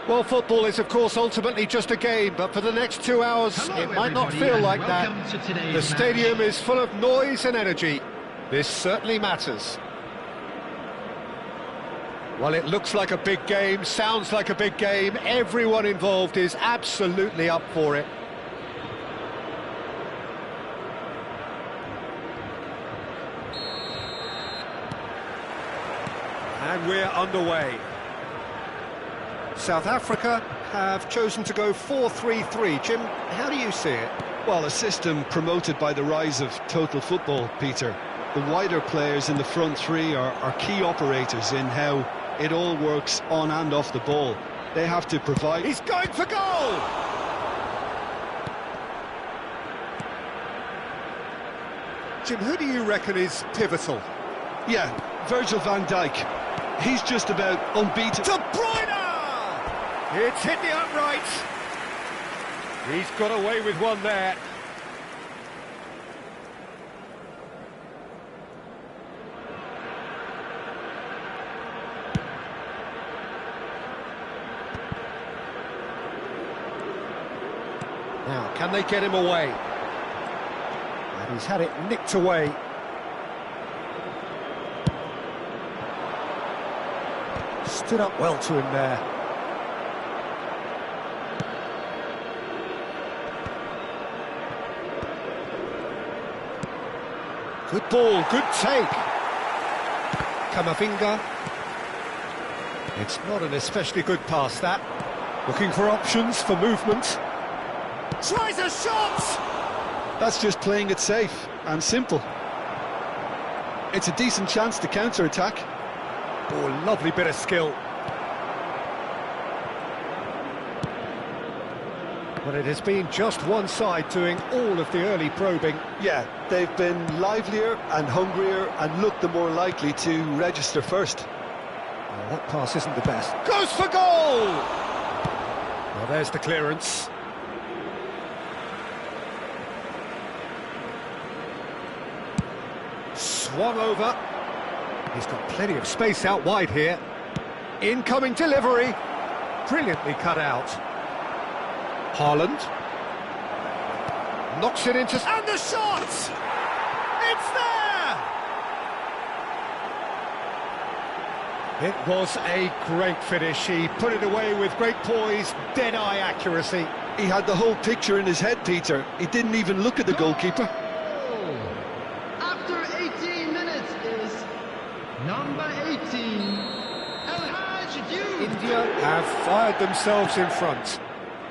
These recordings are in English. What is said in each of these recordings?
Well, football is, of course, ultimately just a game, but for the next 2 hours, it might not feel like that. The stadium is full of noise and energy. This certainly matters. Well, it looks like a big game, sounds like a big game. Everyone involved is absolutely up for it. And we're underway. South Africa have chosen to go 4-3-3. Jim, how do you see it? Well, a system promoted by the rise of total football, Peter. The wider players in the front three are key operators in how it all works on and off the ball. They have to provide... He's going for goal! Jim, who do you reckon is pivotal? Yeah, Virgil van Dijk. He's just about unbeaten. De Bruyne! It's hit the upright. He's got away with one there. Now, can they get him away? And he's had it nicked away. Stood up well to him there. Good ball, good take. Camavinga. It's not an especially good pass, that. Looking for options for movement. Tries a shot! That's just playing it safe and simple. It's a decent chance to counter-attack. Oh, lovely bit of skill. But it has been just one side doing all of the early probing. Yeah, they've been livelier and hungrier and looked the more likely to register first. Well, that pass isn't the best. Goes for goal! Well, there's the clearance. Swung over. He's got plenty of space out wide here. Incoming delivery. Brilliantly cut out. Haaland. Knocks it into... And the shot! It's there! It was a great finish. He put it away with great poise, dead-eye accuracy. He had the whole picture in his head, Peter. He didn't even look at the goalkeeper. After 18 minutes is number 18, El Hadj Diouf. India have fired themselves in front.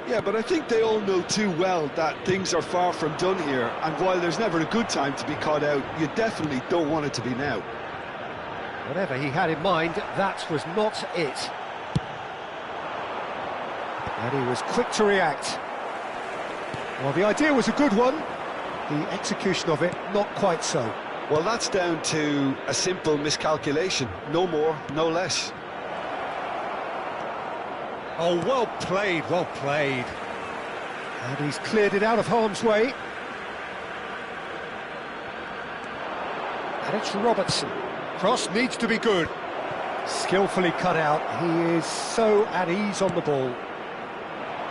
Yeah, but I think they all know too well that things are far from done here, and while there's never a good time to be caught out, you definitely don't want it to be now. Whatever he had in mind, that was not it. And he was quick to react. Well, the idea was a good one. The execution of it, not quite so. Well, that's down to a simple miscalculation. No more, no less. Oh, well played, well played. And he's cleared it out of harm's way. And it's Robertson. Cross needs to be good. Skillfully cut out. He is so at ease on the ball.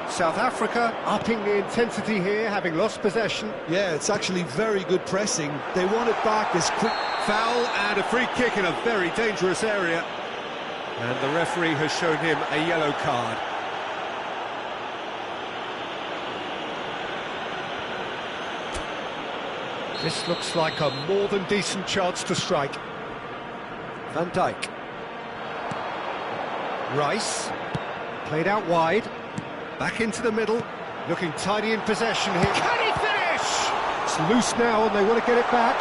South Africa upping the intensity here, having lost possession. Yeah, it's actually very good pressing. They want it back as quick. Foul and a free kick in a very dangerous area. And the referee has shown him a yellow card. This looks like a more than decent chance to strike. Van Dijk. Rice. Played out wide. Back into the middle. Looking tidy in possession here. Can he finish? It's loose now and they want to get it back.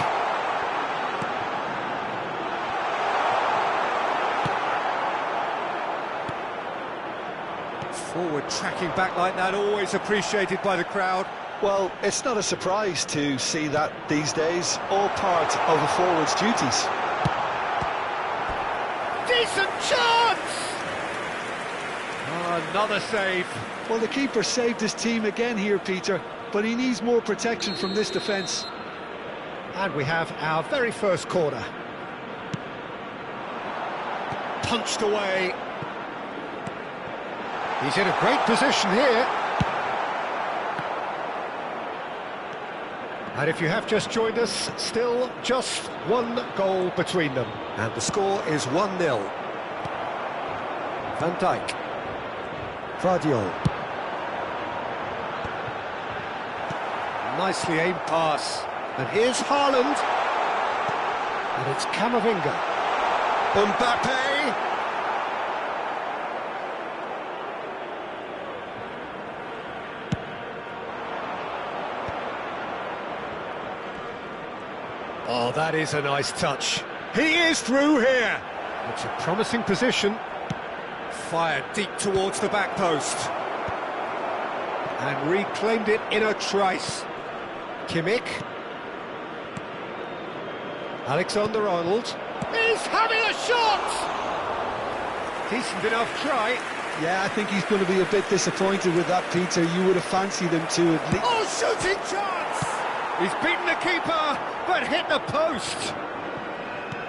Forward tracking back like that, always appreciated by the crowd. Well, it's not a surprise to see that these days, all part of a forward's duties. Decent chance! Oh, another save. Well, the keeper saved his team again here, Peter, but he needs more protection from this defence. And we have our very first corner. Punched away. He's in a great position here. And if you have just joined us, still just one goal between them. And the score is 1-0. Van Dijk. Vardiol. Nicely aimed pass. And here's Haaland. And it's Camavinga. Mbappe. Oh, that is a nice touch. He is through here. It's a promising position. Fired deep towards the back post. And reclaimed it in a trice. Kimmich. Alexander-Arnold. He's having a shot! Decent enough try. Yeah, I think he's going to be a bit disappointed with that, Peter. You would have fancied him to at least... Oh, shooting chance! He's beaten the keeper, but hit the post.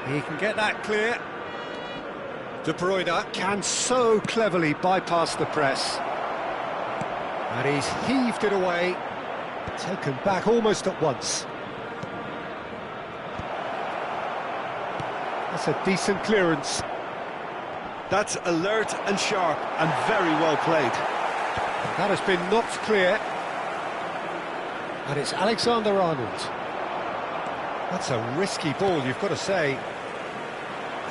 He can get that clear. De Bruyne can so cleverly bypass the press. And he's heaved it away. Taken back almost at once. That's a decent clearance. That's alert and sharp and very well played. That has been knocked clear. And it's Alexander-Arnold. That's a risky ball, you've got to say.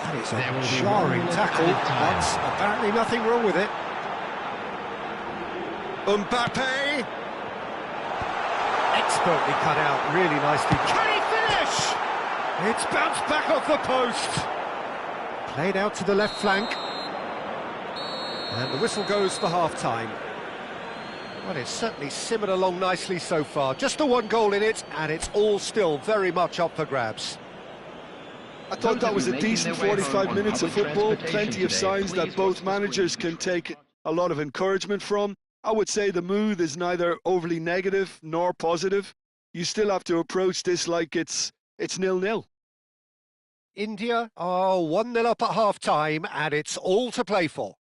That is a jarring tackle. That's apparently nothing wrong with it. Mbappe! Expertly cut out, really nicely. Can he finish? It's bounced back off the post. Played out to the left flank. And the whistle goes for half-time. Well, it's certainly simmered along nicely so far. Just the one goal in it, and it's all still very much up for grabs. I thought that was a decent 45 minutes of football. Plenty of signs that both managers can take a lot of encouragement from. I would say the mood is neither overly negative nor positive. You still have to approach this like it's 0-0. India are 1-0 up at half-time, and it's all to play for.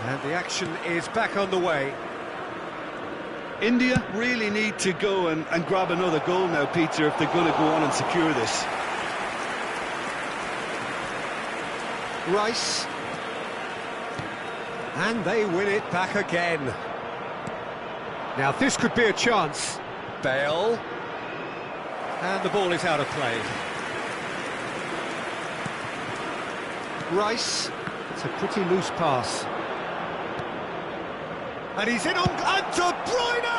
And the action is back on the way. India really need to go and grab another goal now, Peter, if they're going to go on and secure this. Rice. And they win it back again. Now this could be a chance. Bale. And the ball is out of play. Rice. It's a pretty loose pass. And he's in on... And De Bruyne!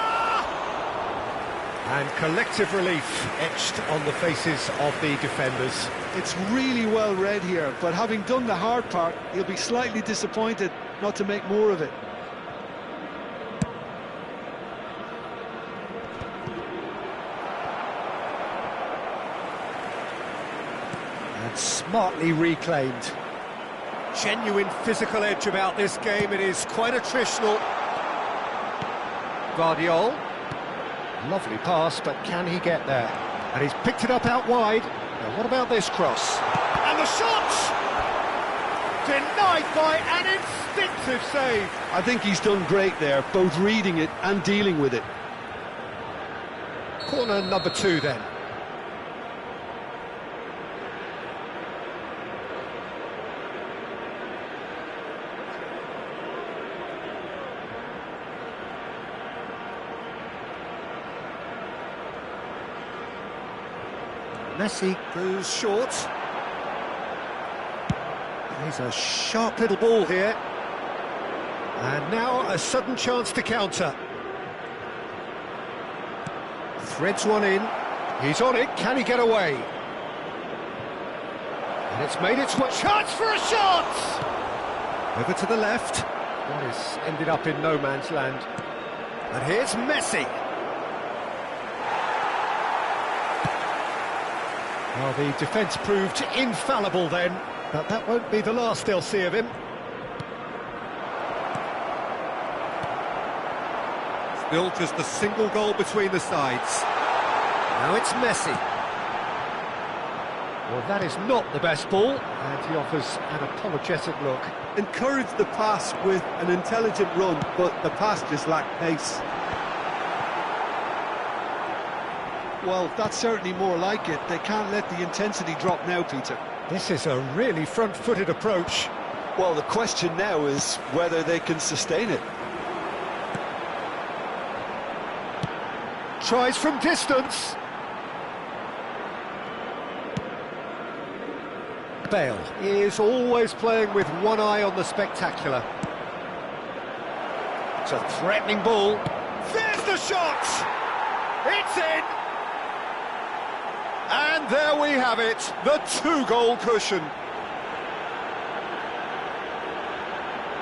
And collective relief etched on the faces of the defenders. It's really well read here, but having done the hard part, he'll be slightly disappointed not to make more of it. And smartly reclaimed. Genuine physical edge about this game. It is quite attritional. Guardiola. Lovely pass, but can he get there? And he's picked it up out wide. Now, what about this cross? And the shot! Denied by an instinctive save. I think he's done great there, both reading it and dealing with it. Corner number 2 then. Messi goes short. He's a sharp little ball here. And now a sudden chance to counter. Threads one in. He's on it. Can he get away? And it's made its way. Chance for a shot! Over to the left. That is ended up in no man's land. And here's Messi. Well, the defence proved infallible then, but that won't be the last they'll see of him. Still just a single goal between the sides. Now it's Messi. Well, that is not the best ball, and he offers an apologetic look. Encouraged the pass with an intelligent run, but the pass just lacked pace. Well, that's certainly more like it. They can't let the intensity drop now, Peter. This is a really front-footed approach. Well, the question now is whether they can sustain it. Tries from distance. Bale is always playing with one eye on the spectacular. It's a threatening ball. There's the shot! It's in! And there we have it, the 2-goal cushion.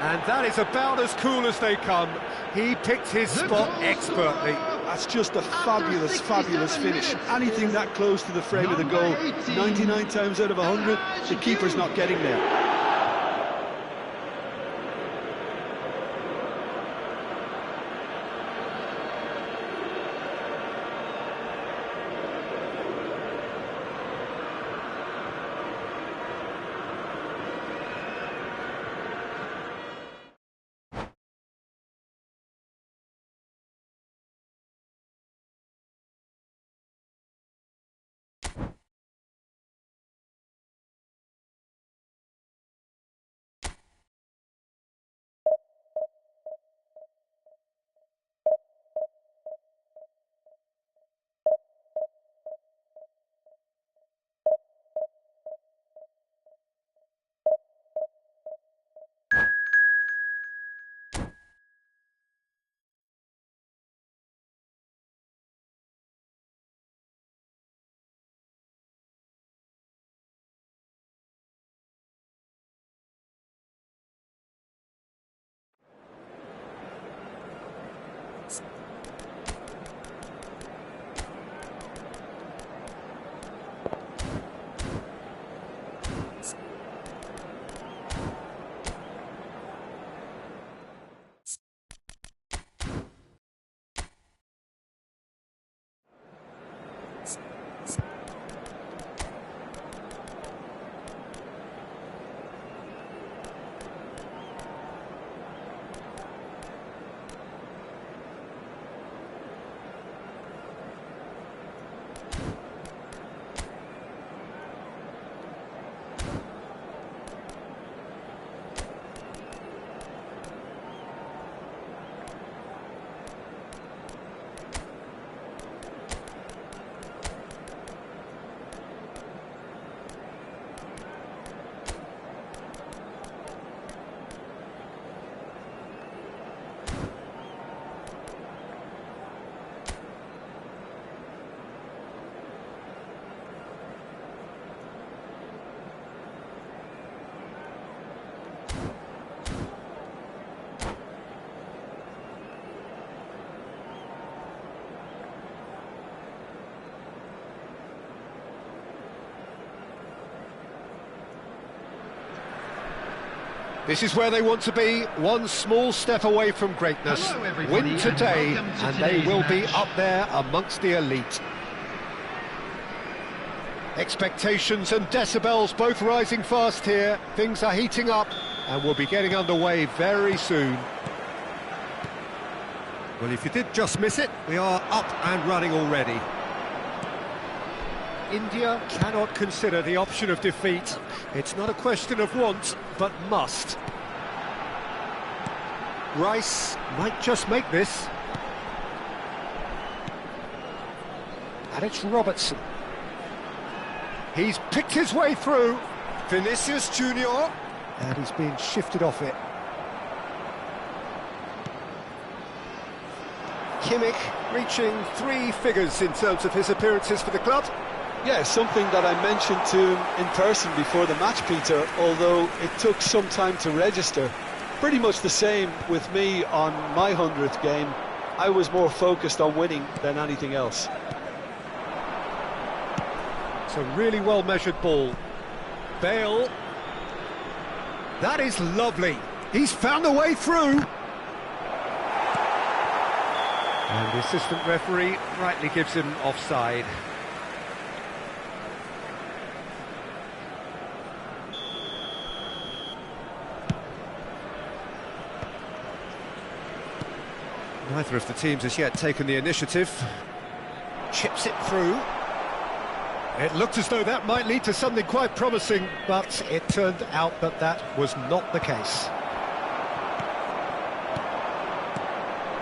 And that is about as cool as they come. He picked his spot expertly. That's just a fabulous, fabulous finish. Anything that close to the frame of the goal, 99 times out of 100, the keeper's not getting there. This is where they want to be, one small step away from greatness. Hello, everybody, Win today, and welcome to and they today's will be match. up there amongst the elite. Expectations and decibels both rising fast here. Things are heating up, and we'll be getting underway very soon. Well, if you did just miss it, we are up and running already. India cannot consider the option of defeat. It's not a question of want, but must. Rice might just make this. And it's Robertson. He's picked his way through. Vinicius Junior. And he's being shifted off it. Kimmich reaching 3 figures in terms of his appearances for the club. Yeah, something that I mentioned to him in person before the match, Peter, although it took some time to register. Pretty much the same with me on my 100th game. I was more focused on winning than anything else. It's a really well-measured ball. Bale. That is lovely. He's found a way through. And the assistant referee rightly gives him offside. Neither of the teams has yet taken the initiative. Chips it through. It looked as though that might lead to something quite promising, but it turned out that that was not the case.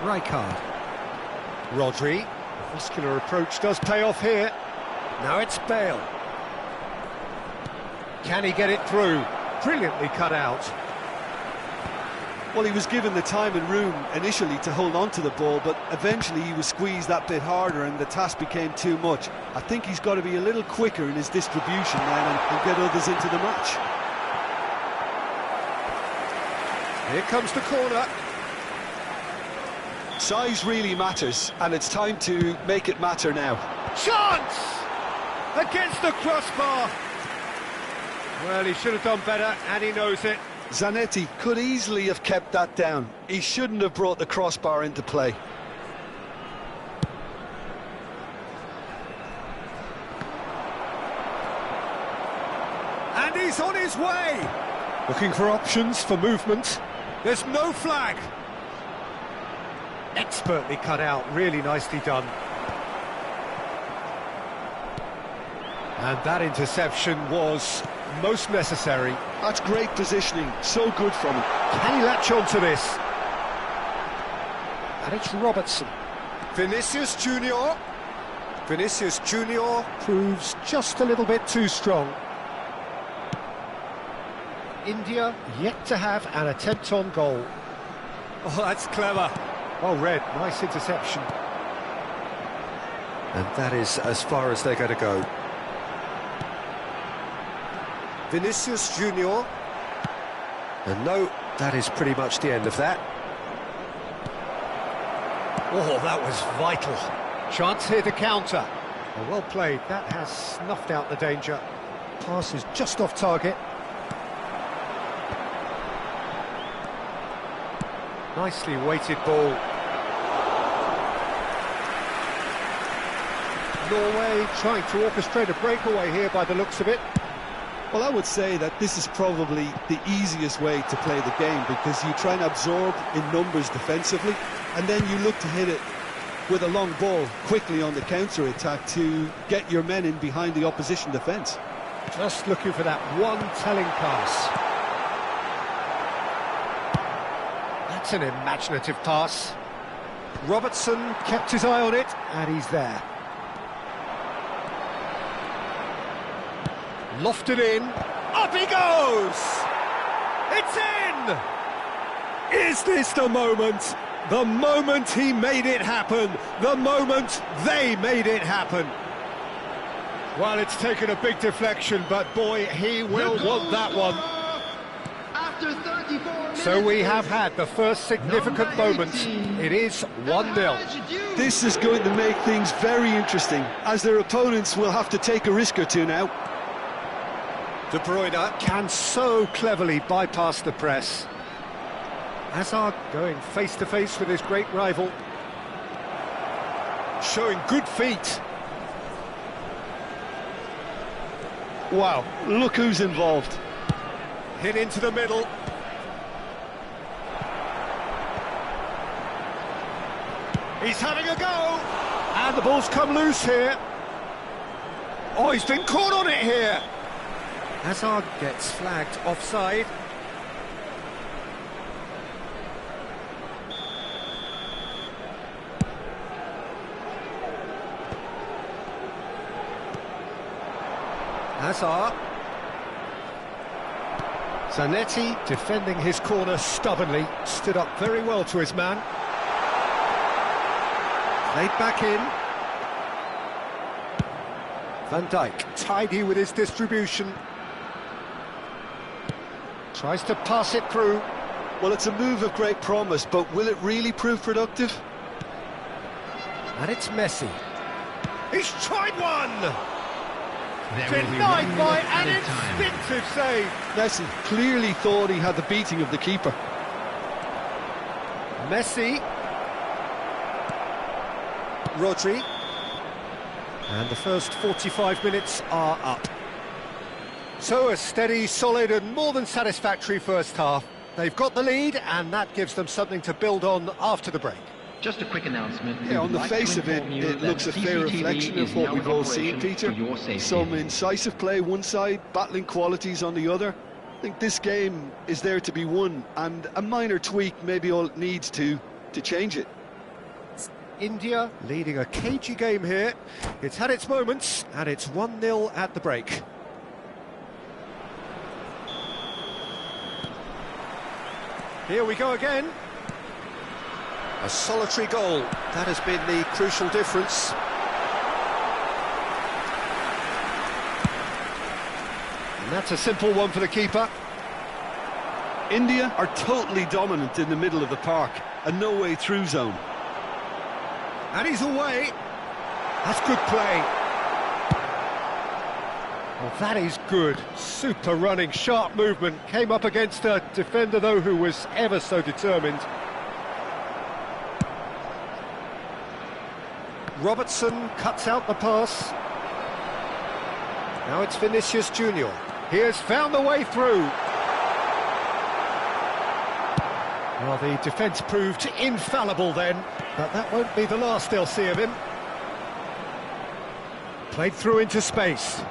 Rijkaard. Rodri. Muscular approach does pay off here. Now it's Bale. Can he get it through? Brilliantly cut out. Well, he was given the time and room initially to hold on to the ball, but eventually he was squeezed that bit harder and the task became too much. I think he's got to be a little quicker in his distribution then and get others into the match. Here comes the corner. Size really matters, and it's time to make it matter now. Chance! Against the crossbar. Well, he should have done better, and he knows it. Zanetti could easily have kept that down. He shouldn't have brought the crossbar into play. And he's on his way! Looking for options for movement. There's no flag. Expertly cut out, really nicely done. And that interception was most necessary. That's great positioning, so good from him. Can he latch on to this? And it's Robertson. Vinicius Junior. Vinicius Junior proves just a little bit too strong. India yet to have an attempt on goal. Oh, that's clever. Well read, nice interception. And that is as far as they're going to go. Vinicius Junior. And no, that is pretty much the end of that. Oh, that was vital. Chance here to counter. Oh, well played, that has snuffed out the danger. Pass is just off target. Nicely weighted ball. Norway trying to orchestrate a breakaway here by the looks of it. Well, I would say that this is probably the easiest way to play the game because you try and absorb in numbers defensively and then you look to hit it with a long ball quickly on the counter-attack to get your men in behind the opposition defence. Just looking for that one telling pass. That's an imaginative pass. Robertson kept his eye on it, and he's there. Lofted in. Up he goes! It's in! Is this the moment? The moment he made it happen. The moment they made it happen. Well, it's taken a big deflection, but boy, he will want that one. After 34 minutes, So we have had the first significant moment. It is 1-0. This is going to make things very interesting, as their opponents will have to take a risk or two now. De Bruyne can so cleverly bypass the press. Hazard going face-to-face with his great rival. Showing good feet. Wow, look who's involved. Hit into the middle. He's having a go. And the ball's come loose here. Oh, he's been caught on it here. Hazard gets flagged offside. Hazard. Zanetti defending his corner stubbornly, stood up very well to his man. Played back in. Van Dijk, tidy with his distribution. Tries to pass it through. Well, it's a move of great promise, but will it really prove productive? And it's Messi. He's tried one! There will be Denied 1 by minute an added time. instinctive save. Messi clearly thought he had the beating of the keeper. Messi. Rodri. And the first 45 minutes are up. So a steady, solid and more than satisfactory first half. They've got the lead and that gives them something to build on after the break. Just a quick announcement. Yeah, on the face of it, it looks a fair reflection of what we've all seen, Peter. Some incisive play one side, battling qualities on the other. I think this game is there to be won, and a minor tweak maybe all it needs to change it. India leading a cagey game here. It's had its moments and it's 1-0 at the break. Here we go again. A solitary goal. That has been the crucial difference. And that's a simple one for the keeper. India are totally dominant in the middle of the park, a no-way through zone. And he's away. That's good play. Well, that is good. Super running, sharp movement. Came up against a defender, though, who was ever so determined. Robertson cuts out the pass. Now it's Vinicius Junior. He has found the way through. Well, the defence proved infallible then, but that won't be the last they'll see of him. Played through into space.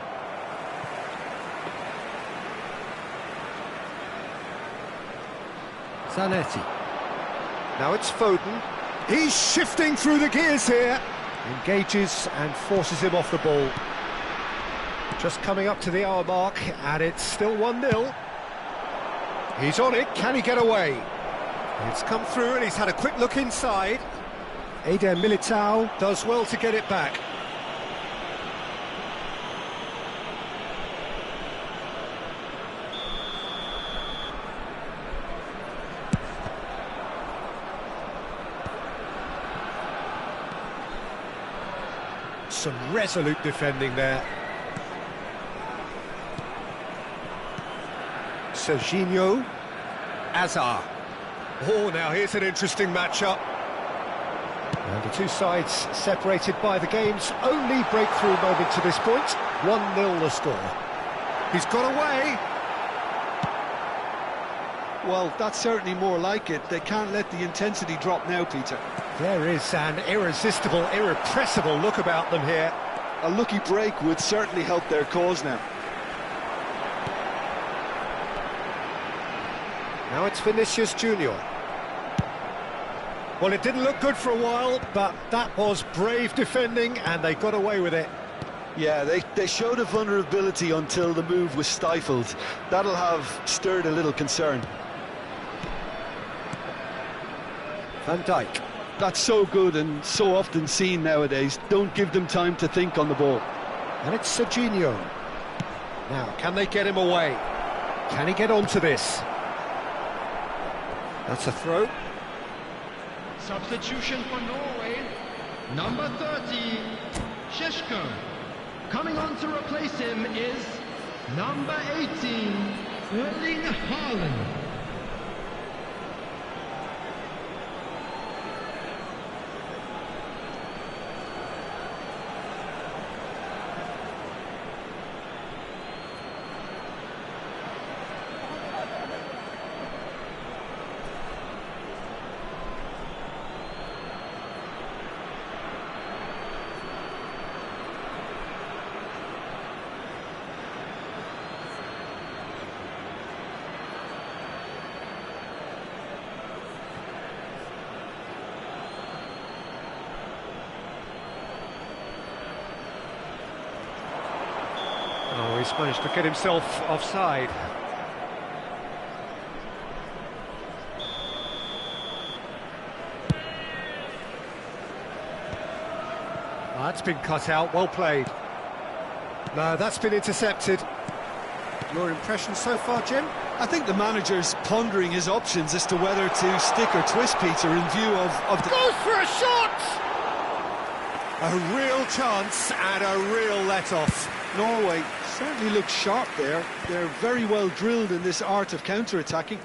Zanetti. Now it's Foden. He's shifting through the gears here. Engages and forces him off the ball. Just coming up to the hour mark, and it's still 1-0. He's on it, can he get away? It's come through and he's had a quick look inside. Eder Militao does well to get it back. Some resolute defending there. Serginho. Hazard. Oh, now here's an interesting matchup. And the two sides separated by the game's only breakthrough moment to this point. 1-0 the score. He's got away. Well, that's certainly more like it. They can't let the intensity drop now, Peter. There is an irresistible, irrepressible look about them here. A lucky break would certainly help their cause now. Now it's Vinicius Junior. Well, it didn't look good for a while, but that was brave defending and they got away with it. Yeah, they showed a vulnerability until the move was stifled. That'll have stirred a little concern. Van Dijk. That's so good and so often seen nowadays. Don't give them time to think on the ball. And it's Serginho. Now, can they get him away? Can he get onto this? That's a throw. Substitution for Norway, number 30, Sheshko. Coming on to replace him is Number 18, Erling Haaland. Oh, he's managed to get himself offside. That's been cut out, well played. No, that's been intercepted. Your impression so far, Jim? I think the manager's pondering his options as to whether to stick or twist, Peter, in view of the... Goes for a shot! A real chance and a real let-off. Norway certainly looks sharp there. They're very well drilled in this art of counter-attacking.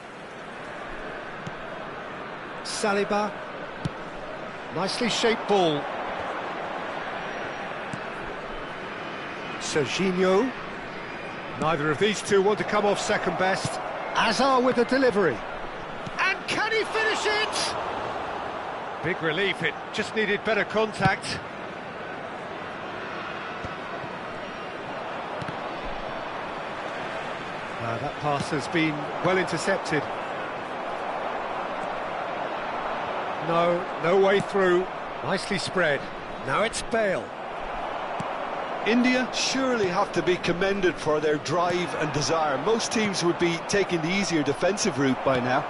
Saliba. Nicely shaped ball. Serginho. Neither of these two want to come off second best. Azar with the delivery. And can he finish it? Big relief, it just needed better contact. That pass has been well intercepted. No way through. Nicely spread. Now it's Bale. India surely have to be commended for their drive and desire. Most teams would be taking the easier defensive route by now.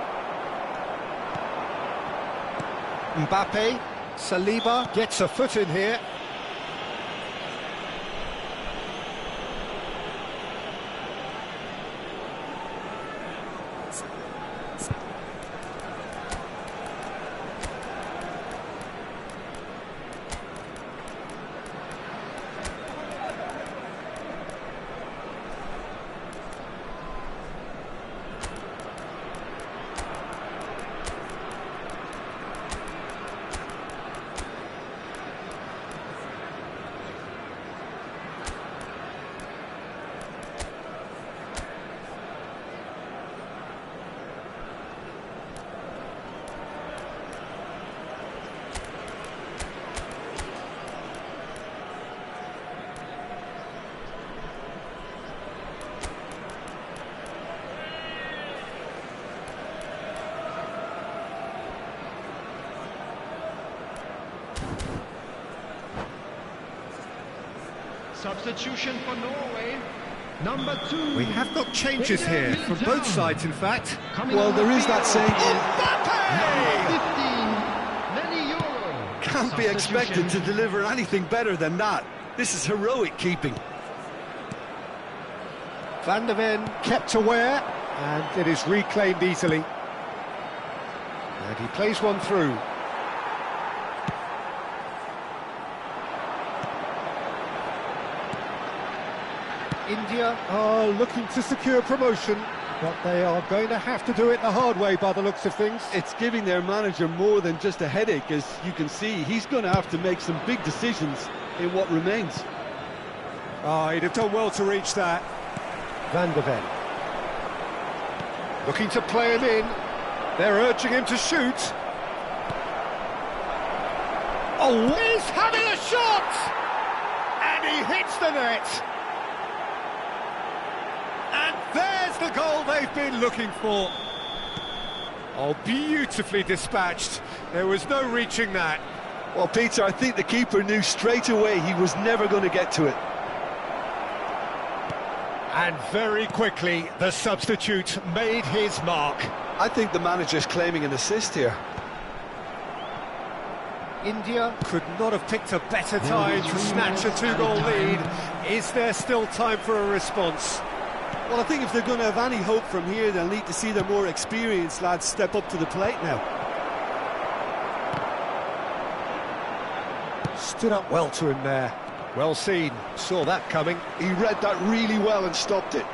Mbappe, Saliba gets a foot in here. Substitution for Norway. Number 2. We have got changes here from both sides, in fact. Well, there is that saying. Mbappe! Can't be expected to deliver anything better than that. This is heroic keeping. Van der Ven kept aware, and it is reclaimed easily. And he plays one through. India are looking to secure promotion, but they are going to have to do it the hard way by the looks of things. It's giving their manager more than just a headache, as you can see. He's going to have to make some big decisions in what remains. Oh, he'd have done well to reach that. Van der Ven. Looking to play him in. They're urging him to shoot. Oh, he's having a shot! And he hits the net. And there's the goal they've been looking for. Oh, beautifully dispatched. There was no reaching that. Well, Peter, I think the keeper knew straight away he was never going to get to it. And very quickly, the substitute made his mark. I think the manager's claiming an assist here. India could not have picked a better time to snatch a two-goal lead. Is there still time for a response? Well, I think if they're going to have any hope from here, they'll need to see their more experienced lads step up to the plate now. Stood up well to him there. Well seen, saw that coming. He read that really well and stopped it.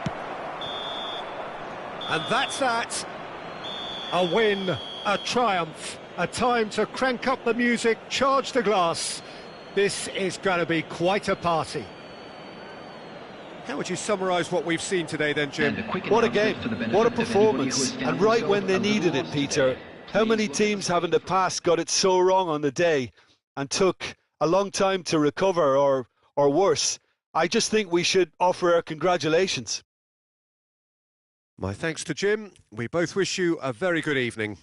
And that's that. A win, a triumph, a time to crank up the music, charge the glass. This is going to be quite a party. How would you summarise what we've seen today then, Jim? What a game, what a performance, and right when they needed it, Peter. How many teams have in the past got it so wrong on the day and took a long time to recover, or worse? I just think we should offer our congratulations. My thanks to Jim. We both wish you a very good evening.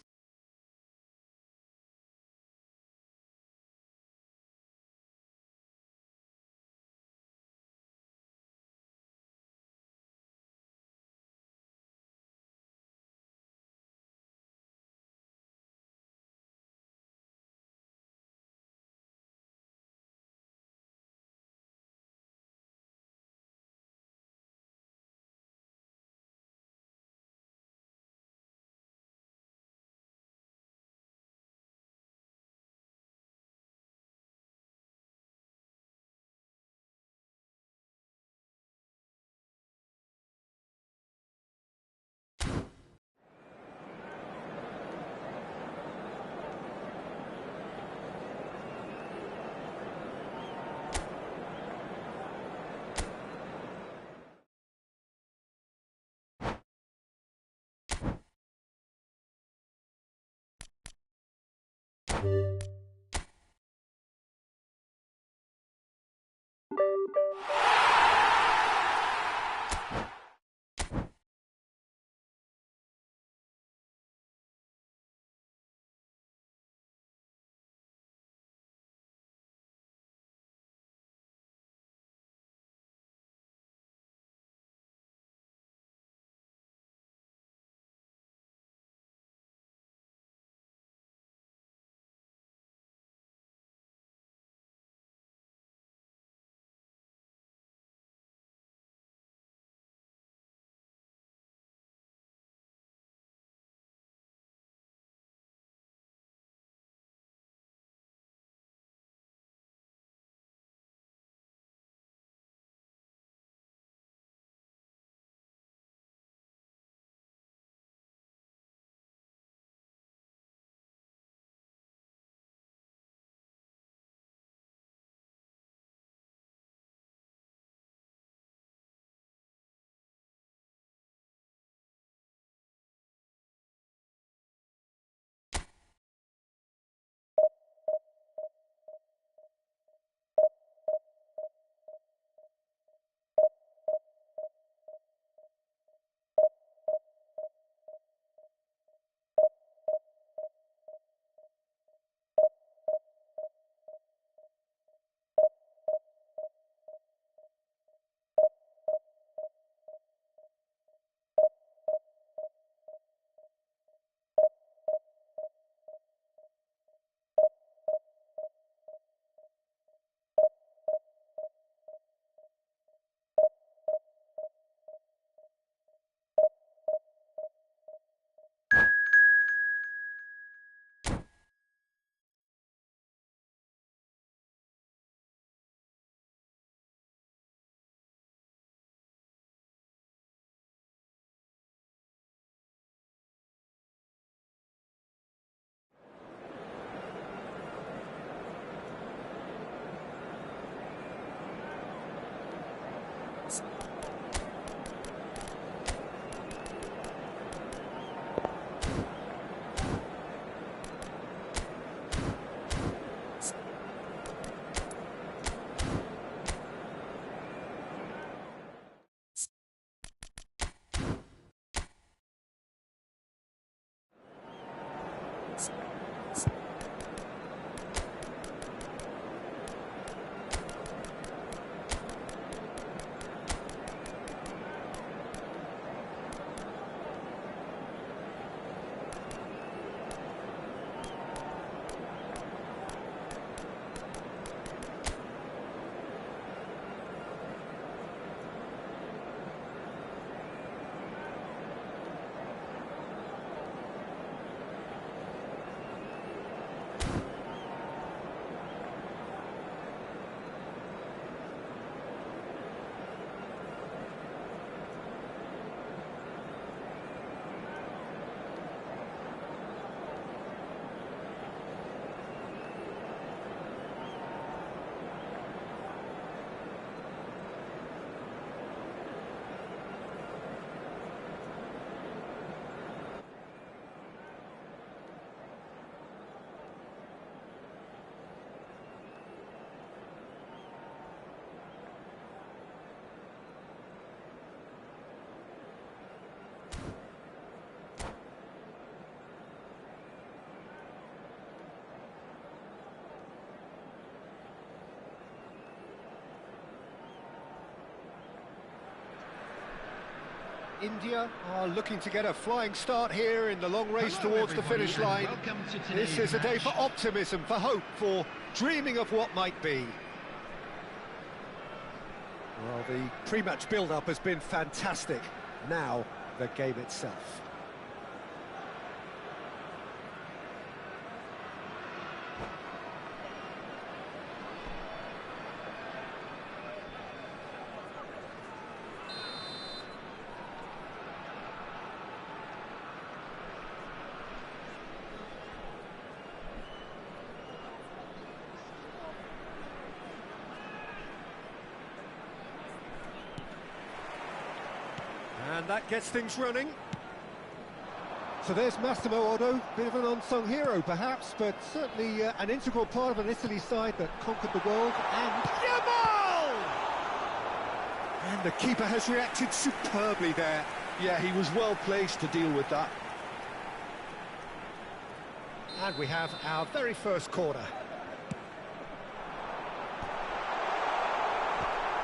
India are looking to get a flying start here in the long race Hello, towards the everybody, finish and line. welcome to This today's is a day for match. optimism, for hope, for dreaming of what might be. Well, the pre-match build-up has been fantastic. Now, the game itself. And that gets things running. So there's Massimo Otto, bit of an unsung hero perhaps, but certainly an integral part of an Italy side that conquered the world. And Yamal! And the keeper has reacted superbly there. Yeah, he was well placed to deal with that. And we have our very first corner.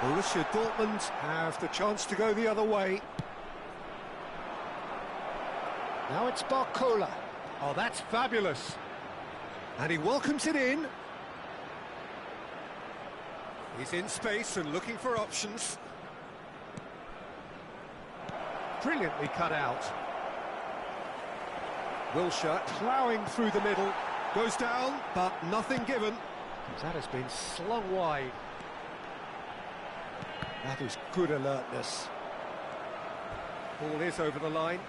Borussia Dortmund have the chance to go the other way. Now it's Barcola. Oh, that's fabulous. And he welcomes it in. He's in space and looking for options. Brilliantly cut out. Wilshere ploughing through the middle. Goes down, but nothing given. That has been slung wide. That is good alertness. Ball is over the line.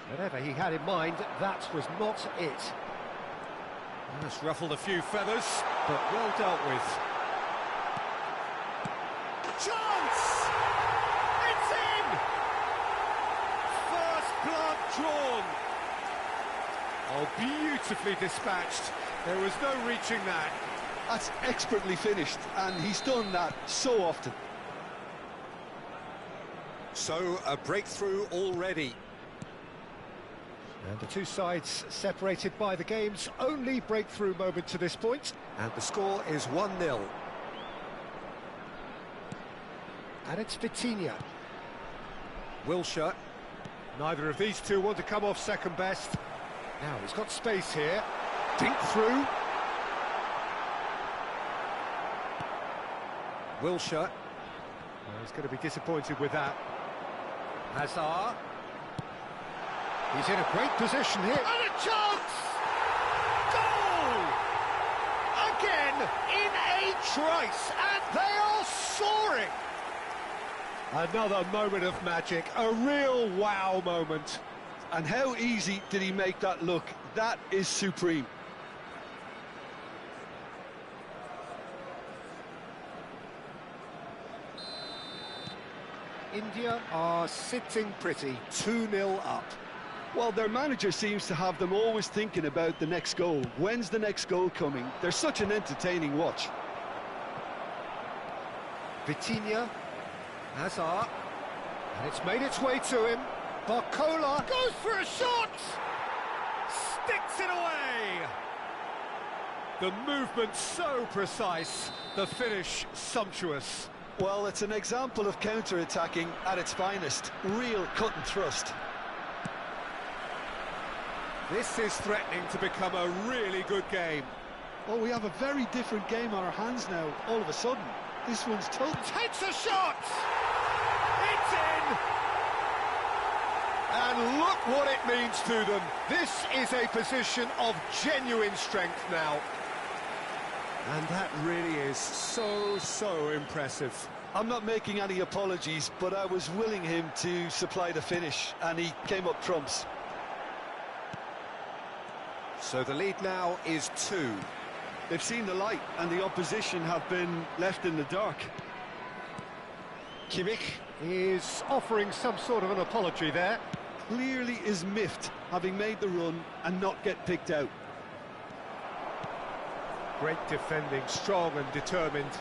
Whatever he had in mind, that was not it. That's ruffled a few feathers, but well dealt with. Chance! It's in! First blood drawn. Oh, beautifully dispatched. There was no reaching that. That's expertly finished, and he's done that so often. So, a breakthrough already. And the two sides separated by the game's only breakthrough moment to this point. And the score is 1-0. And it's Vitinha. Wilshere. Neither of these two want to come off second best. Now he's got space here. Dink through. Wilshere. Well, he's going to be disappointed with that. Hazard. He's in a great position here. And a chance! Goal! Again, in a trice, and they are soaring! Another moment of magic, a real wow moment. And how easy did he make that look? That is supreme. India are sitting pretty, 2-0 up. Well, their manager seems to have them always thinking about the next goal. When's the next goal coming? They're such an entertaining watch. Vitinha, Hazard, and it's made its way to him. Barcola goes for a shot! Sticks it away! The movement so precise, the finish sumptuous. Well, it's an example of counter-attacking at its finest. Real cut and thrust. This is threatening to become a really good game. Oh, we have a very different game on our hands now, all of a sudden. This one's total. Takes a shot! It's in! And look what it means to them. This is a position of genuine strength now. And that really is so impressive. I'm not making any apologies, but I was willing him to supply the finish, and he came up trumps. So the lead now is 2. They've seen the light, and the opposition have been left in the dark. Kimmich is offering some sort of an apology there. Clearly is miffed, having made the run and not get picked out. Great defending, strong and determined.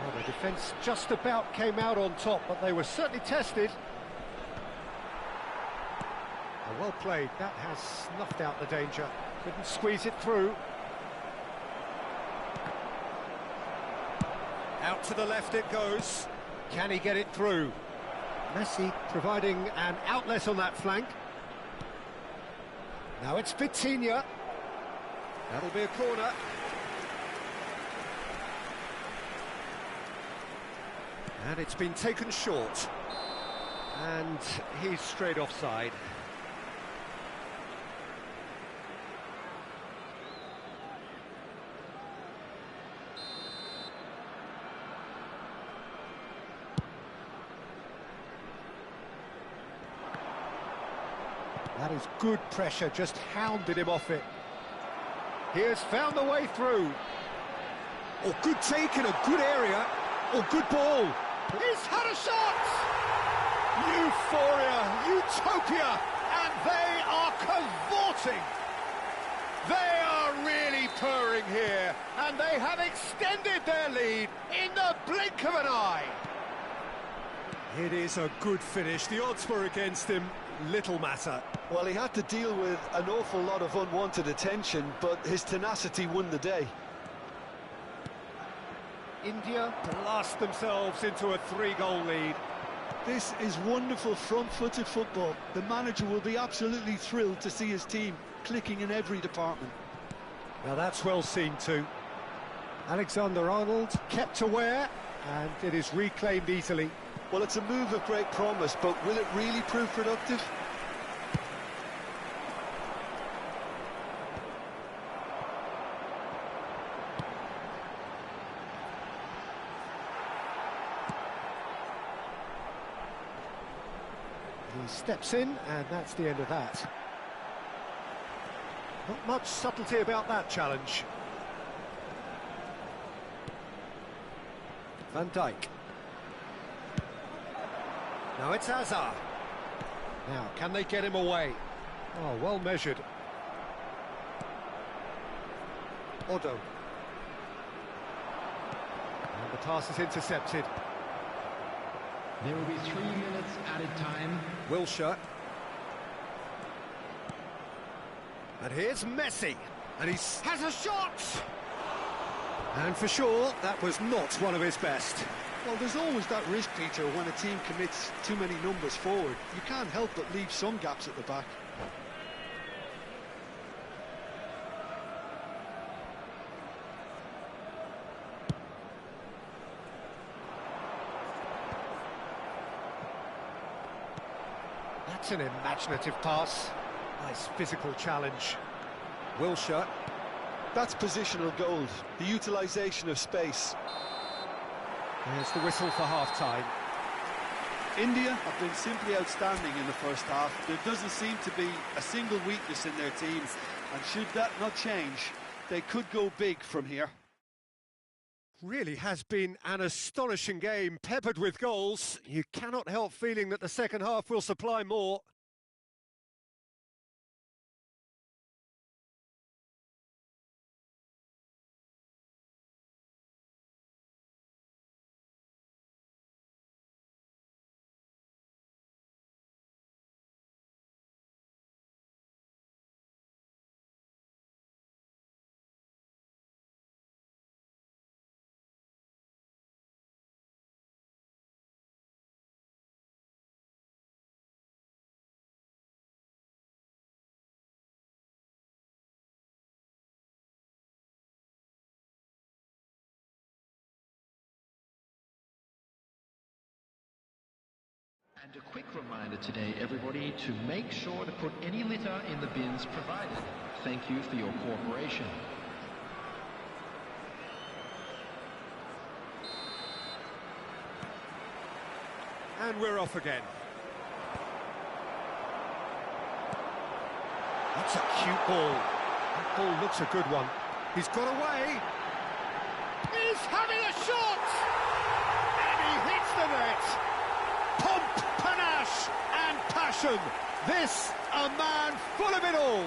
Well, the defence just about came out on top, but they were certainly tested. Oh, well played, that has snuffed out the danger. Couldn't squeeze it through. Out to the left it goes. Can he get it through? Messi providing an outlet on that flank. Now it's Vitinha. That'll be a corner. And it's been taken short. And he's straight offside. That is good pressure, just hounded him off it. He has found the way through. Oh, good take in a good area. Oh, good ball. He's had a shot! Euphoria, utopia, and they are cavorting. They are really purring here, and they have extended their lead in the blink of an eye. It is a good finish. The odds were against him. Little matter. Well, he had to deal with an awful lot of unwanted attention, but his tenacity won the day. India blast themselves into a 3-goal lead. This is wonderful front-footed football. The manager will be absolutely thrilled to see his team clicking in every department. Now that's well seen too. Alexander-Arnold kept aware, and it is reclaimed easily. Well, it's a move of great promise, but will it really prove productive? He steps in, and that's the end of that. Not much subtlety about that challenge. Van Dijk. Now it's Hazard. Now, can they get him away? Oh, well measured. Odo. And the pass is intercepted. There will be 3 minutes added time. Wilshere. And here's Messi. And he has a shot! And for sure, that was not one of his best. Well, there's always that risk, Peter, when a team commits too many numbers forward. You can't help but leave some gaps at the back. That's an imaginative pass. Nice physical challenge. Wilshere. That's positional gold, the utilisation of space. There's the whistle for half-time. India have been simply outstanding in the first half. There doesn't seem to be a single weakness in their team, and should that not change, they could go big from here. Really has been an astonishing game, peppered with goals. You cannot help feeling that the second half will supply more. And a quick reminder today, everybody, to make sure to put any litter in the bins provided. Thank you for your cooperation. And we're off again. That's a cute ball. That ball looks a good one. He's got away. He's having a shot! And he hits the net. Pomp, panache and passion. This, a man full of it all.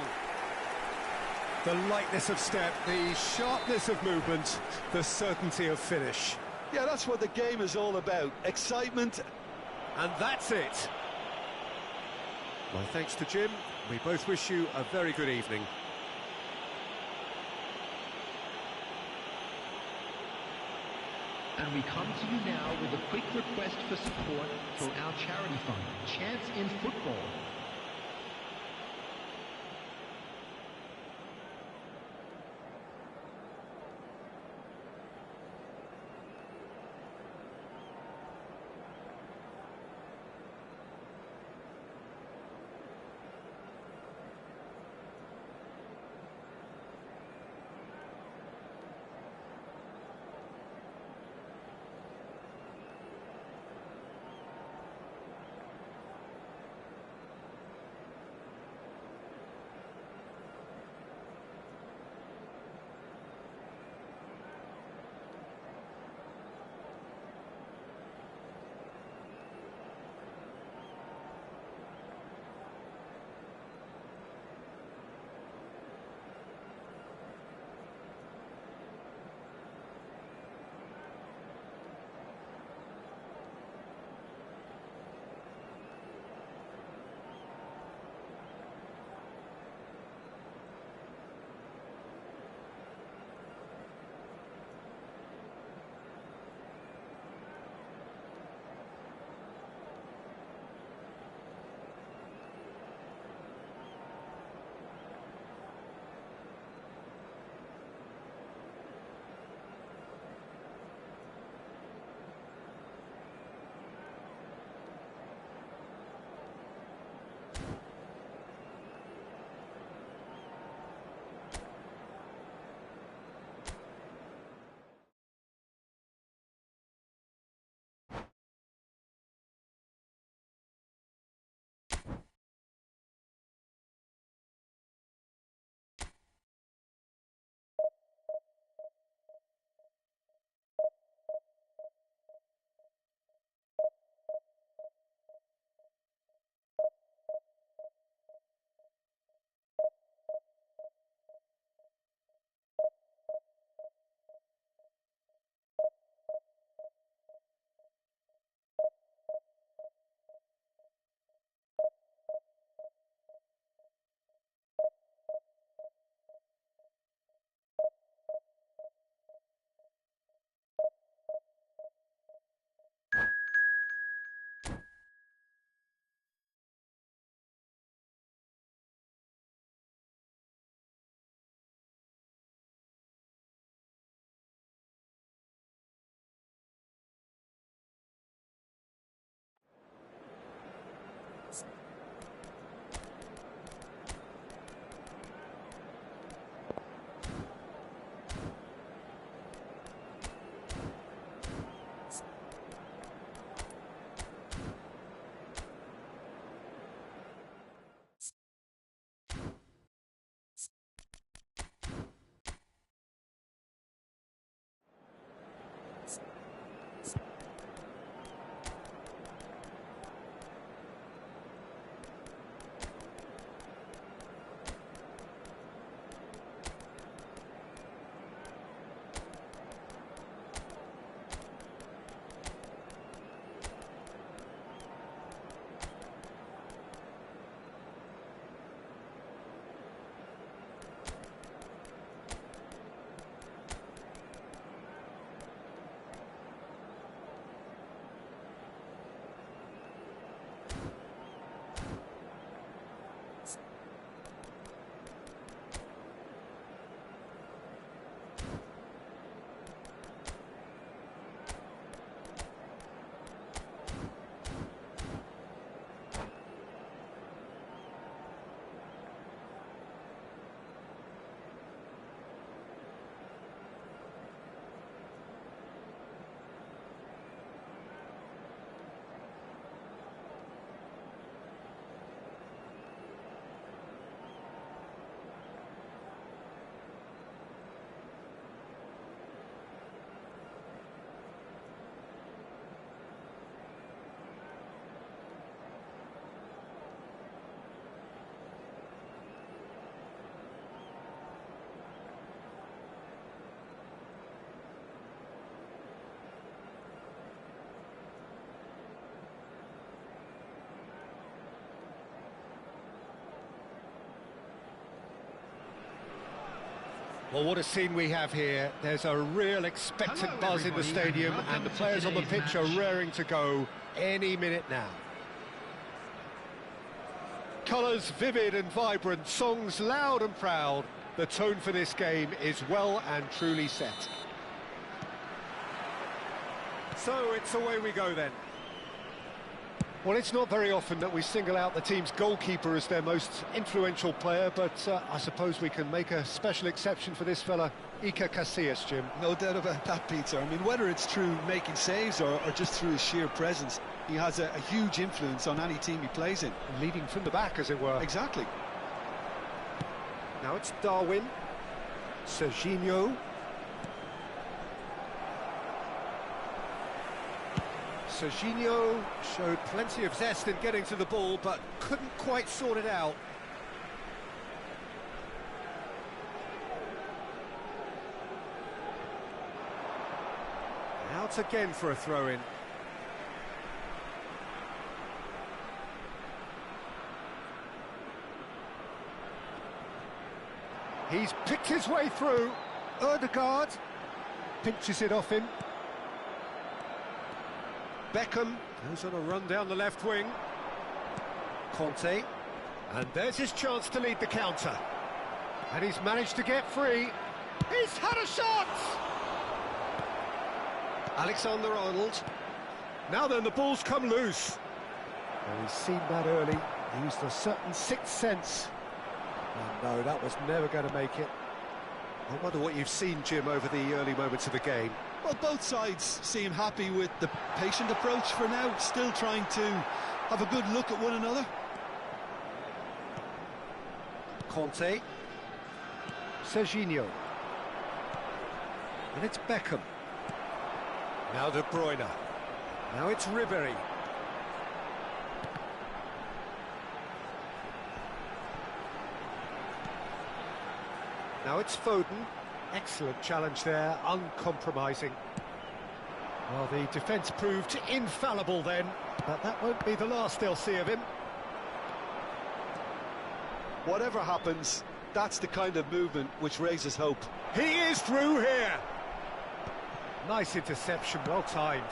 The lightness of step, the sharpness of movement, the certainty of finish. Yeah, that's what the game is all about. Excitement. And that's it. My thanks to Jim. We both wish you a very good evening. And we come to you now with a quick request for support for our charity fund, Chance in Football. Well, what a scene we have here. There's a real expectant buzz in the stadium, and the players on the pitch are raring to go any minute now. Colours vivid and vibrant, songs loud and proud. The tone for this game is well and truly set. So it's away we go then. Well, it's not very often that we single out the team's goalkeeper as their most influential player, but I suppose we can make a special exception for this fella, Iker Casillas, Jim. No doubt about that, Peter. I mean, whether it's through making saves or just through his sheer presence, he has a huge influence on any team he plays in. Leading from the back, as it were. Exactly. Now it's Darwin. Serginho. Serginho showed plenty of zest in getting to the ball, but couldn't quite sort it out. Out again for a throw-in. He's picked his way through. Ødegaard pinches it off him. Beckham goes on a run down the left wing. Conte, and there's his chance to lead the counter. And he's managed to get free. He's had a shot! Alexander-Arnold. Now then, the ball's come loose. Well, he's seen that early. He used a certain sixth sense. Oh, no, that was never going to make it. I wonder what you've seen, Jim, over the early moments of the game. Well, both sides seem happy with the patient approach for now, still trying to have a good look at one another. Conte. Serginho. And it's Beckham. Now De Bruyne. Now it's Ribéry. Now it's Foden. Excellent challenge there, uncompromising. Well, the defence proved infallible then, but that won't be the last they'll see of him. Whatever happens, that's the kind of movement which raises hope. He is through here! Nice interception, well timed.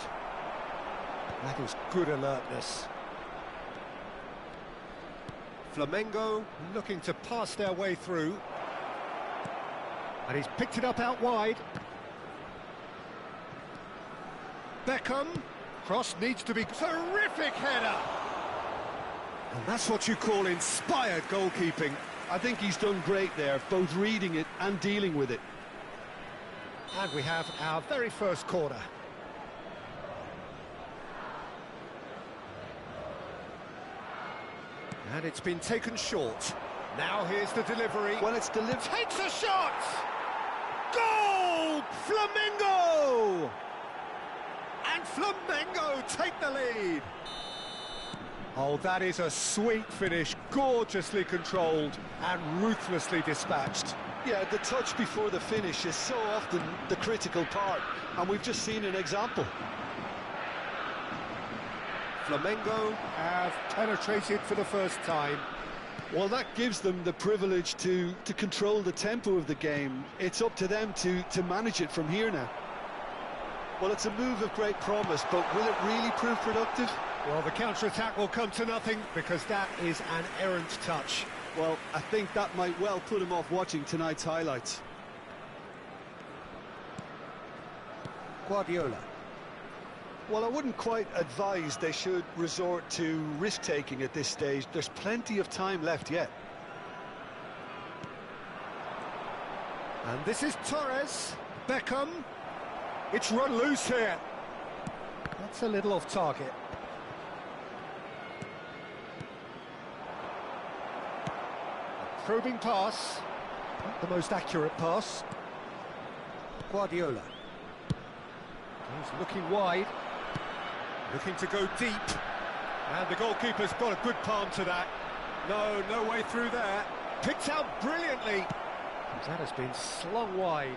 That is good alertness. Flamengo looking to pass their way through. And he's picked it up out wide. Beckham. Cross needs to be... Terrific header! And that's what you call inspired goalkeeping. I think he's done great there, both reading it and dealing with it. And we have our very first corner. And it's been taken short. Now here's the delivery. Well, it's delivered. Takes a shot! Goal! Flamengo! And Flamengo take the lead. Oh, that is a sweet finish, gorgeously controlled and ruthlessly dispatched. Yeah, the touch before the finish is so often the critical part, and we've just seen an example. Flamengo have penetrated for the first time. Well, that gives them the privilege to control the tempo of the game. It's up to them to manage it from here now. Well, it's a move of great promise, but will it really prove productive? Well, the counter-attack will come to nothing because that is an errant touch. Well, I think that might well put him off watching tonight's highlights. Guardiola. Well, I wouldn't quite advise they should resort to risk-taking at this stage. There's plenty of time left yet. And this is Torres. Beckham. It's run loose here. That's a little off target. Probing pass. Not the most accurate pass. Guardiola. He's looking wide. Looking to go deep. And the goalkeeper's got a good palm to that. No way through there. Picked out brilliantly. That has been slung wide.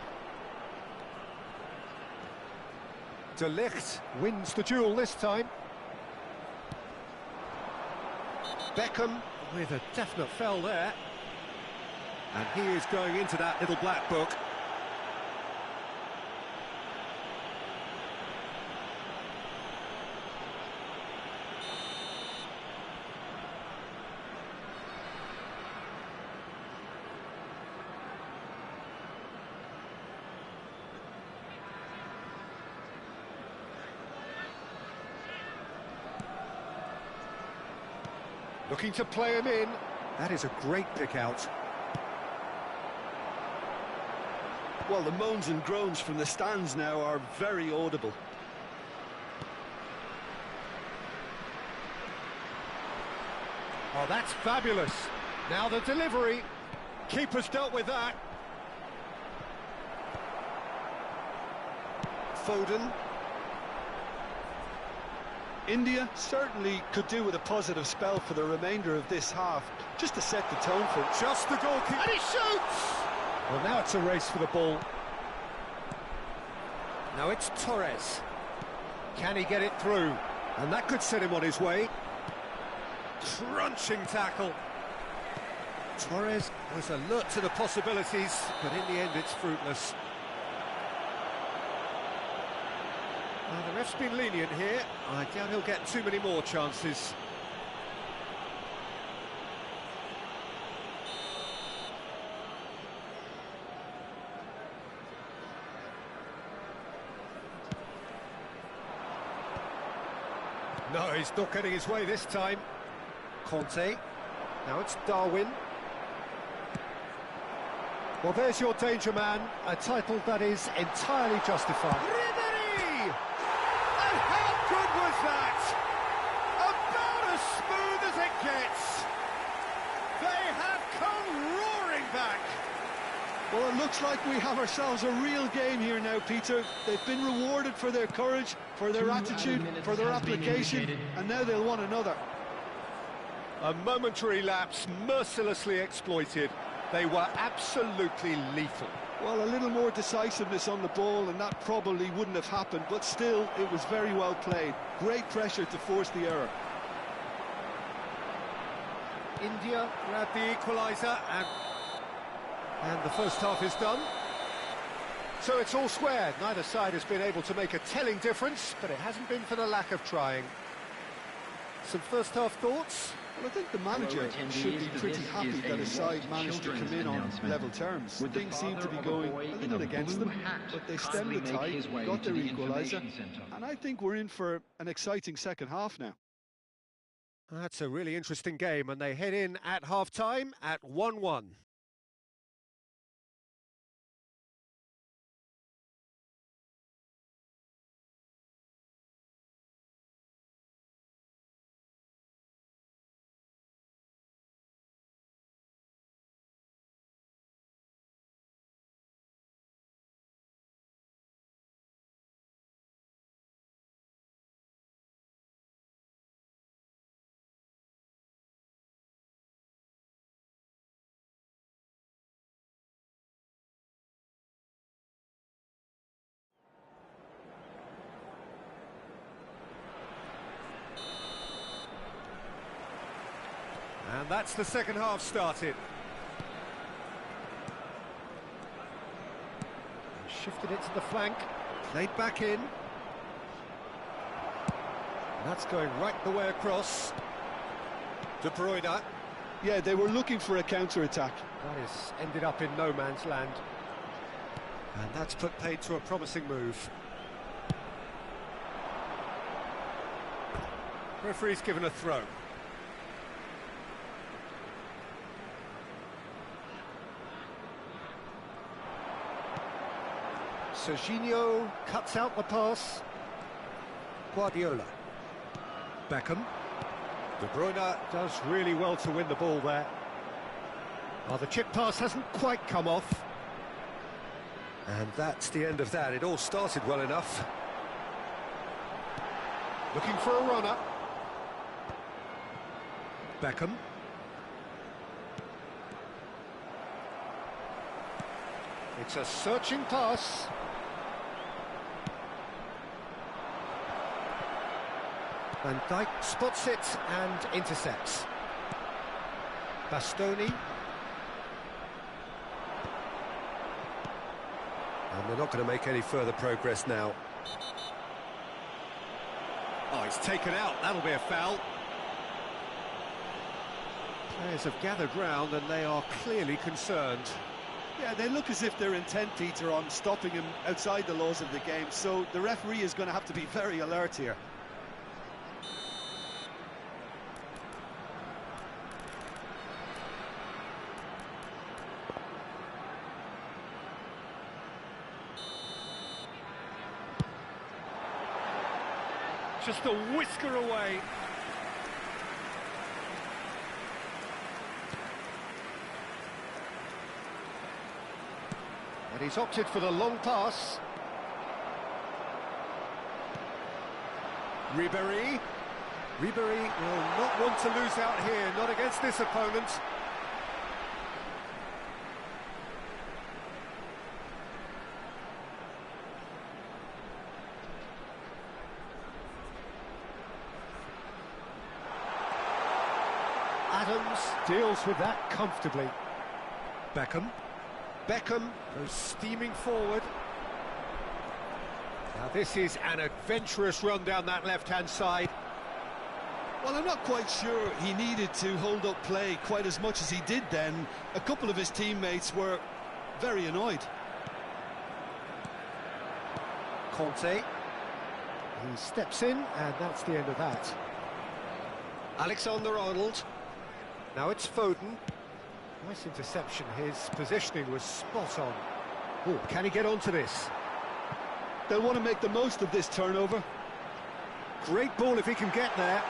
De Ligt wins the duel this time. Beckham with a definite fell there. And he is going into that little black book. Looking to play him in. That is a great pick out. Well, the moans and groans from the stands now are very audible. Oh, that's fabulous. Now the delivery. Keeper's dealt with that. Foden. India certainly could do with a positive spell for the remainder of this half, just to set the tone for it. Just the goalkeeper. And he shoots! Well, now it's a race for the ball. Now it's Torres. Can he get it through? And that could set him on his way. Crunching tackle. Torres was alert to the possibilities, but in the end it's fruitless. Well, the ref's been lenient here. I doubt he'll get too many more chances. No, he's not getting his way this time. Conte. Now it's Darwin. Well, there's your danger man, a title that is entirely justified. Ribery! And how good was that? About as smooth as it gets. They have come roaring back. Well, it looks like we have ourselves a real game here now, Peter. They've been rewarded for their courage, for their attitude, for their application, and now they'll want another. A momentary lapse, mercilessly exploited. They were absolutely lethal. Well, a little more decisiveness on the ball, and that probably wouldn't have happened, but still, it was very well played. Great pressure to force the error. India grabbed the equaliser, and the first half is done. So it's all square. Neither side has been able to make a telling difference, but it hasn't been for the lack of trying. Some first half thoughts? Well, I think the manager should be pretty happy that his side managed to come in on level terms. Things seem to be going a little against them, but they stemmed the tide, got their equaliser, and I think we're in for an exciting second half now. That's a really interesting game, and they head in at half-time at 1-1. And that's the second half started. Shifted it to the flank, played back in. And that's going right the way across. De Bruyne. Yeah, they were looking for a counter-attack. That has ended up in no man's land. And that's put paid to a promising move. Referee's given a throw. Serginho cuts out the pass. Guardiola. Beckham. De Bruyne does really well to win the ball there. Oh, the chip pass hasn't quite come off. And that's the end of that. It all started well enough. Looking for a runner. Beckham. It's a searching pass. Van Dijk spots it and intercepts. Bastoni. And they're not going to make any further progress now. Oh, it's taken out. That'll be a foul. Players have gathered round and they are clearly concerned. Yeah, they look as if they're intent, Peter, on stopping him outside the laws of the game, so the referee is going to have to be very alert here. just a whisker away. And he's opted for the long pass. Ribéry. Ribéry will not want to lose out here, not against this opponent. Adams deals with that comfortably. Beckham. Beckham goes steaming forward. Now this is an adventurous run down that left-hand side. Well, I'm not quite sure he needed to hold up play quite as much as he did then. A couple of his teammates were very annoyed. Conte. He steps in, and that's the end of that. Alexander-Arnold. Now it's Foden. Nice interception. His positioning was spot on. Oh, can he get onto this? They'll want to make the most of this turnover. Great ball if he can get there.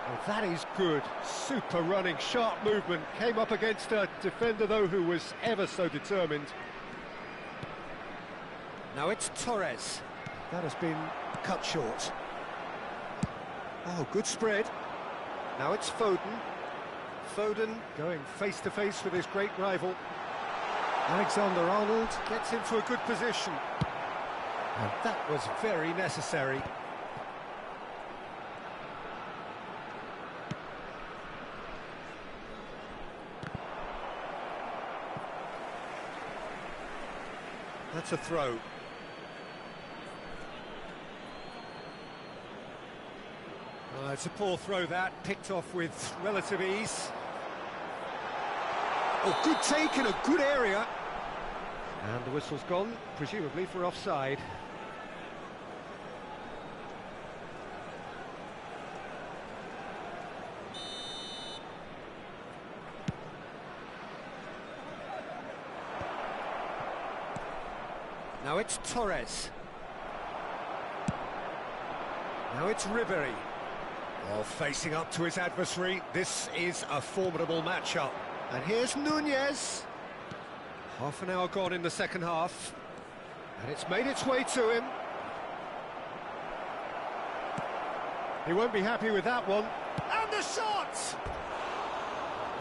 Well, that is good. Super running, sharp movement. Came up against a defender, though, who was ever so determined. Now it's Torres. That has been cut short. Oh, good spread. Now it's Foden. Foden going face-to-face with his great rival. Alexander-Arnold gets into a good position. And that was very necessary. That's a throw. It's a poor throw that, picked off with relative ease. Oh, good take in a good area. And the whistle's gone, presumably for offside. Now it's Torres. Now it's Ribéry. Well, facing up to his adversary, this is a formidable matchup. And here's Nunez. Half an hour gone in the second half. And it's made its way to him. He won't be happy with that one. And the shot!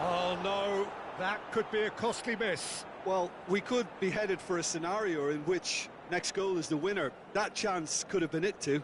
Oh no, that could be a costly miss. Well, we could be headed for a scenario in which next goal is the winner. That chance could have been it too.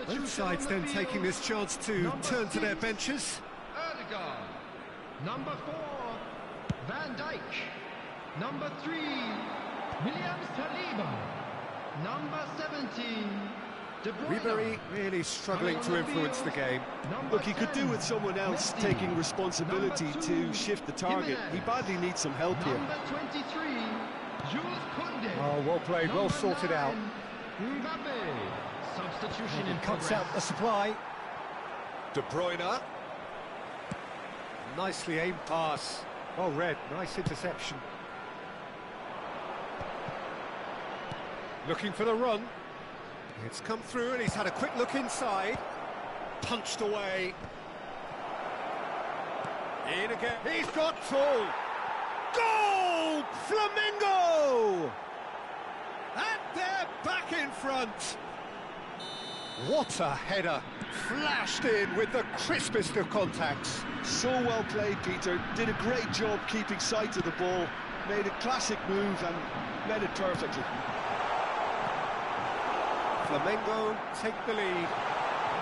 Both sides then taking this chance to turn to their benches. Erdegaard. Number 4, Van Dijk. Number 3, Williams Saliba. Number 17, De Bruyne. Ribéry really struggling to influence the game. Look, he could do with someone else taking responsibility to shift the target. He badly needs some help here. Number 23, Jules Koundé. Oh, well played, well sorted out. Mbappe. Substitution in Cuts progress. out the supply. De Bruyne. Nicely aimed pass. Well read, nice interception. Looking for the run. It's come through and he's had a quick look inside. Punched away. In again. He's got two. Goal! Flamengo! And they're back in front. What a header. Flashed in with the crispest of contacts. So well played, Peter. Did a great job keeping sight of the ball. Made a classic move and met it perfectly. Flamengo take the lead.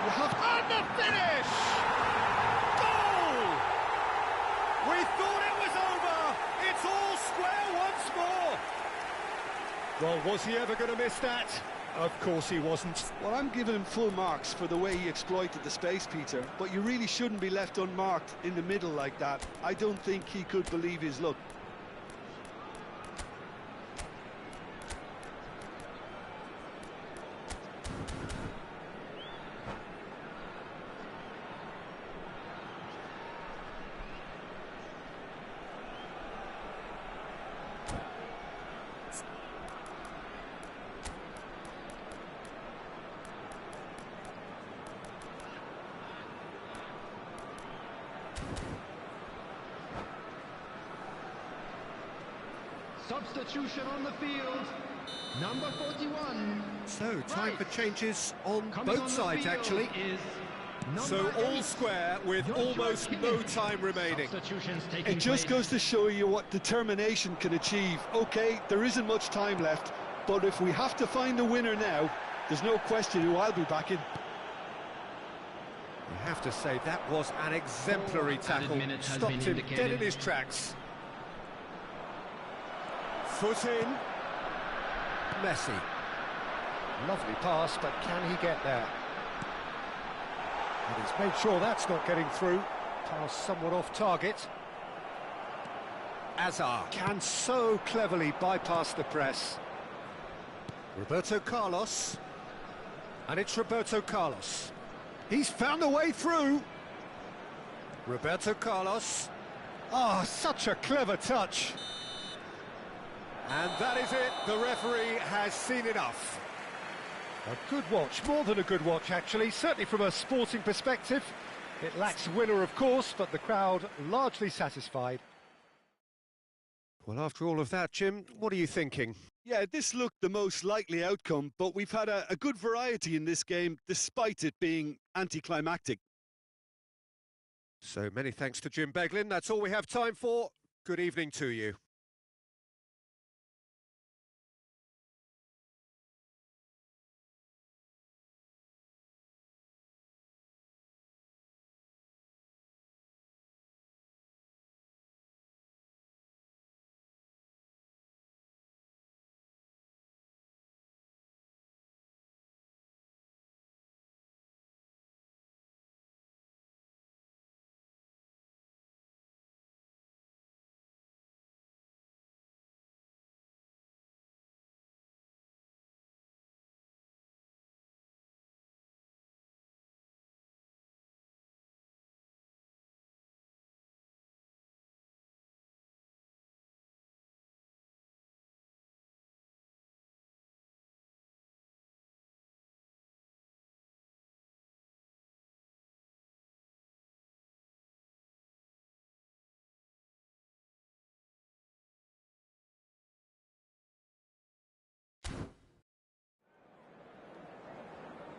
You have and the finish! Goal! We thought it was over. It's all square once more. Well, was he ever going to miss that? Of course he wasn't. Well, I'm giving him full marks for the way he exploited the space, Peter, but you really shouldn't be left unmarked in the middle like that. I don't think he could believe his luck. Substitution on the field, number 41. So, time for changes on Coming both on the sides, field actually. is So, number all 8. square with Your almost choice. no time remaining. Substitutions taking It just place. goes to show you what determination can achieve. OK, there isn't much time left, but if we have to find the winner now, there's no question who I'll be backing. You have to say that was an exemplary tackle. minutes has Stopped been him dead indicated. in his tracks. Foot in. Messi. Lovely pass, but can he get there? And he's made sure that's not getting through. Pass somewhat off target. Azar can so cleverly bypass the press. Roberto Carlos. And it's Roberto Carlos. He's found a way through. Roberto Carlos. Oh, such a clever touch. And that is it. The referee has seen enough. A good watch, more than a good watch, actually. Certainly from a sporting perspective. It lacks winner, of course, but the crowd largely satisfied. Well, after all of that, Jim, what are you thinking? Yeah, this looked the most likely outcome, but we've had a good variety in this game, despite it being anticlimactic. So many thanks to Jim Beglin. That's all we have time for. Good evening to you.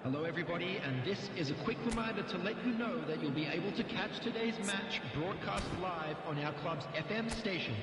Hello everybody, and this is a quick reminder to let you know that you'll be able to catch today's match broadcast live on our club's FM station.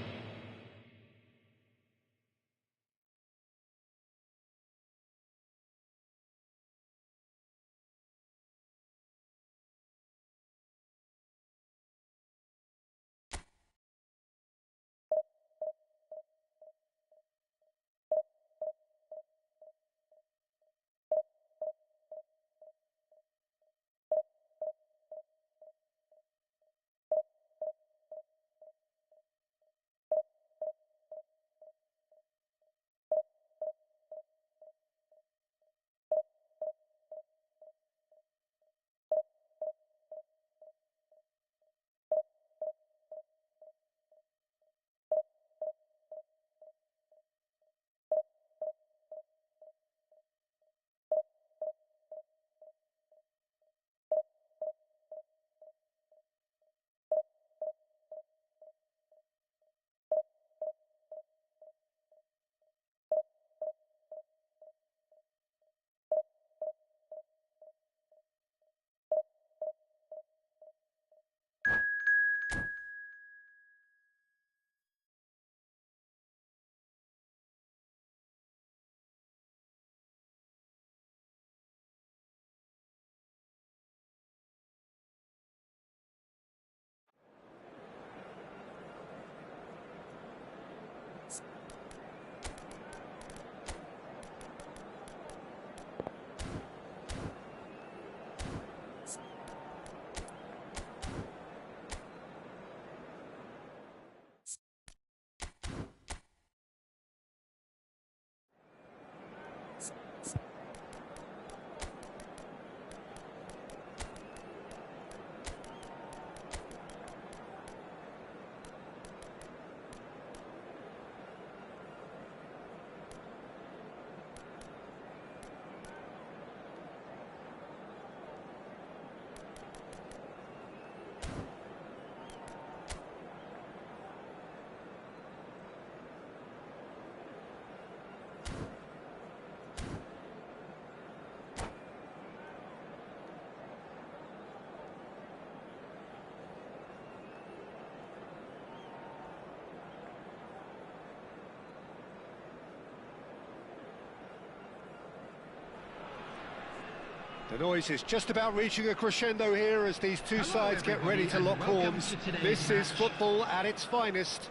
The noise is just about reaching a crescendo here as these two sides get ready to lock horns. This is football at its finest.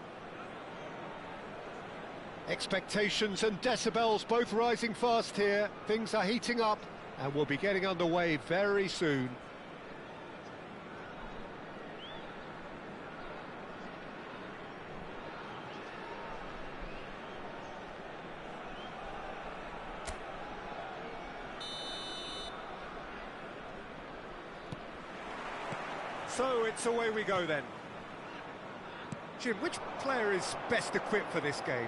Expectations and decibels both rising fast here. Things are heating up and we'll be getting underway very soon. So it's away we go then. Jim, which player is best equipped for this game?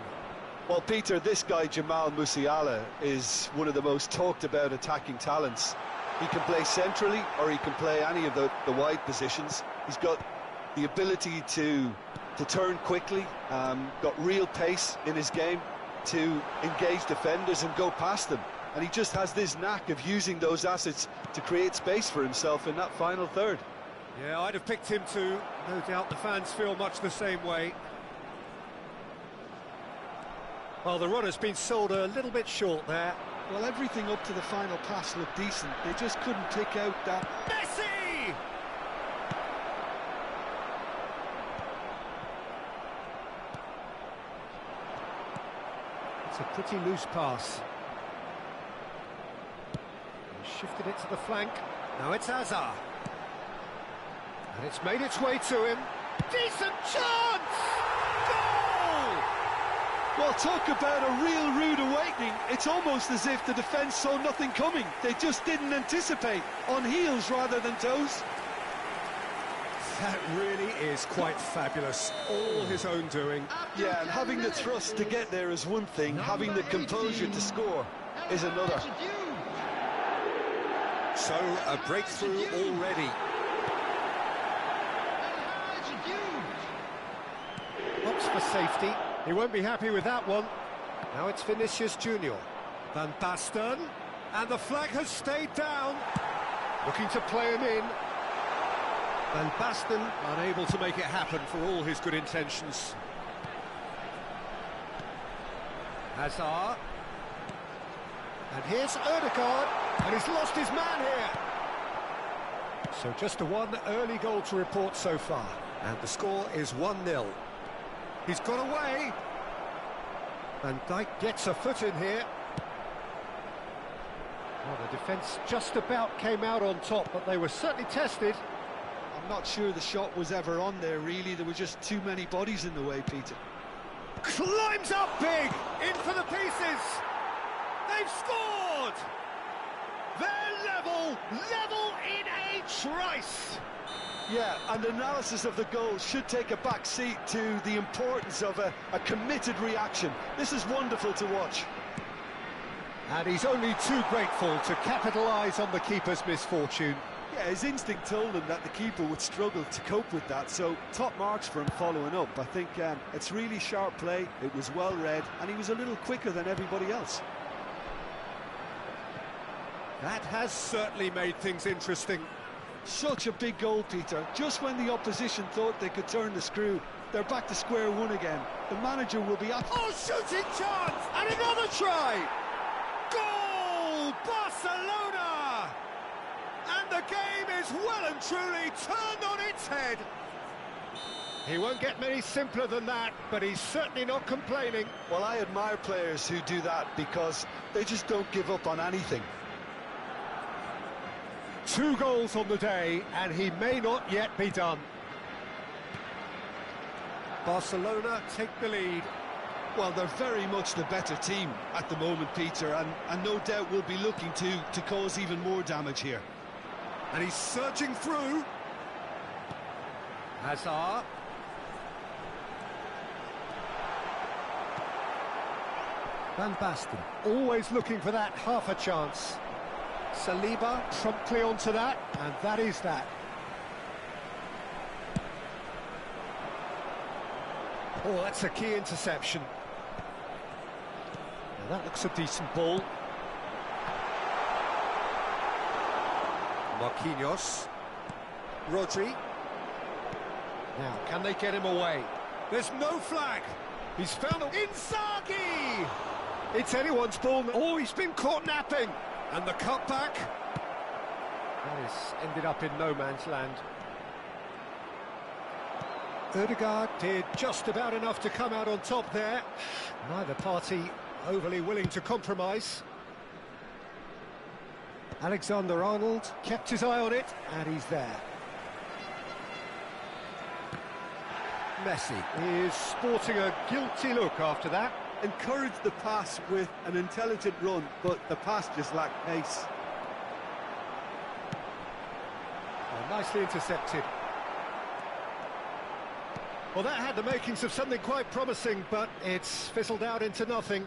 Well, Peter, this guy, Jamal Musiala, is one of the most talked about attacking talents. He can play centrally or he can play any of the wide positions. He's got the ability to turn quickly, got real pace in his game to engage defenders and go past them. And he just has this knack of using those assets to create space for himself in that final third. Yeah, I'd have picked him too. No doubt the fans feel much the same way. Well, the run has been sold a little bit short there. Well, everything up to the final pass looked decent. They just couldn't pick out that... Messi! It's a pretty loose pass. He shifted it to the flank. Now it's Hazard. And it's made its way to him. Decent chance! Goal! Well, talk about a real rude awakening. It's almost as if the defence saw nothing coming. They just didn't anticipate. On heels rather than toes. That really is quite fabulous. All his own doing. Yeah, and having the thrust to get there is one thing. Having the composure to score is another. So, a breakthrough already. Hopes for safety. He won't be happy with that one. Now it's Vinicius Junior. Van Basten. And the flag has stayed down. Looking to play him in. Van Basten unable to make it happen for all his good intentions. Hazard. And here's Ødegaard. And he's lost his man here. So just a one early goal to report so far. And the score is 1-0. He's got away. Van Dijk gets a foot in here. Well, the defence just about came out on top, but they were certainly tested. I'm not sure the shot was ever on there, really. There were just too many bodies in the way, Peter. Climbs up big, in for the pieces. They've scored. They're level in a trice. Yeah, and analysis of the goal should take a back seat to the importance of a committed reaction. This is wonderful to watch. And he's only too grateful to capitalise on the keeper's misfortune. Yeah, his instinct told him that the keeper would struggle to cope with that, so top marks for him following up. I think it's really sharp play, it was well read, and he was a little quicker than everybody else. That has certainly made things interesting. Such a big goal, Peter. Just when the opposition thought they could turn the screw, they're back to square one again. The manager will be up. Oh, shooting chance! And another try! Goal! Barcelona! And the game is well and truly turned on its head. He won't get many simpler than that, but he's certainly not complaining. Well, I admire players who do that because they just don't give up on anything. 2 goals on the day, and he may not yet be done. Barcelona take the lead. Well, they're very much the better team at the moment, Peter, and no doubt will be looking to cause even more damage here. And he's surging through. Hazard. Van Basten, always looking for that half a chance. Saliba promptly onto that, and that is that. Oh, that's a key interception. Now that looks a decent ball. Marquinhos. Rodri. Now, can they get him away? There's no flag. He's found Inzaghi! It's anyone's ball. Oh, he's been caught napping. And the cutback. That has ended up in no man's land. Ødegaard did just about enough to come out on top there. Neither party overly willing to compromise. Alexander-Arnold kept his eye on it, and he's there. Messi is sporting a guilty look after that. Encouraged the pass with an intelligent run, but the pass just lacked pace. Well, nicely intercepted. Well, that had the makings of something quite promising, but it's fizzled out into nothing.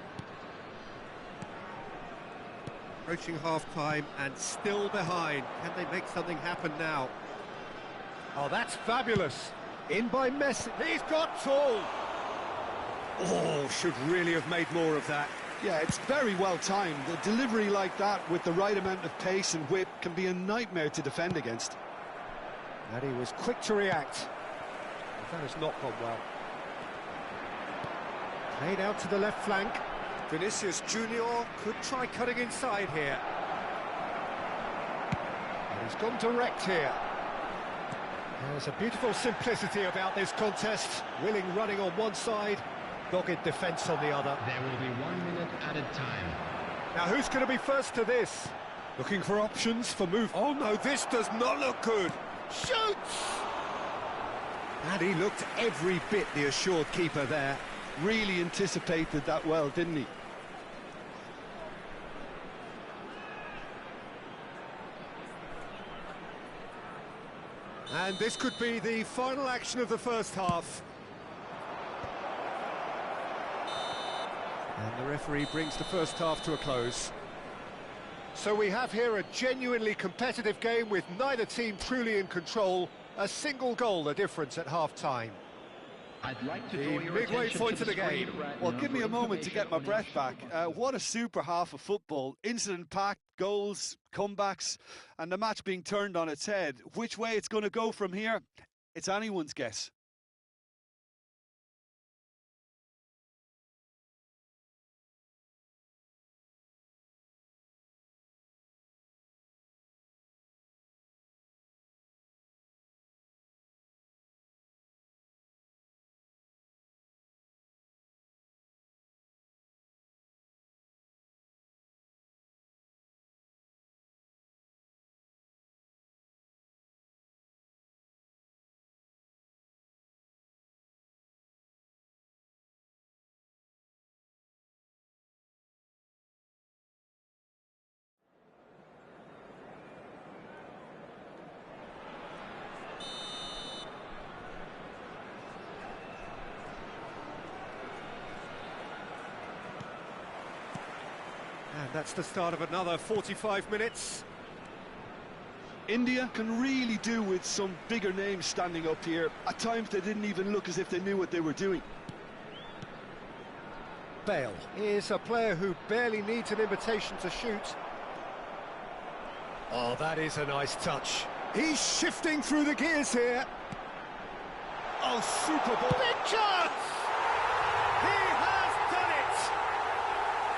Approaching half-time and still behind. Can they make something happen now? Oh, that's fabulous. In by Messi. He's got tall. Oh, should really have made more of that. Yeah, it's very well timed. A delivery like that with the right amount of pace and whip can be a nightmare to defend against. And he was quick to react. That has not gone well. Played out to the left flank. Vinicius Junior could try cutting inside here. And he's gone direct here. There's a beautiful simplicity about this contest. Willing running on one side, dogged defence on the other. There will be 1 minute added time. Now who's going to be first to this? Looking for options for move. Oh no, this does not look good. Shoots! And he looked every bit the assured keeper there. Really anticipated that well, didn't he? And this could be the final action of the first half. And the referee brings the first half to a close. So we have here a genuinely competitive game with neither team truly in control. A single goal the difference at half-time. I'd like to draw your midway attention point to of the game. right Well, now give me for a moment to get my breath back. information on What a super half of football. Incident-packed, goals, comebacks, and the match being turned on its head. Which way it's going to go from here, it's anyone's guess. And that's the start of another 45 minutes. India can really do with some bigger names standing up here. At times they didn't even look as if they knew what they were doing. Bale is a player who barely needs an invitation to shoot. Oh, that is a nice touch. He's shifting through the gears here. Oh, super ball. Big chance! He has done it!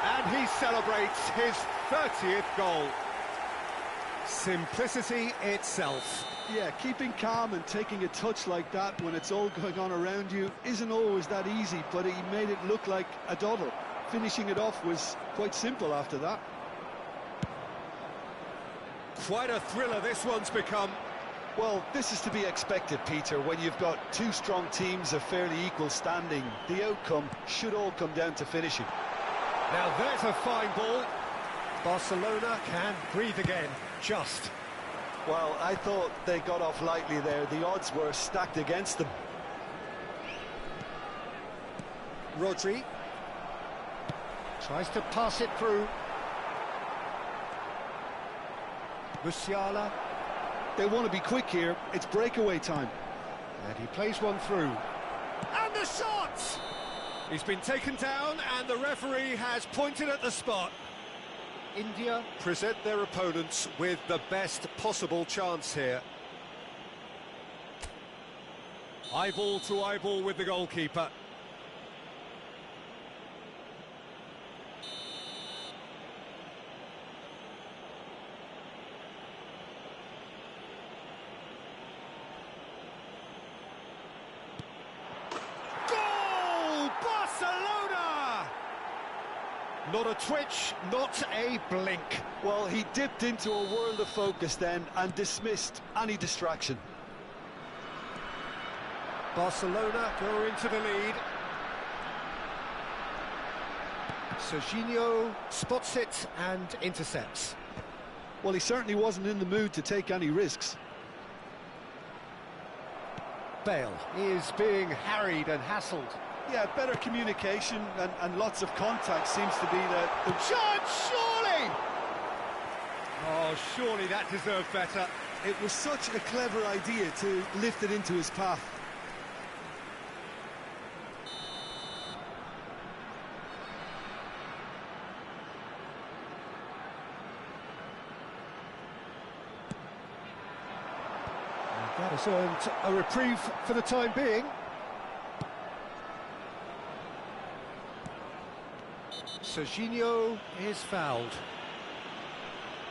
And he celebrates his 30th goal. Simplicity itself. Yeah, keeping calm and taking a touch like that when it's all going on around you isn't always that easy, but he made it look like a doddle. Finishing it off was quite simple after that. Quite a thriller this one's become. Well, this is to be expected, Peter, when you've got two strong teams of fairly equal standing. The outcome should all come down to finishing. Now there's a fine ball. Barcelona can breathe again, just. Well, I thought they got off lightly there. The odds were stacked against them. Rodri tries to pass it through. Musiala. They want to be quick here. It's breakaway time. And he plays one through. And the shot! He's been taken down and the referee has pointed at the spot. India present their opponents with the best possible chance here. Eyeball to eyeball with the goalkeeper. Not a twitch, not a blink. Well, he dipped into a world of focus then and dismissed any distraction. Barcelona go into the lead. Serginho spots it and intercepts. Well, he certainly wasn't in the mood to take any risks. Bale is being harried and hassled. Yeah, better communication and lots of contact seems to be the Chance, surely! Oh, surely that deserved better. It was such a clever idea to lift it into his path. That has earned a reprieve for the time being. Serginho is fouled.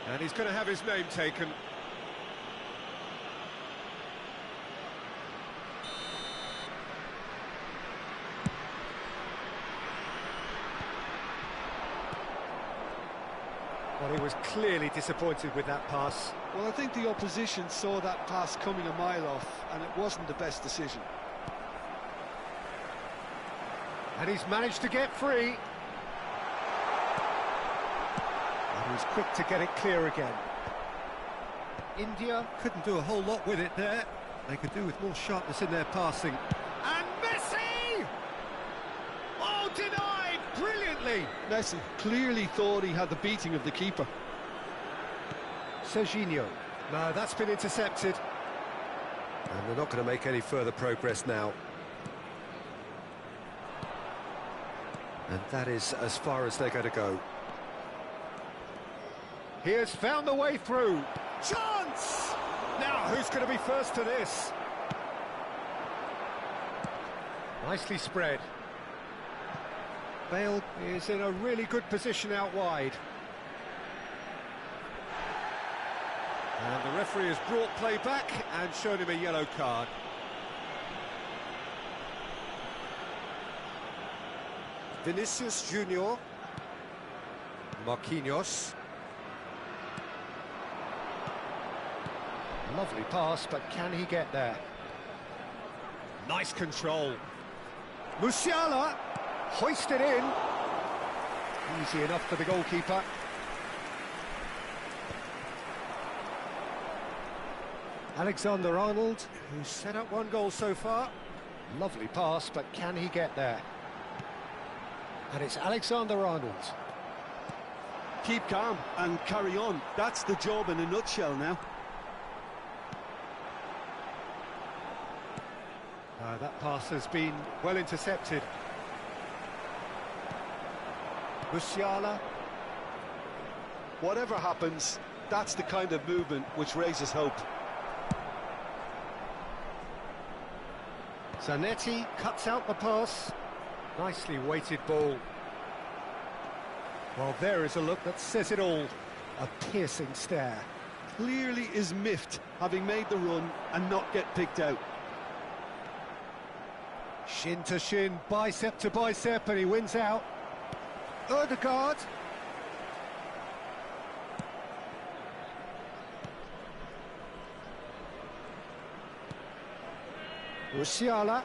And he's going to have his name taken. Well, he was clearly disappointed with that pass. Well, I think the opposition saw that pass coming a mile off, and it wasn't the best decision. And he's managed to get free. And he's quick to get it clear again. India couldn't do a whole lot with it there. They could do with more sharpness in their passing. And Messi! Oh, denied brilliantly! Messi clearly thought he had the beating of the keeper. Serginho. No, that's been intercepted. And they're not going to make any further progress now. And that is as far as they're going to go. He has found the way through. Chance! Now, who's going to be first to this? Nicely spread. Bale is in a really good position out wide. And the referee has brought play back and shown him a yellow card. Vinicius Junior. Marquinhos. Lovely pass, but can he get there? Nice control. Musiala hoisted in. Easy enough for the goalkeeper. Alexander-Arnold, who's set up one goal so far. Lovely pass, but can he get there? And it's Alexander-Arnold. Keep calm and carry on. That's the job in a nutshell now. That pass has been well intercepted. Musiala. Whatever happens, that's the kind of movement which raises hope. Zanetti cuts out the pass. Nicely weighted ball. Well, there is a look that says it all. A piercing stare. Clearly is miffed, having made the run and not get picked out. Shin to shin, bicep to bicep, and he wins out. Ødegaard. Musiala.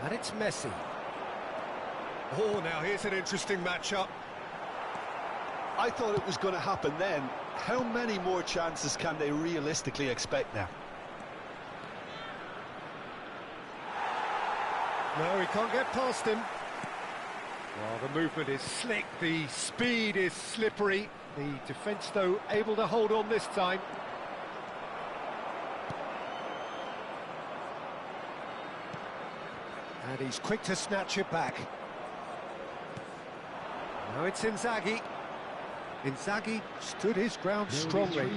And it's Messi. Oh, now here's an interesting matchup. I thought it was going to happen then. How many more chances can they realistically expect now? No, he can't get past him. Well, the movement is slick, the speed is slippery. The defence, though, able to hold on this time. And he's quick to snatch it back. Now it's Inzaghi. Inzaghi stood his ground strongly.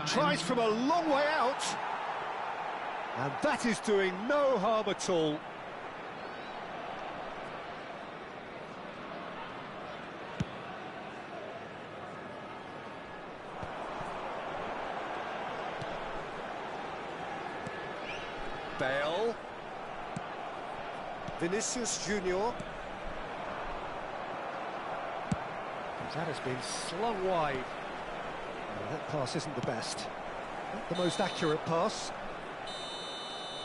Tries from a long way out. And that is doing no harm at all. Bale. Vinicius Junior. That has been slung wide. That pass isn't the best. Not the most accurate pass.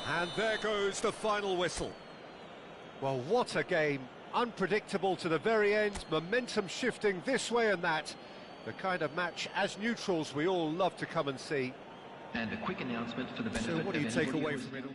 And there goes the final whistle. Well, what a game. Unpredictable to the very end, momentum shifting this way and that. The kind of match, as neutrals, we all love to come and see. And a quick announcement for the benefit So what do you of take anybody away who's- from it all?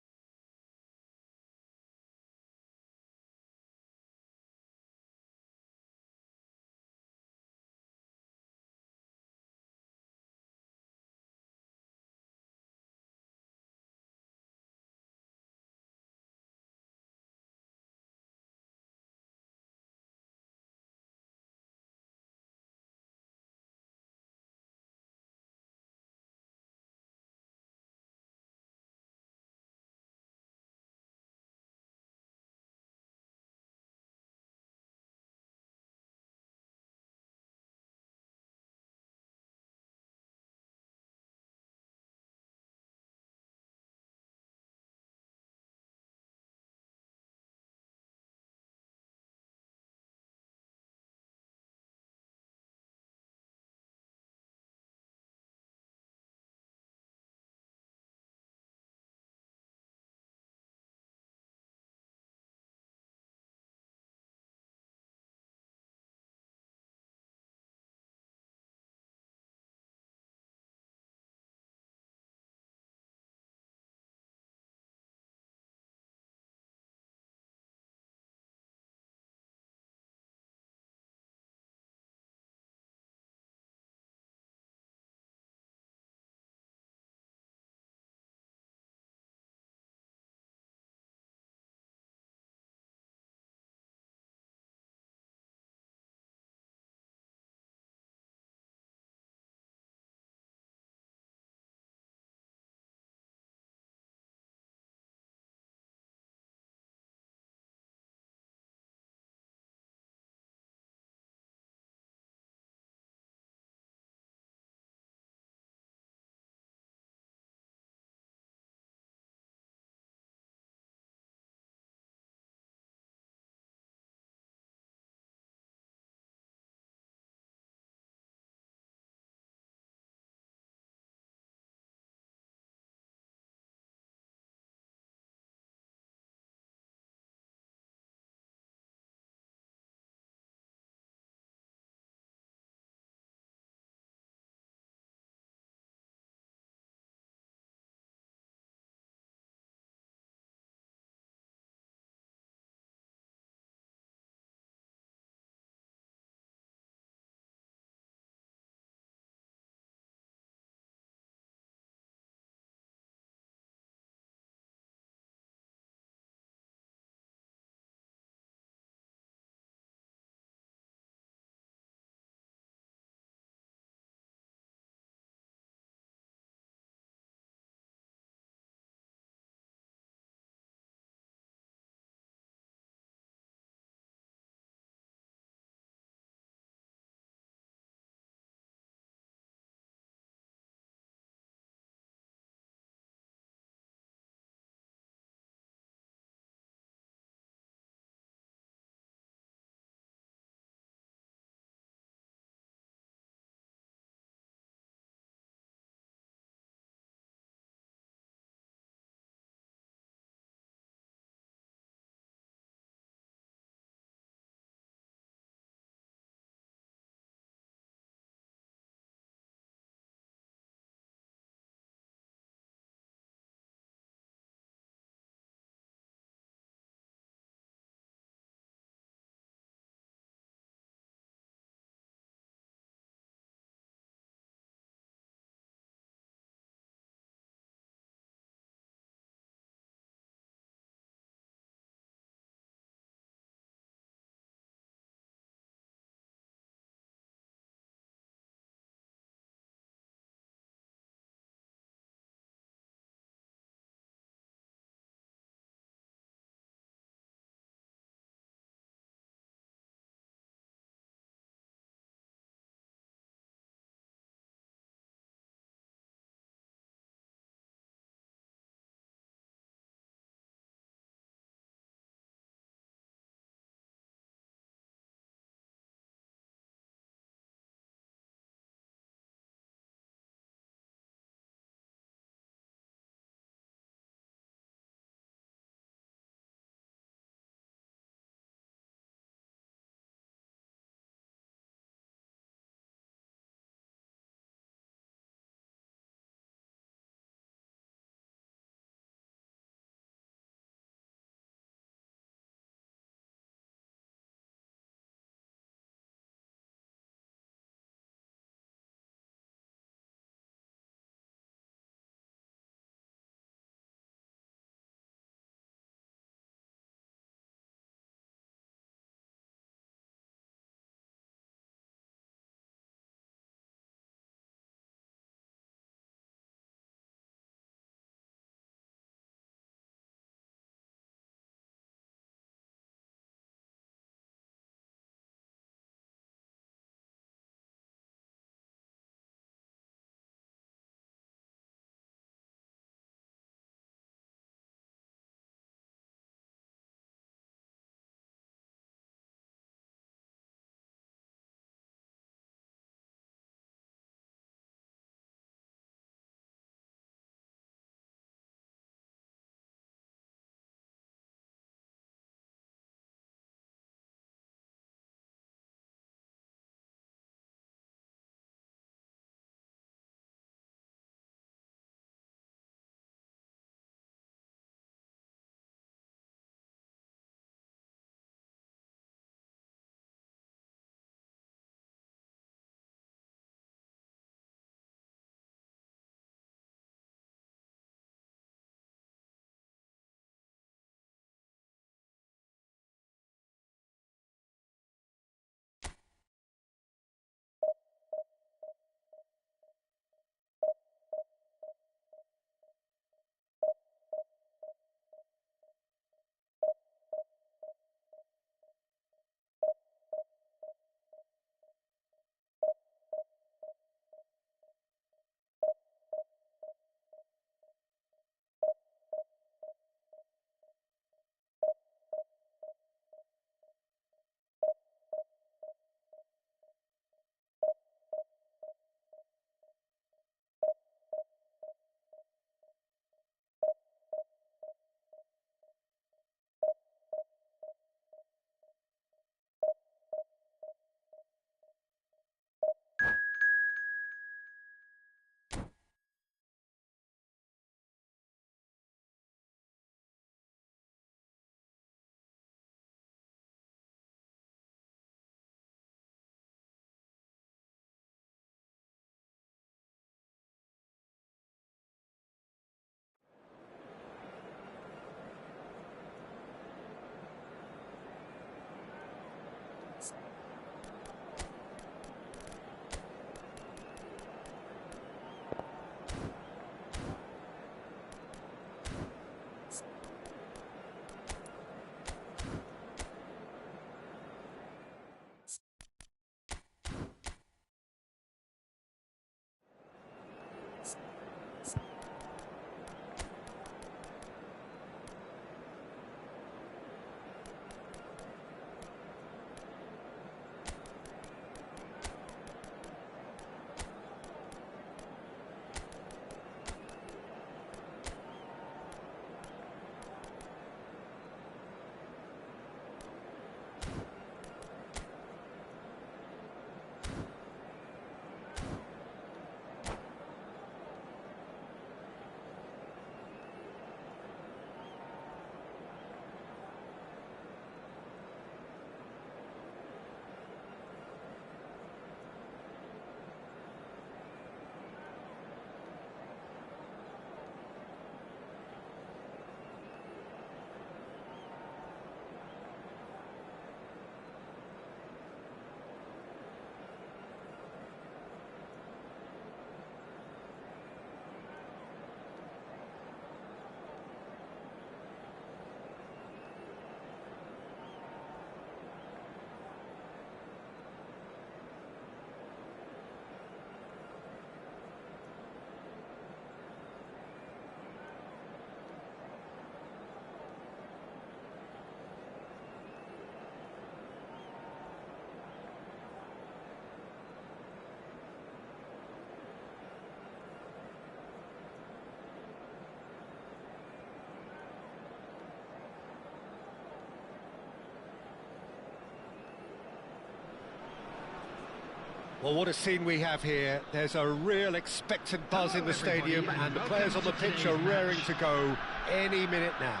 Well, what a scene we have here. There's a real expectant buzz in the stadium, and the players on the pitch are raring to go any minute now.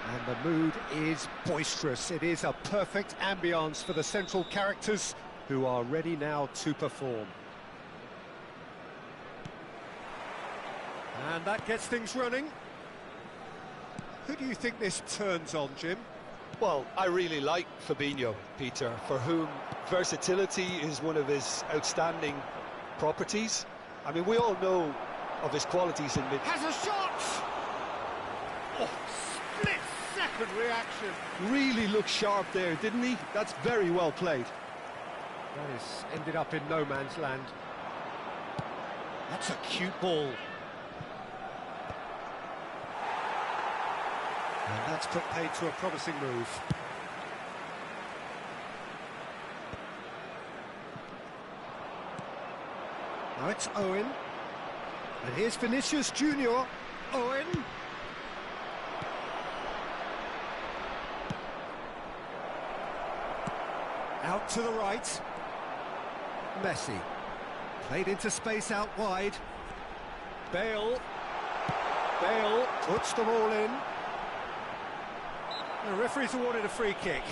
And the mood is boisterous. It is a perfect ambience for the central characters who are ready now to perform. And that gets things running. Who do you think this turns on, Jim? Well, I really like Fabinho, Peter, for whom versatility is one of his outstanding properties. I mean, we all know of his qualities in mid... Has a shot! Oh, split-second reaction. Really looked sharp there, didn't he? That's very well played. That has ended up in no man's land. That's a cute ball. And that's put paid to a promising move. Now it's Owen. And here's Vinicius Junior. Owen. Out to the right. Messi. Played into space out wide. Bale. Bale puts them all in. The referee's awarded a free kick.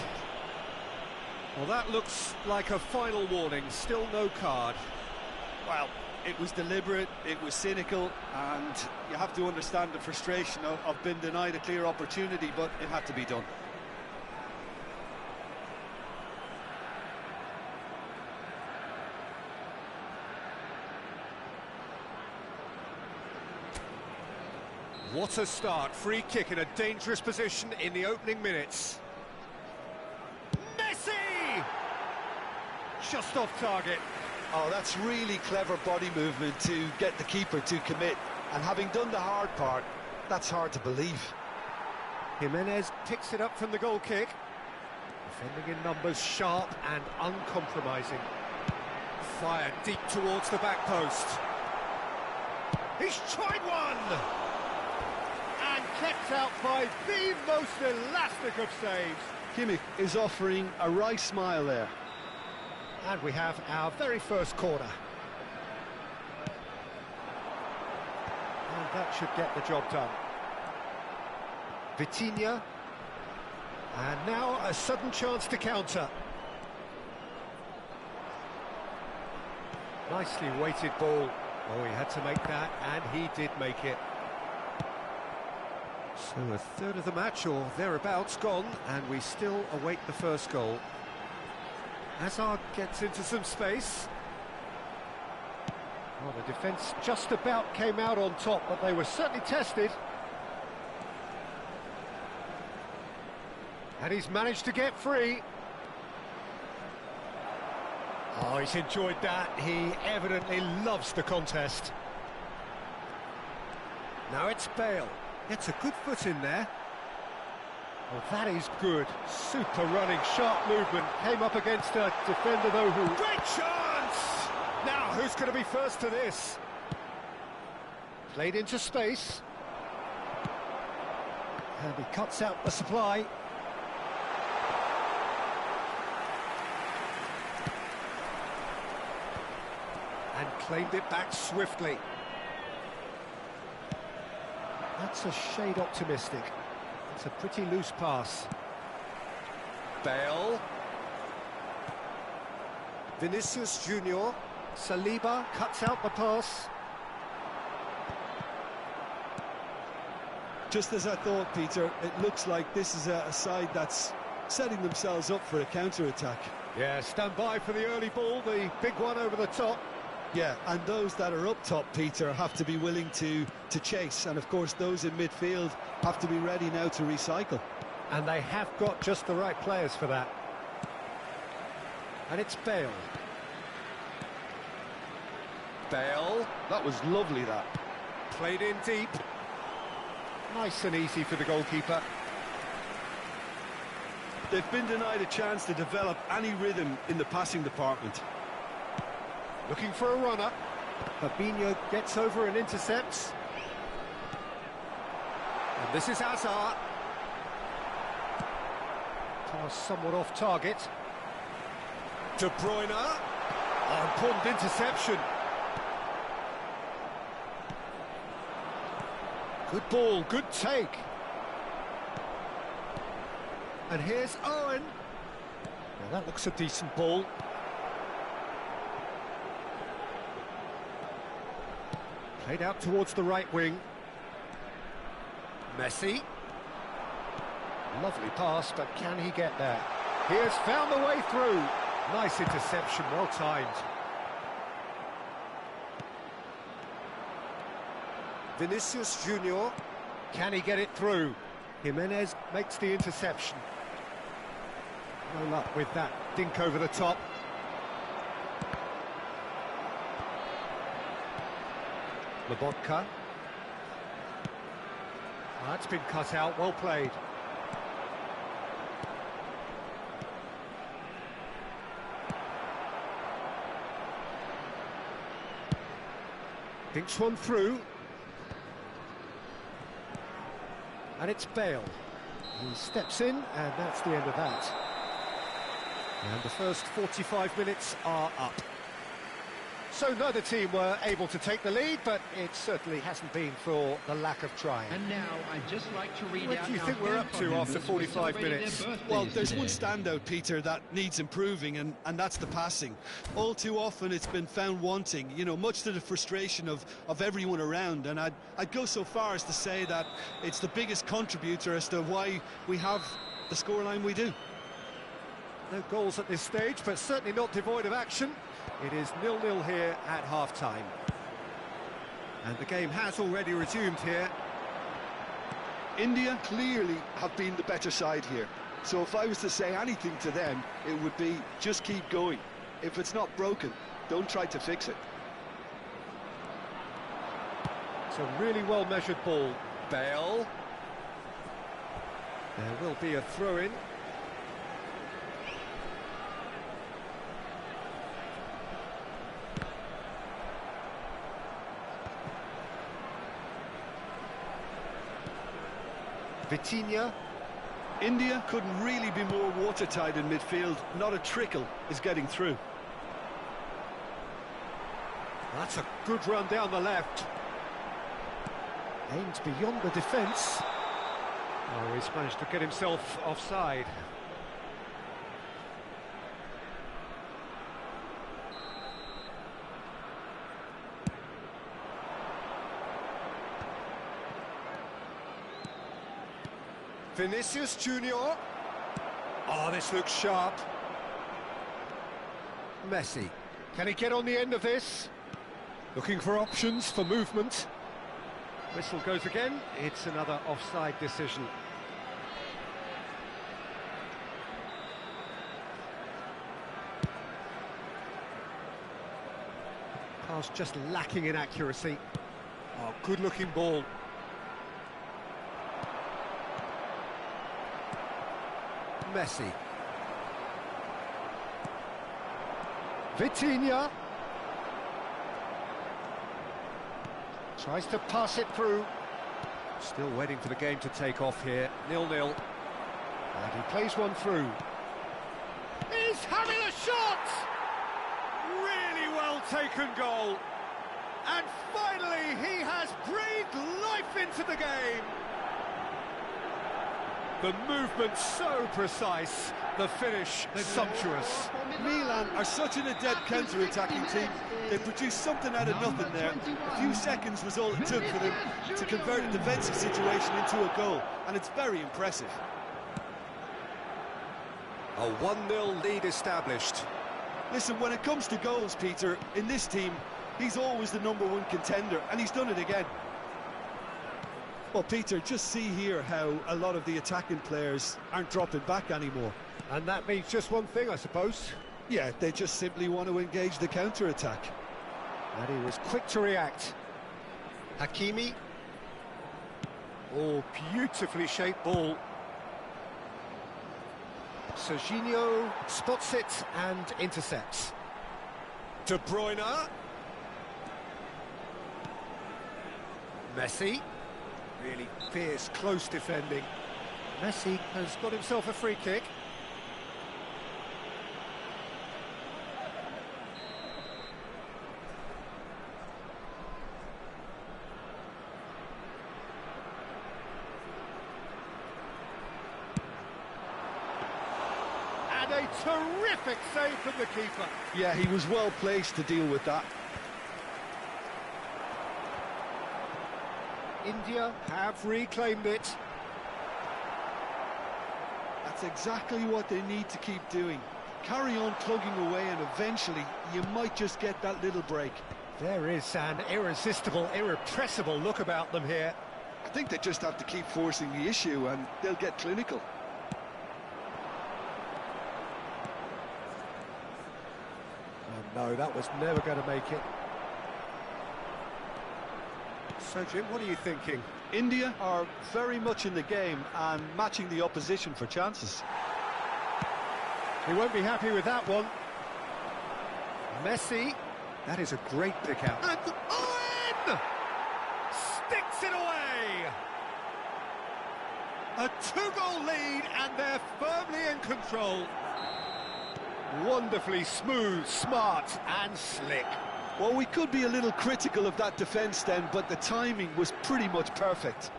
Well, that looks like a final warning. Still no card. Well, it was deliberate, it was cynical, and you have to understand the frustration of being denied a clear opportunity, but it had to be done. What a start. Free kick in a dangerous position in the opening minutes. Messi! Just off target. Oh, that's really clever body movement to get the keeper to commit. And having done the hard part, that's hard to believe. Jimenez picks it up from the goal kick. Defending in numbers, sharp and uncompromising. Fired deep towards the back post. He's tried one! And kept out by the most elastic of saves. Kimmich is offering a wry smile there. And we have our very first corner. And that should get the job done. Vitinha. And now a sudden chance to counter. Nicely weighted ball. Oh, he had to make that, and he did make it. So a third of the match, or thereabouts, gone, and we still await the first goal. Hazard gets into some space. Well, the defence just about came out on top, but they were certainly tested. And he's managed to get free. Oh, he's enjoyed that. He evidently loves the contest. Now it's Bale. Gets a good foot in there. Well, that is good. Super running, sharp movement. Came up against a defender, though, who... Great chance! Now, who's going to be first to this? Played into space. And he cuts out the supply. And claimed it back swiftly. That's a shade optimistic. It's a pretty loose pass. Bale. Vinicius Junior. Saliba cuts out the pass. Just as I thought, Peter, it looks like this is a side that's setting themselves up for a counter-attack. Yeah, stand by for the early ball, the big one over the top. Yeah, and those that are up top, Peter, have to be willing to chase. And, of course, those in midfield have to be ready now to recycle. And they have got just the right players for that. And it's Bale. Bale. That was lovely, that. Played in deep. Nice and easy for the goalkeeper. They've been denied a chance to develop any rhythm in the passing department. Looking for a runner. Fabinho gets over and intercepts. And this is Hazard. Pass somewhat off target. De Bruyne. Oh, important interception. Good ball, good take. And here's Owen. Now that looks a decent ball. Played out towards the right wing. Messi. Lovely pass, but can he get there? He has found the way through. Nice interception, well timed. Vinicius Junior. Can he get it through? Jimenez makes the interception. No luck with that dink over the top. Lobotka. That's been cut out, well played. Dinks one through. And it's Bale. He steps in, and that's the end of that. And the first 45 minutes are up. So neither team were able to take the lead, but it certainly hasn't been for the lack of trying. And now I'd just like to read What out do you our think we're up to after 45 minutes? Well, there's one standout, Peter, that needs improving, and that's the passing. All too often it's been found wanting, you know, much to the frustration of everyone around, and I'd go so far as to say that it's the biggest contributor as to why we have the scoreline we do. No goals at this stage, but certainly not devoid of action. It is 0-0 here at half-time. And the game has already resumed here. India clearly have been the better side here. So if I was to say anything to them, it would be just keep going. If it's not broken, don't try to fix it. It's a really well-measured ball. Bale. There will be a throw-in. Vitinha. India couldn't really be more watertight in midfield. Not a trickle is getting through. That's a good run down the left. Aims beyond the defence. Oh, he's managed to get himself offside. Vinicius Junior. Oh, this looks sharp. Messi. Can he get on the end of this? Looking for options for movement. Whistle goes again. It's another offside decision. Pass just lacking in accuracy. Oh, good-looking ball. Messi. Vitinha. Tries to pass it through. Still waiting for the game to take off here. 0-0. And he plays one through. He's having a shot! Really well taken goal. And finally he has breathed life into the game. The movement so precise, the finish sumptuous. Milan are such an adept counter-attacking team. They produced something out of nothing there. A few seconds was all it took for them to convert a defensive situation into a goal, and it's very impressive. A 1-0 lead established. Listen, when it comes to goals, Peter, in this team, he's always the #1 contender, and he's done it again. Well, Peter, just see here how a lot of the attacking players aren't dropping back anymore. And that means just one thing, I suppose. Yeah, they just simply want to engage the counter-attack. And he was quick to react. Hakimi. Oh, beautifully shaped ball. Serginho spots it and intercepts. De Bruyne. Messi. Really fierce, close defending. Messi has got himself a free kick. And a terrific save from the keeper. Yeah, he was well placed to deal with that. India have reclaimed it. That's exactly what they need to keep doing. Carry on plugging away and eventually you might just get that little break. There is an irresistible, irrepressible look about them here. I think they just have to keep forcing the issue and they'll get clinical. Oh, no, that was never going to make it. So, Jim, what are you thinking? India are very much in the game and matching the opposition for chances. He won't be happy with that one. Messi, that is a great pick out. And Owen! Sticks it away! A two-goal lead and they're firmly in control. Wonderfully smooth, smart and slick. Well, we could be a little critical of that defence then, but the timing was pretty much perfect.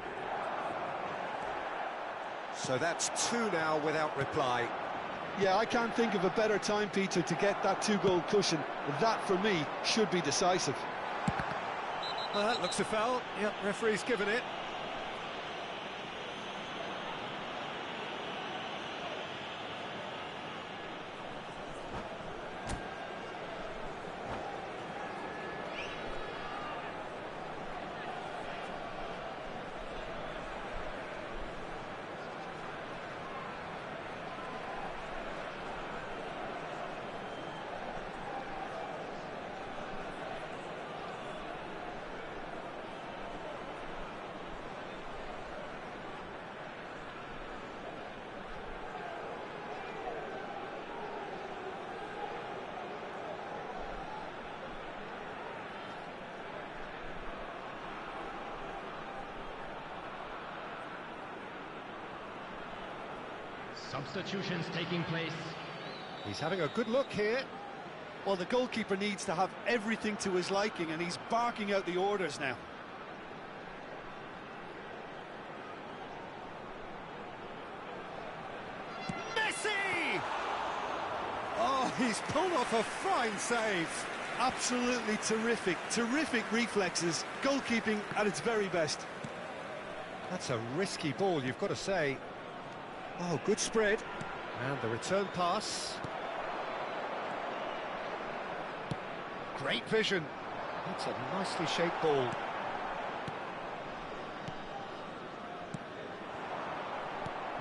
So that's two now without reply. Yeah, I can't think of a better time, Peter, to get that two-goal cushion. That, for me, should be decisive. That looks a foul. Yep, referee's given it. Substitutions taking place. He's having a good look here. Well, the goalkeeper needs to have everything to his liking and he's barking out the orders now. Messi! Oh, he's pulled off a fine save. Absolutely terrific, terrific reflexes, goalkeeping at its very best. That's a risky ball, you've got to say. Oh, good spread. And the return pass. Great vision. That's a nicely shaped ball.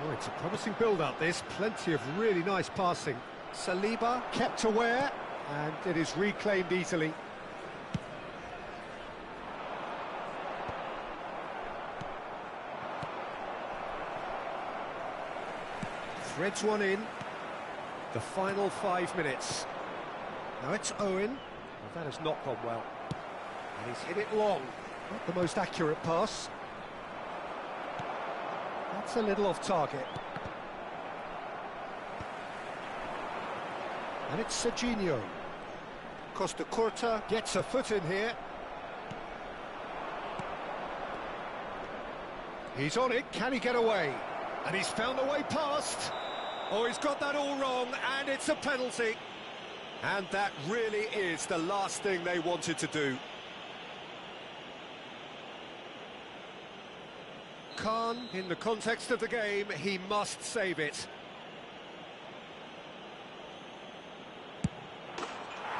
Oh, it's a promising build-up, this. Plenty of really nice passing. Saliba kept aware, and it is reclaimed easily. Threads one in. The final 5 minutes. Now it's Owen. Well, that has not gone well. And he's hit it long. Not the most accurate pass. That's a little off target. And it's Serginho. Costa Curta gets a foot in here. He's on it, can he get away? And he's found a way past. Oh, he's got that all wrong, and it's a penalty. And that really is the last thing they wanted to do. Khan, in the context of the game, he must save it.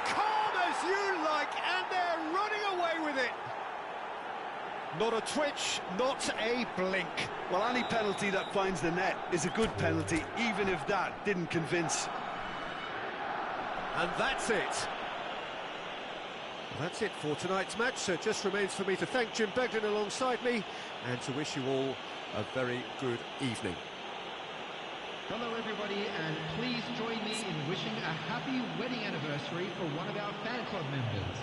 Calm as you like, and they're running away with it. Not a twitch, not a blink. Well, any penalty that finds the net is a good penalty, even if that didn't convince. And that's it. Well, that's it for tonight's match. So it just remains for me to thank Jim Begden alongside me and to wish you all a very good evening. Hello everybody, and please join me in wishing a happy wedding anniversary for one of our fan club members.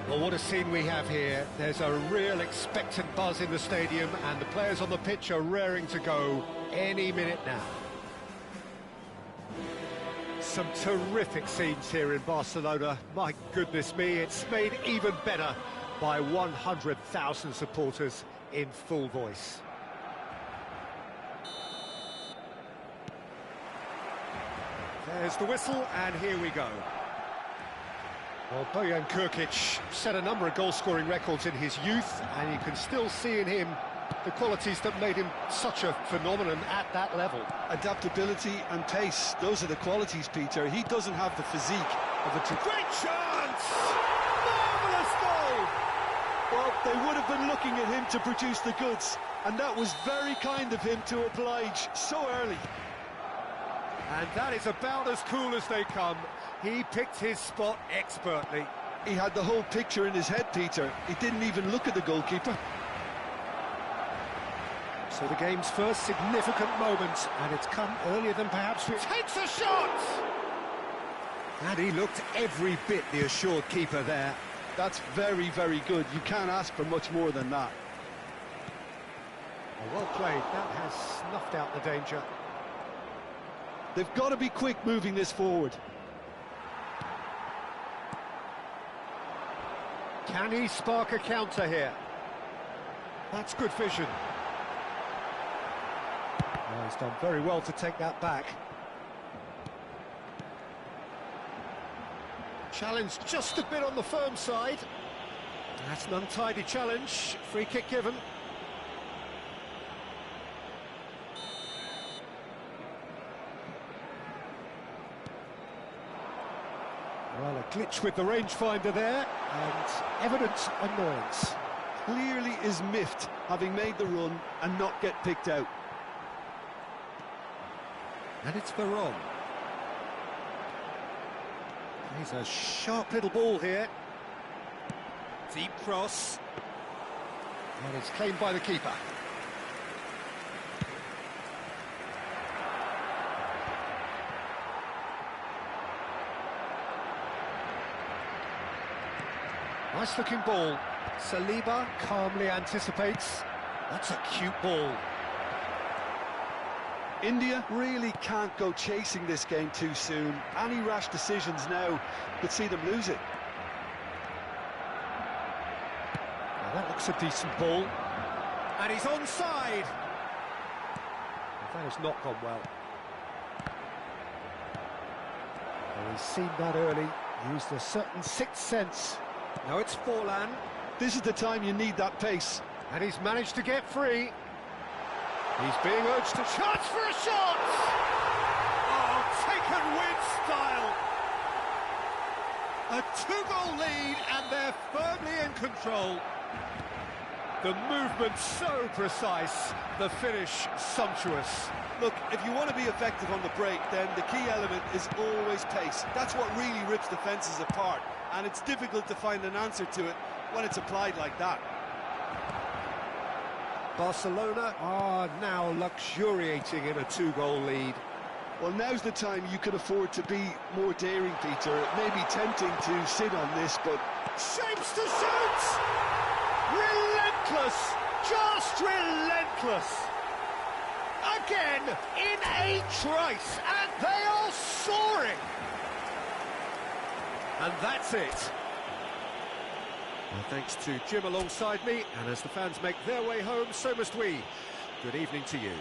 Well, what a scene we have here. There's a real expectant buzz in the stadium, and the players on the pitch are raring to go any minute now. Some terrific scenes here in Barcelona. My goodness me, it's made even better by 100,000 supporters in full voice. There's the whistle, and here we go. Well, Bojan Krkić set a number of goal-scoring records in his youth, and you can still see in him the qualities that made him such a phenomenon at that level. Adaptability and pace, those are the qualities, Peter. He doesn't have the physique of a... Great chance! Marvellous goal! Well, they would have been looking at him to produce the goods, and that was very kind of him to oblige so early. And that is about as cool as they come. He picked his spot expertly. He had the whole picture in his head, Peter. He didn't even look at the goalkeeper. So the game's first significant moment, and it's come earlier than perhaps we... Takes a shot! And he looked every bit the assured keeper there. That's very, very good. You can't ask for much more than that. Well played. That has snuffed out the danger. They've got to be quick moving this forward. Can he spark a counter here? That's good vision. Oh, he's done very well to take that back. Challenge just a bit on the firm side. That's an untidy challenge. Free kick given. Well, a glitch with the rangefinder there, and evident annoyance. Clearly is miffed, having made the run and not get picked out. And it's Veron. He's a sharp little ball here. Deep cross. And it's claimed by the keeper. Nice looking ball. Saliba calmly anticipates. That's a cute ball. India really can't go chasing this game too soon. Any rash decisions now could see them lose it. Now that looks a decent ball. And he's onside. That has not gone well. Well, he's seen that early, used a certain sixth sense. Now it's Forlan. This is the time you need that pace. And he's managed to get free. He's being urged to charge for a shot! Oh, taken with style! A two-goal lead, and they're firmly in control. The movement so precise, the finish sumptuous. Look, if you want to be effective on the break, then the key element is always pace. That's what really rips defences apart, and it's difficult to find an answer to it when it's applied like that. Barcelona are now luxuriating in a two-goal lead. Well, now's the time you can afford to be more daring, Peter. It may be tempting to sit on this, but... Shapes to shoot! Relentless! Just relentless! Again, in a trice, and they are soaring! And that's it. Well, thanks to Jim alongside me, and as the fans make their way home, so must we. Good evening to you.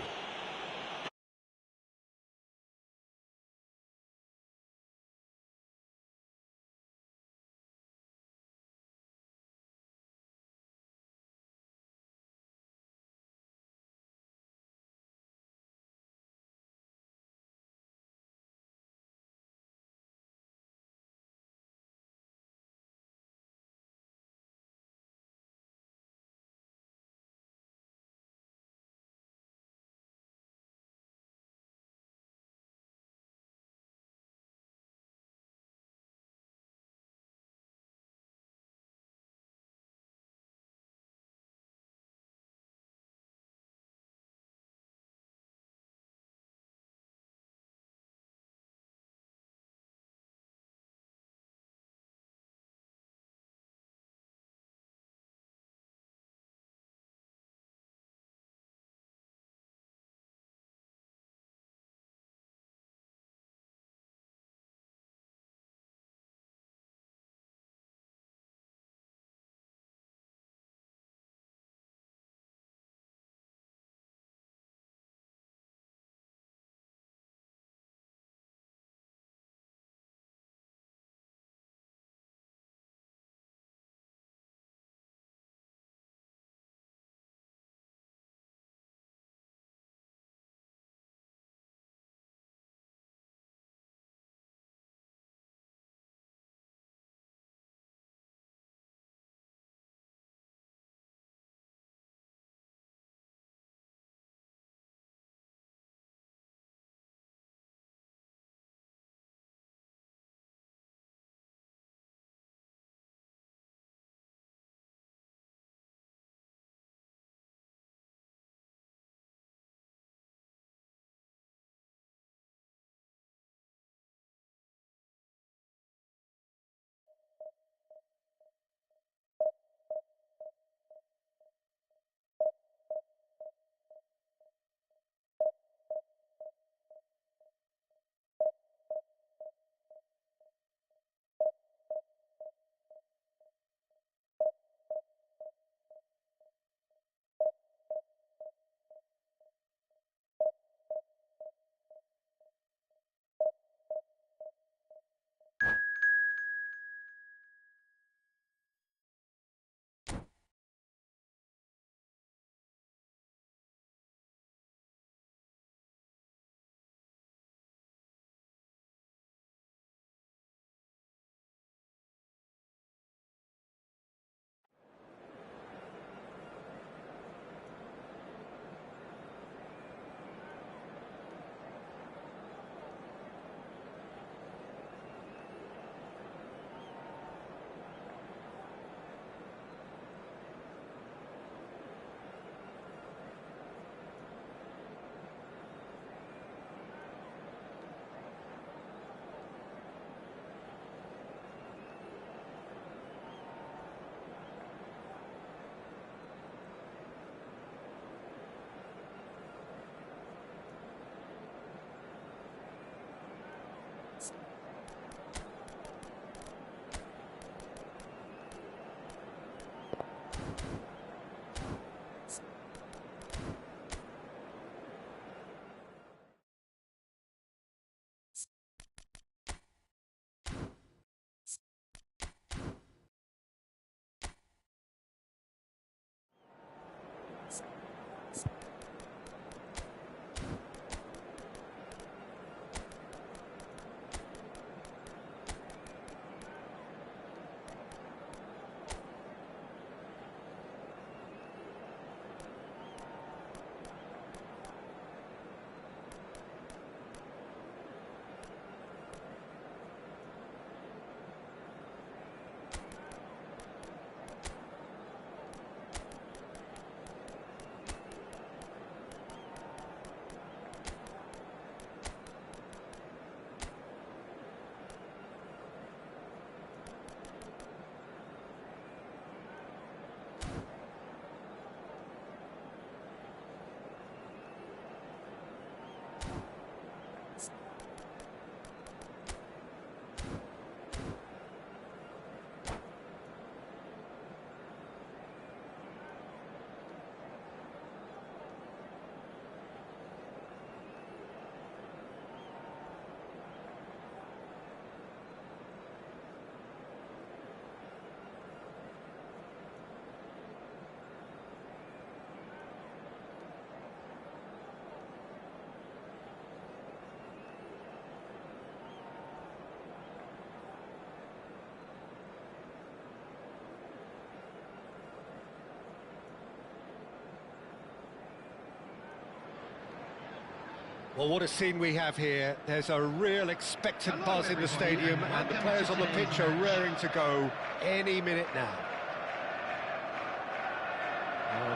Well, what a scene we have here. There's a real expectant buzz in the stadium, and the players on the pitch are raring to go any minute now.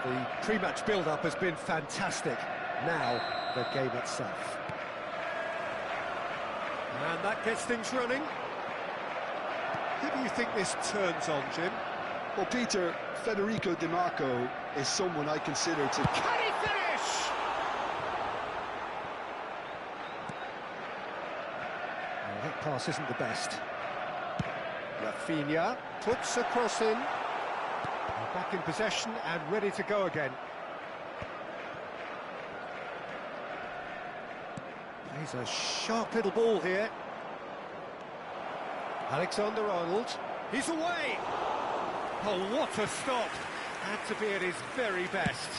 The pre-match build-up has been fantastic. Now, the game itself. And that gets things running. Who do you think this turns on, Jim? Well, Peter, Federico Di Marco is someone I consider to... Can he finish? Well, that pass isn't the best. Rafinha puts a cross in. Back in possession and ready to go again. Plays a sharp little ball here. Alexander-Arnold, he's away! Oh, what a stop! Had to be at his very best.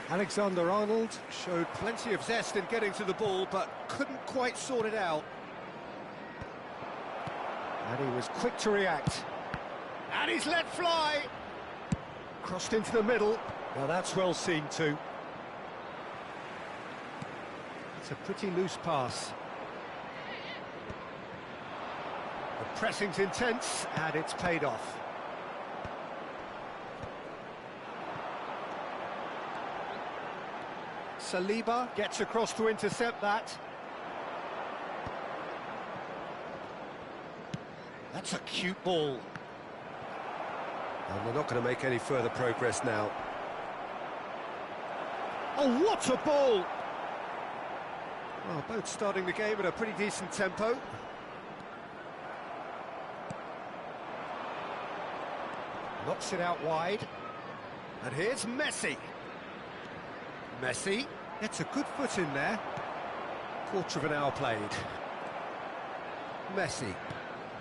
Alexander-Arnold showed plenty of zest in getting to the ball, but couldn't quite sort it out. And he was quick to react. And he's let fly! Crossed into the middle. Well, that's well seen too. It's a pretty loose pass. The pressing's intense, and it's paid off. Saliba gets across to intercept that. That's a cute ball. And they're not going to make any further progress now. Oh, what a ball! Well, both starting the game at a pretty decent tempo. Knocks it out wide. And here's Messi. Messi gets a good foot in there. Quarter of an hour played. Messi.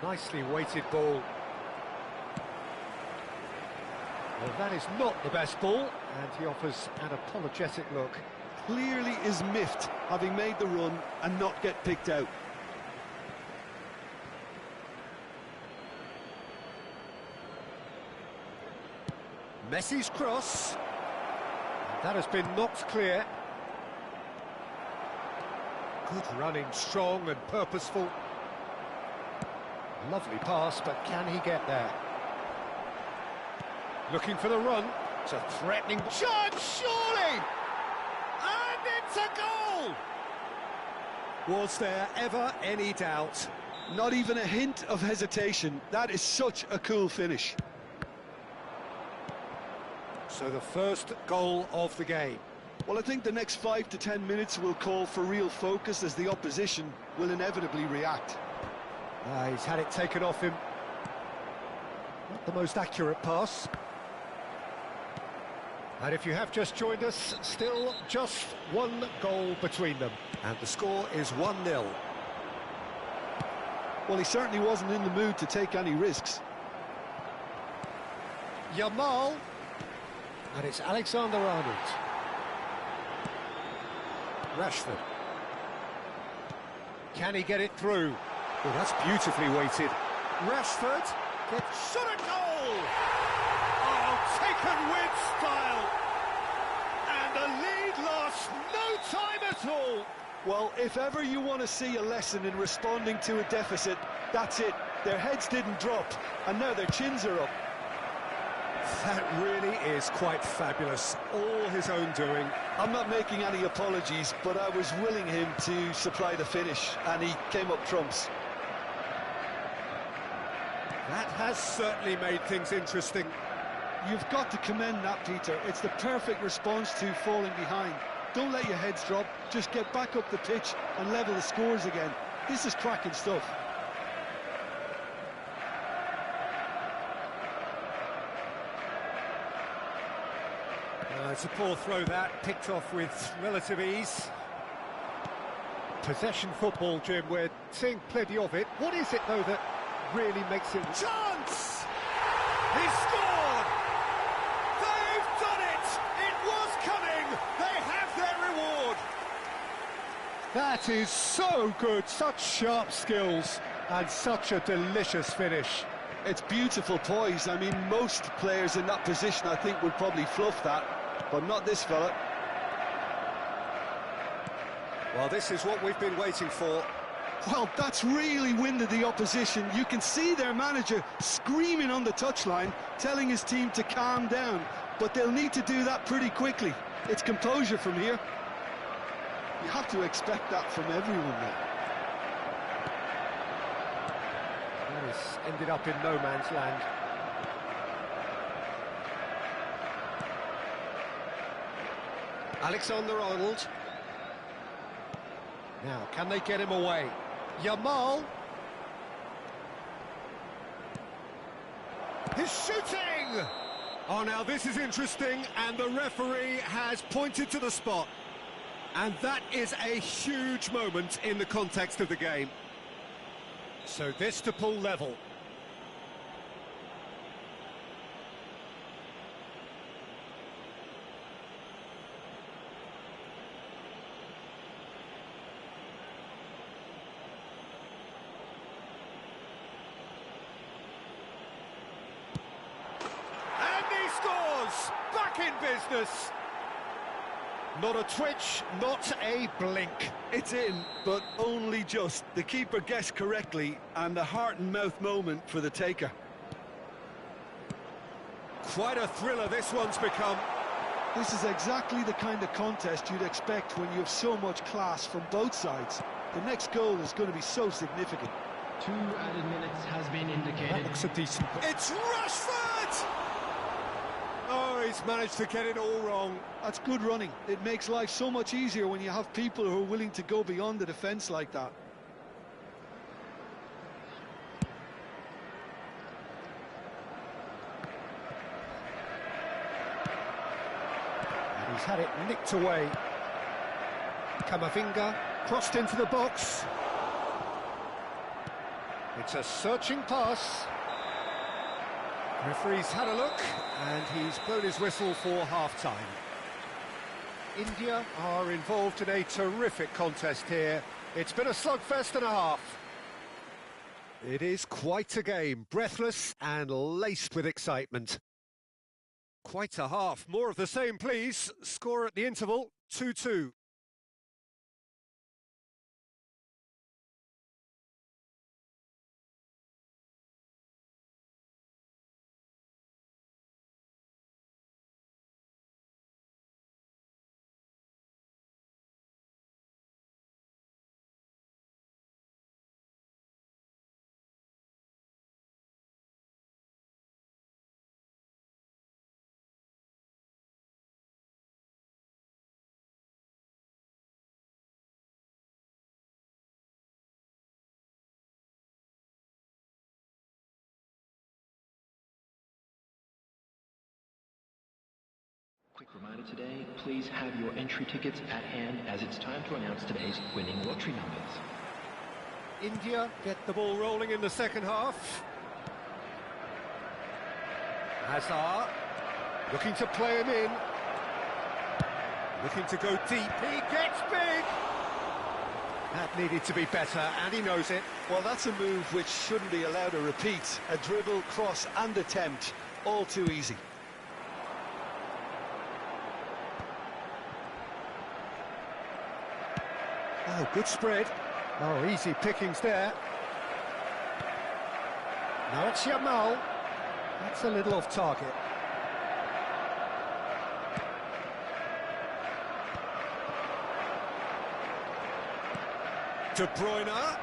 Nicely weighted ball. Well, that is not the best ball, and he offers an apologetic look. Clearly is miffed, having made the run and not get picked out. Messi's cross. That has been knocked clear. Good running, strong and purposeful. Lovely pass, but can he get there? Looking for the run. It's a threatening chance, surely! And it's a goal! Was there ever any doubt? Not even a hint of hesitation. That is such a cool finish. So the first goal of the game. Well, I think the next 5 to 10 minutes will call for real focus, as the opposition will inevitably react. He's had it taken off him. Not the most accurate pass. And if you have just joined us, still just one goal between them. And the score is 1-0. Well, he certainly wasn't in the mood to take any risks. Yamal. And it's Alexander-Arnold. Rashford. Can he get it through? Oh, that's beautifully weighted. Rashford gets shot at goal! Oh, taken with style! And the lead lost no time at all! Well, if ever you want to see a lesson in responding to a deficit, that's it. Their heads didn't drop, and now their chins are up. That really is quite fabulous. All his own doing. I'm not making any apologies, but I was willing him to supply the finish, and he came up trumps. That has certainly made things interesting. You've got to commend that, Peter. It's the perfect response to falling behind. Don't let your heads drop, just get back up the pitch and level the scores again. This is cracking stuff. It's a poor throw that, picked off with relative ease. Possession football, Jim, we're seeing plenty of it. What is it, though, that really makes it... Chance! He scored! They've done it! It was coming! They have their reward! That is so good, such sharp skills, and such a delicious finish. It's beautiful poise. I mean, most players in that position, I think, would probably fluff that, but not this fella. Well, this is what we've been waiting for. Well, that's really winded the opposition. You can see their manager screaming on the touchline, telling his team to calm down. But they'll need to do that pretty quickly. It's composure from here. You have to expect that from everyone now. This ended up in no man's land. Alexander-Arnold. Now, can they get him away? Yamal. He's shooting! Oh, now this is interesting, and the referee has pointed to the spot. And that is a huge moment in the context of the game. So this to pull level. And he scores! Back in business! Not a twitch, not a blink. It's in, but only just. The keeper guessed correctly, and a heart-and-mouth moment for the taker. Quite a thriller this one's become. This is exactly the kind of contest you'd expect when you have so much class from both sides. The next goal is going to be so significant. 2 added minutes has been indicated. That looks a decent... It's Rashford! Oh, he's managed to get it all wrong. That's good running. It makes life so much easier when you have people who are willing to go beyond the defence like that. And he's had it nicked away. Camavinga crossed into the box. It's a searching pass. Referee's had a look, and he's blown his whistle for half-time. India are involved in a terrific contest here. It's been a slugfest and a half. It is quite a game, breathless and laced with excitement. Quite a half. More of the same, please. Score at the interval, 2-2. Quick reminder today, please have your entry tickets at hand as it's time to announce today's winning lottery numbers. India get the ball rolling in the second half. Hazard looking to play him in. Looking to go deep. He gets big! That needed to be better, and he knows it. Well, that's a move which shouldn't be allowed to repeat. A dribble, cross and attempt. All too easy. Oh, good spread. Oh, easy pickings there. Now it's Yamal. That's a little off target. De Bruyne.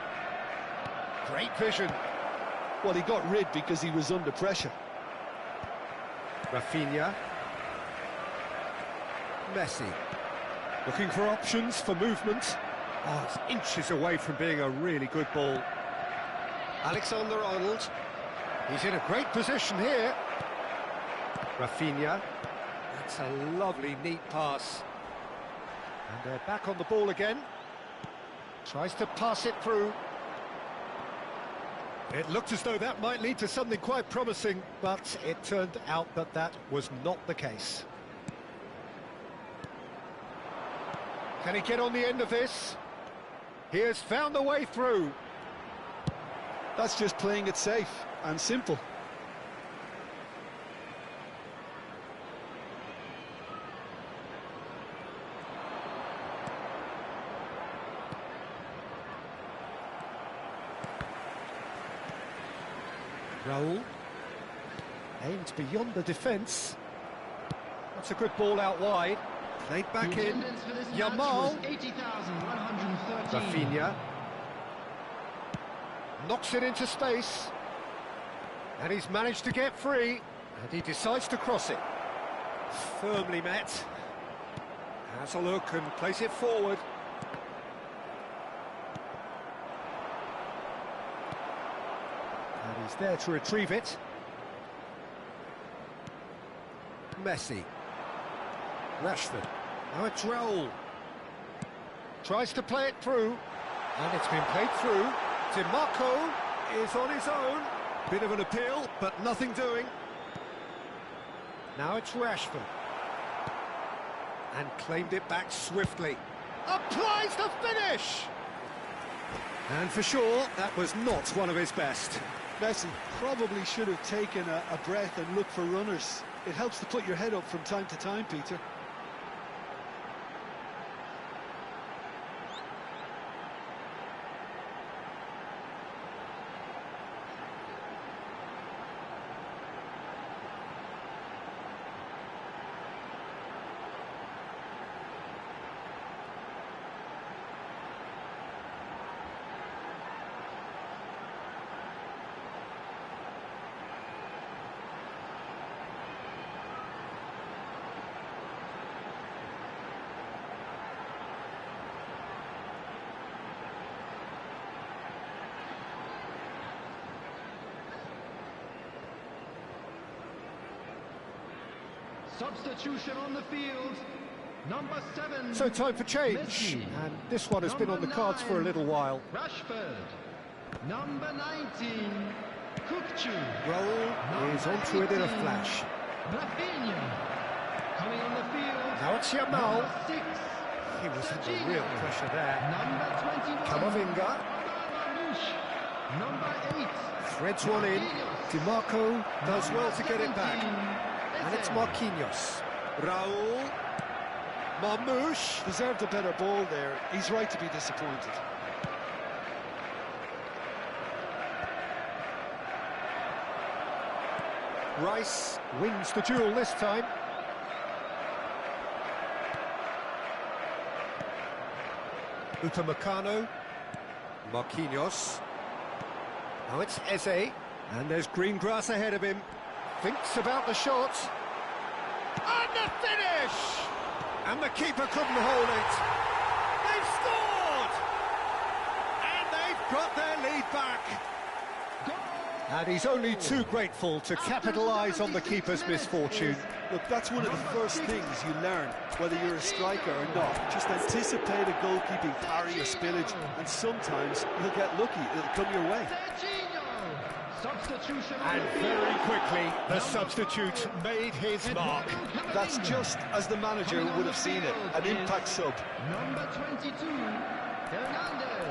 Great vision. Well, he got rid because he was under pressure. Rafinha. Messi. Looking for options for movement. Oh, it's inches away from being a really good ball. Alexander-Arnold. He's in a great position here. Rafinha. That's a lovely, neat pass. And they're back on the ball again. Tries to pass it through. It looked as though that might lead to something quite promising, but it turned out that that was not the case. Can he get on the end of this? He has found the way through. That's just playing it safe and simple. Raul. Aimed beyond the defence. That's a good ball out wide. Played back in. Yamal. Rafinha. Knocks it into space. And he's managed to get free. And he decides to cross it. Firmly met. Has a look and plays it forward. And he's there to retrieve it. Messi. Rashford. Now it's Raul. Tries to play it through. And it's been played through. DiMarco is on his own. Bit of an appeal, but nothing doing. Now it's Rashford. And claimed it back swiftly. Applies the finish! And for sure, that was not one of his best. Messi probably should have taken a breath and looked for runners. It helps to put your head up from time to time, Peter. Substitution on the field, number 7. So time for change, Messi. and this one has been on the cards for a little while. Rashford, number 19, Kukcu. Raul is onto it in a flash. Rafinha, coming on the field. Now it's Yamal. Number 6, He was under Serginho. real pressure there. Number 21, Camavinga number 8, threads one in. DiMarco does well to get it back. 17, And it's Marquinhos. Raul. Marmoush. Deserved a better ball there. He's right to be disappointed. Rice wins the duel this time. Upamecano. Marquinhos. Now it's Eze. And there's green grass ahead of him. Thinks about the shot. And the finish! And the keeper couldn't hold it. They've scored! And they've got their lead back. And he's only too grateful to capitalise on the keeper's misfortune. Look, that's one of the first things you learn, whether you're a striker or not. Just anticipate a goalkeeping parry or spillage, and sometimes you'll get lucky. It'll come your way. substitution. And very quickly, the substitute made his mark. That's just as the manager would have seen it, an impact sub. Number 22, Hernandez.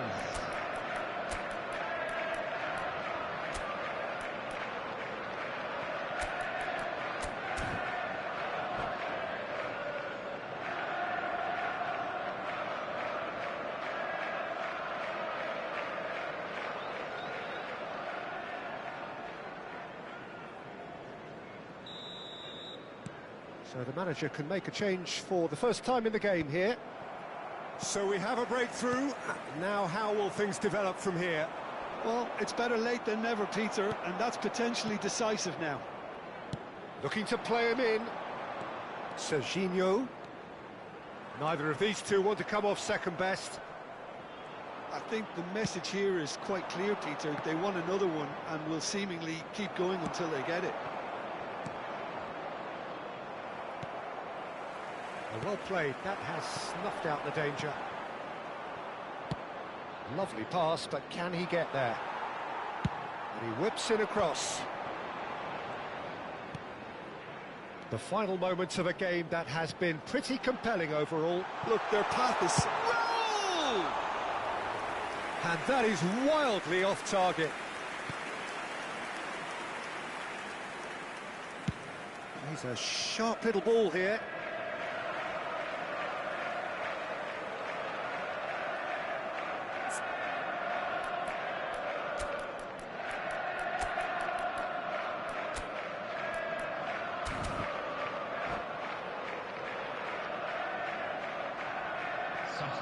So the manager can make a change for the first time in the game here. So we have a breakthrough. Now how will things develop from here? Well, it's better late than never, Peter, and that's potentially decisive now. Looking to play him in. Serginho. Neither of these two want to come off second best. I think the message here is quite clear, Peter. They want another one and will seemingly keep going until they get it. Well played, that has snuffed out the danger. Lovely pass, but can he get there? And he whips it across. The final moments of a game that has been pretty compelling overall. Look, their path is... Roll! And that is wildly off target. He's a sharp little ball here.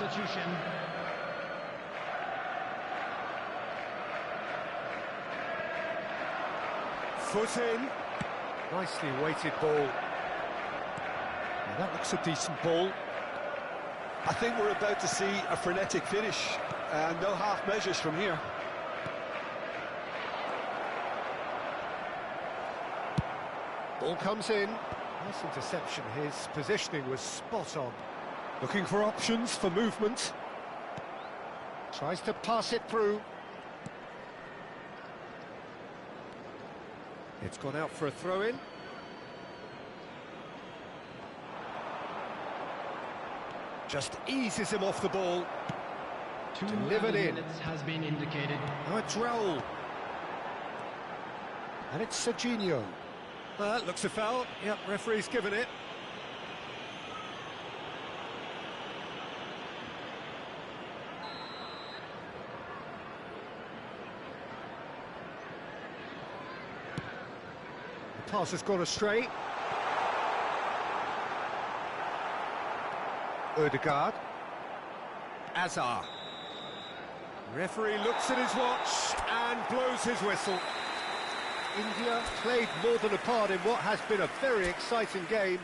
substitution. Foot in. Nicely weighted ball. Well, that looks a decent ball. I think we're about to see a frenetic finish, and no half measures from here. Ball comes in. Nice interception. His positioning was spot on. Looking for options for movement. Tries to pass it through. It's gone out for a throw-in. Just eases him off the ball. Delivered in. Minutes has been indicated. Now it's Raul. And it's Serginho. That looks a foul. Yep, referee's given it. The pass has gone astray. Ødegaard. Azar. Referee looks at his watch and blows his whistle. India played more than a part in what has been a very exciting game.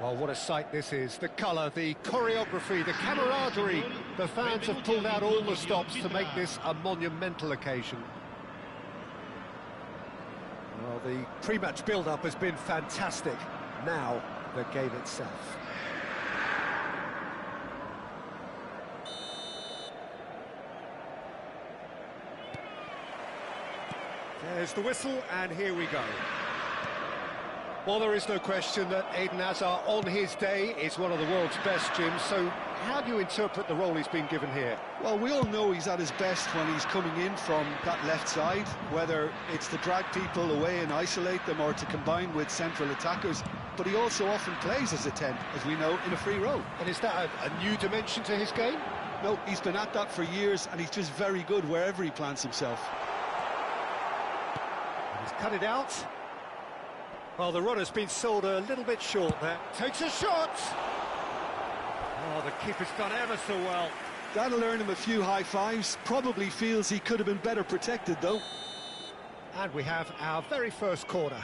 Well, what a sight this is. The colour, the choreography, the camaraderie. The fans have pulled out all the stops to make this a monumental occasion. Well, the pre-match build-up has been fantastic. Now, the game itself. There's the whistle, and here we go. Well, there is no question that Eden Hazard, on his day, is one of the world's best, Jim. So how do you interpret the role he's been given here? Well, we all know he's at his best when he's coming in from that left side, whether it's to drag people away and isolate them or to combine with central attackers. But he also often plays as a 10, as we know, in a free role. And is that a new dimension to his game? No, he's been at that for years, and he's just very good wherever he plants himself. And he's cut it out. Well, the runner's been sold a little bit short there. Takes a shot! Oh, the keeper's done ever so well. That'll earn him a few high fives. Probably feels he could have been better protected, though. And we have our very first corner.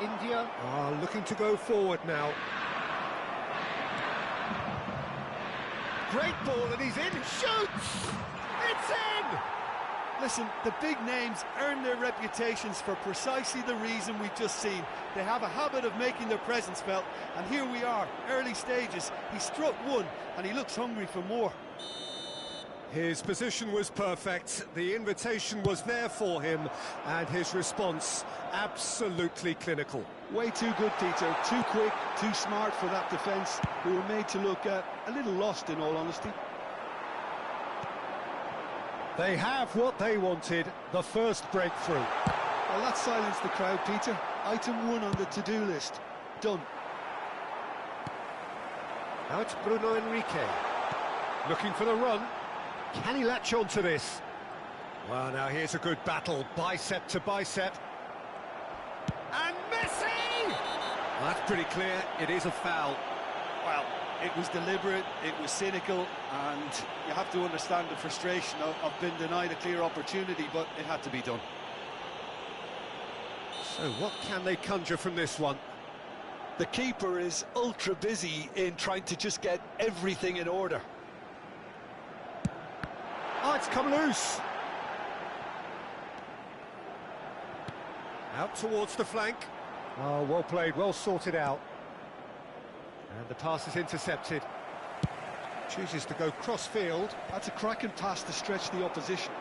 India are looking to go forward now. Great ball, and he's in, shoots! It's in! Listen, the big names earn their reputations for precisely the reason we've just seen. They have a habit of making their presence felt, and here we are, early stages. He struck one, and he looks hungry for more. His position was perfect, the invitation was there for him, and his response absolutely clinical. Way too good, Peter. Too quick, too smart for that defence, who were made to look a little lost, in all honesty. They have what they wanted, the first breakthrough. Well, that silenced the crowd, Peter. Item 1 on the to-do list. Done. Now it's Bruno Henrique. Looking for the run. Can he latch on to this? Well, now here's a good battle, bicep to bicep. And Messi! Well, that's pretty clear, it is a foul. Well, it was deliberate, it was cynical, and you have to understand the frustration of being denied a clear opportunity, but it had to be done. So what can they conjure from this one? The keeper is ultra busy in trying to just get everything in order. Oh, it's come loose. Out towards the flank. Oh, well played, well sorted out. And the pass is intercepted. Chooses to go cross-field. That's a cracking pass to stretch the opposition.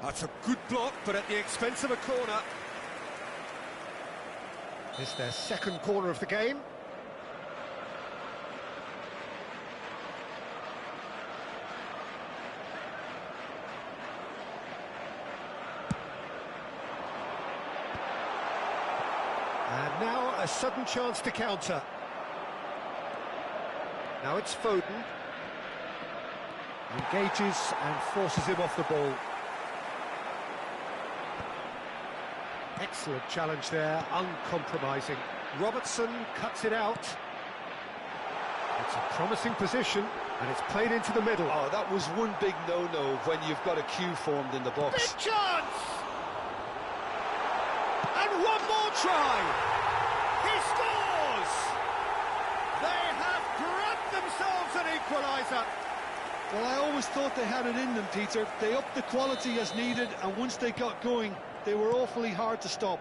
That's a good block, but at the expense of a corner. It's their second corner of the game. And now a sudden chance to counter. Now it's Foden. Engages and forces him off the ball. Excellent challenge there, uncompromising. Robertson cuts it out. It's a promising position, and it's played into the middle. Oh, that was one big no-no when you've got a queue formed in the box. Big chance! And one more try! He scores! They have grabbed themselves an equaliser. Well, I always thought they had it in them, Peter. They upped the quality as needed, and once they got going, they were awfully hard to stop.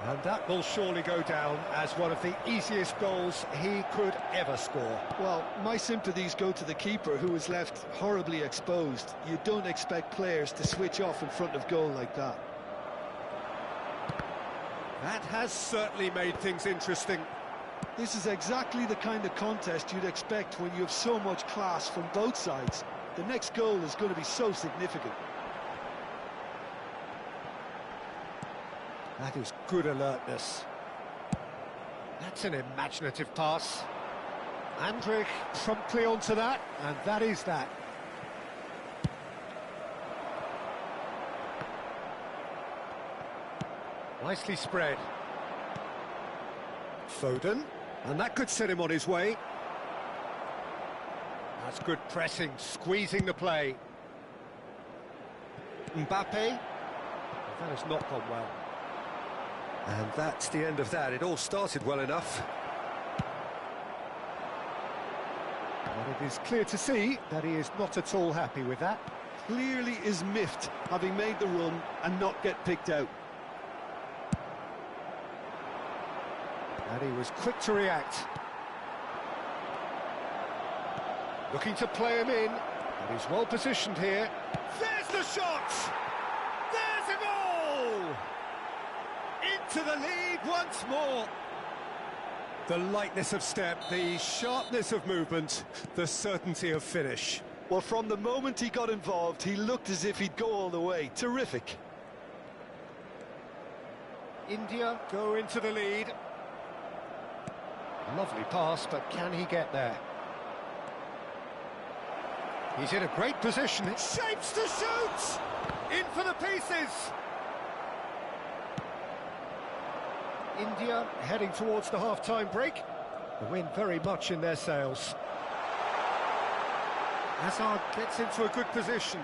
And that will surely go down as one of the easiest goals he could ever score. Well, my sympathies go to the keeper, who was left horribly exposed. You don't expect players to switch off in front of goal like that. That has certainly made things interesting. This is exactly the kind of contest you'd expect when you have so much class from both sides. The next goal is going to be so significant. That is good alertness. That's an imaginative pass. Andrich promptly onto that, and that is that. Nicely spread. Foden. And that could set him on his way. That's good pressing, squeezing the play. Mbappe. That has not gone well. And that's the end of that. It all started well enough. But it is clear to see that he is not at all happy with that. Clearly is miffed, having made the run and not get picked out. And he was quick to react. Looking to play him in. And he's well positioned here. There's the shot! There's a goal! Into the lead once more. The lightness of step, the sharpness of movement, the certainty of finish. Well, from the moment he got involved, he looked as if he'd go all the way. Terrific. India go into the lead. Lovely pass, but can he get there? He's in a great position. It shapes to shoot! In for the pieces! India heading towards the half-time break. The wind very much in their sails. Hazard gets into a good position.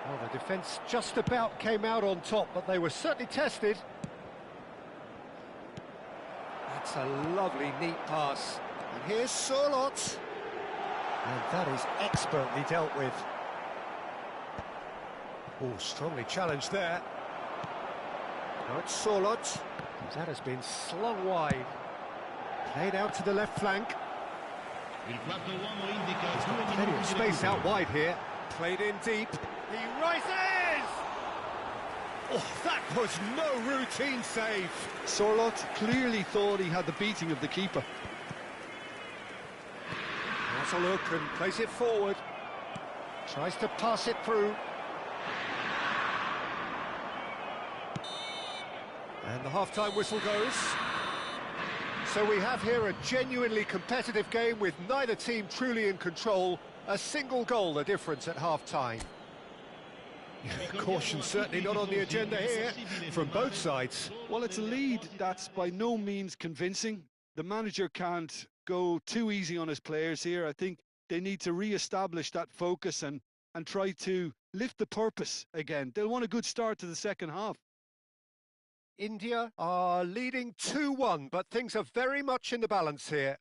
Well, the defence just about came out on top, but they were certainly tested. That's a lovely, neat pass. And here's Sorloth. And that is expertly dealt with. Oh, strongly challenged there. Now it's Sorloth. That has been slung wide. Played out to the left flank. He's got plenty of space out wide here. Played in deep. He rises! Oh, that was no routine save. Sorloth clearly thought he had the beating of the keeper. Has a look and plays it forward. Tries to pass it through. And the half-time whistle goes. So we have here a genuinely competitive game with neither team truly in control. A single goal the difference at half-time. Caution certainly not on the agenda here from both sides. Well, it's a lead that's by no means convincing. The manager can't go too easy on his players here. I think they need to re-establish that focus and try to lift the purpose again. They'll want a good start to the second half. India are leading 2-1, but things are very much in the balance here.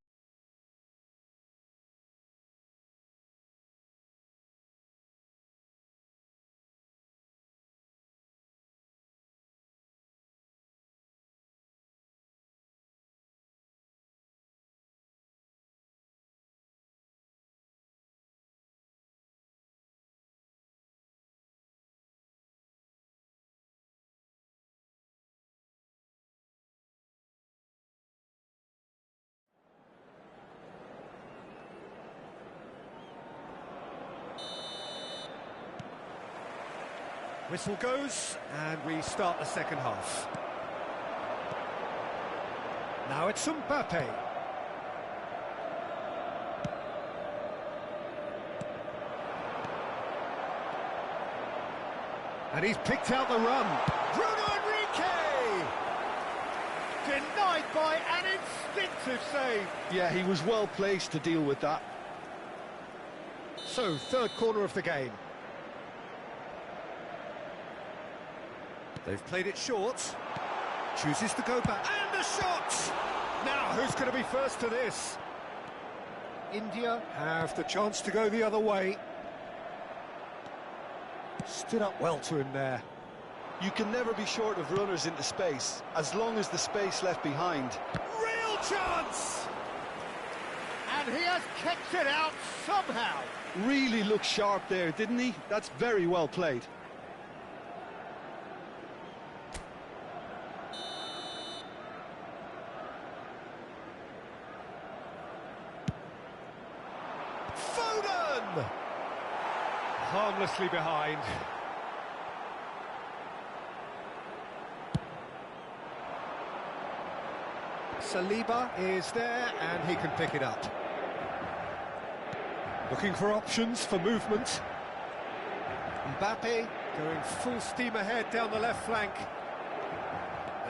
Whistle goes, and we start the second half. Now it's Mbappe. And he's picked out the run. Bruno Enrique! Denied by an instinctive save. Yeah, he was well placed to deal with that. So, third corner of the game. They've played it short. Chooses to go back. And a shot! Now, who's going to be first to this? India have the chance to go the other way. Stood up well to him there. You can never be short of runners into space, as long as the space left behind. Real chance! And he has kept it out somehow. Really looked sharp there, didn't he? That's very well played. Harmlessly behind. Saliba is there and he can pick it up. Looking for options for movement. Mbappe going full steam ahead down the left flank.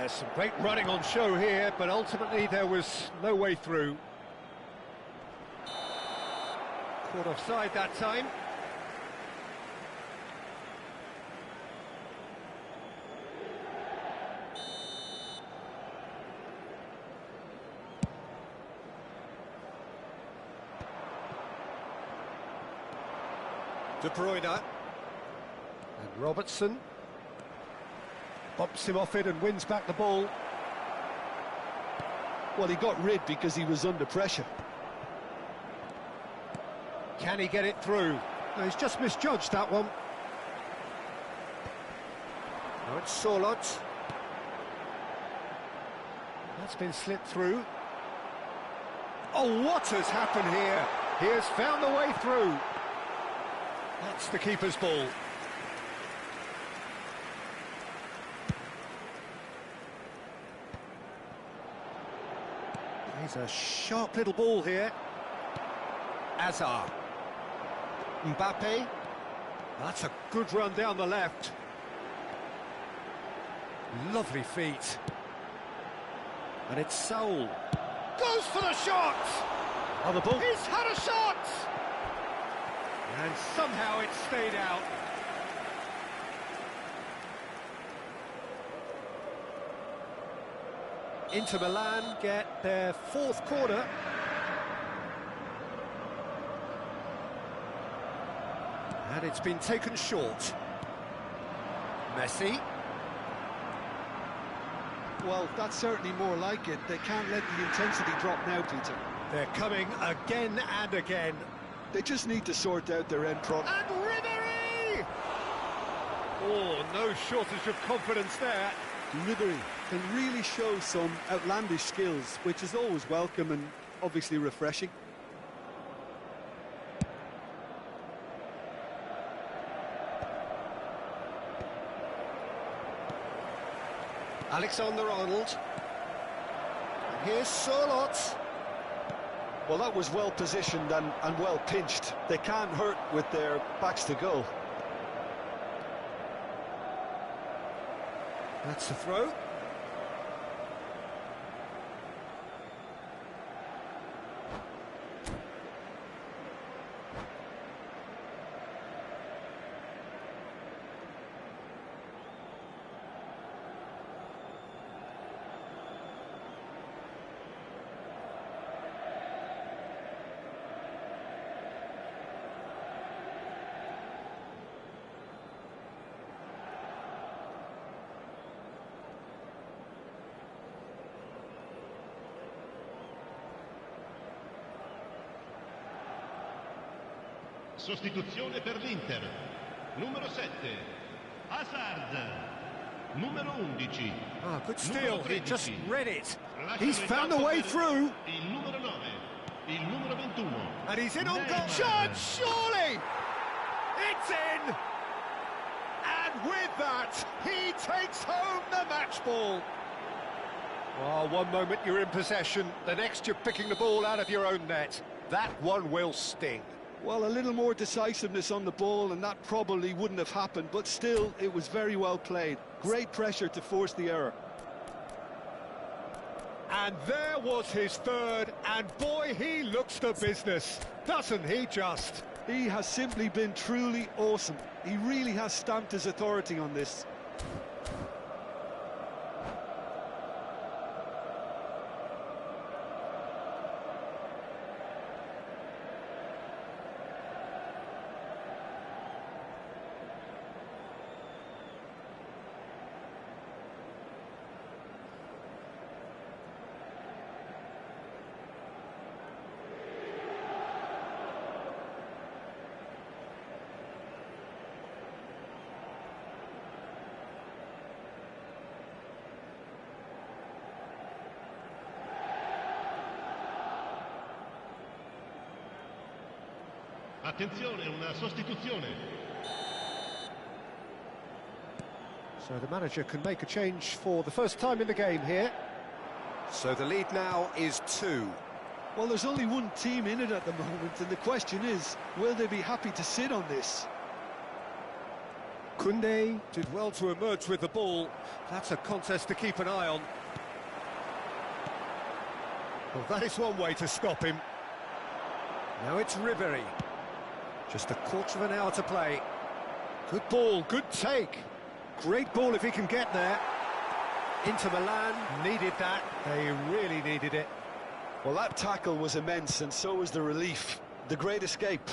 There's some great running on show here, but ultimately there was no way through. Caught offside that time. De Bruyne. And Robertson. Bumps him off it and wins back the ball. Well, he got rid because he was under pressure. Can he get it through? No, he's just misjudged that one. Now it's Sorloth. That's been slipped through. Oh, what has happened here? He has found the way through. That's the keeper's ball. He's a sharp little ball here. Azar. Mbappe. That's a good run down the left. Lovely feet. And it's Saul. Goes for the shot! On the ball. He's had a shot! And somehow it stayed out. Inter Milan get their fourth corner. And it's been taken short. Messi. Well, that's certainly more like it. They can't let the intensity drop now, Peter. They're coming again and again. They just need to sort out their end product. And Ribéry! Oh, no shortage of confidence there. Ribéry can really show some outlandish skills, which is always welcome and obviously refreshing. Alexander-Arnold. And here's Sorloth. Well, that was well positioned and well pinched. They can't hurt with their backs to goal. That's the throw. Sostituzione per l'Inter. Numero 7, Hazard. Numero 11. Ah, good steal. He just read it. Lasciano He's il found a campo way per through. Il numero 9, il numero 21. And he's in on goal. Neymar. Chance, surely! It's in! And with that, he takes home the match ball. Oh, one moment you're in possession, the next you're picking the ball out of your own net. That one will sting. Well, a little more decisiveness on the ball and that probably wouldn't have happened, but still, it was very well played. Great pressure to force the error. And there was his third, and boy, he looks the business, doesn't he just? He has simply been truly awesome. He really has stamped his authority on this. Attenzione, una sostituzione. So the manager can make a change for the first time in the game here. So the lead now is 2. Well, there's only one team in it at the moment, and the question is, will they be happy to sit on this? Koundé did well to emerge with the ball. That's a contest to keep an eye on. Well, that is one way to stop him. Now it's Ribery. Just a quarter of an hour to play. Good ball, good take. Great ball if he can get there. Inter Milan needed that. They really needed it. Well, that tackle was immense, and so was the relief. The great escape.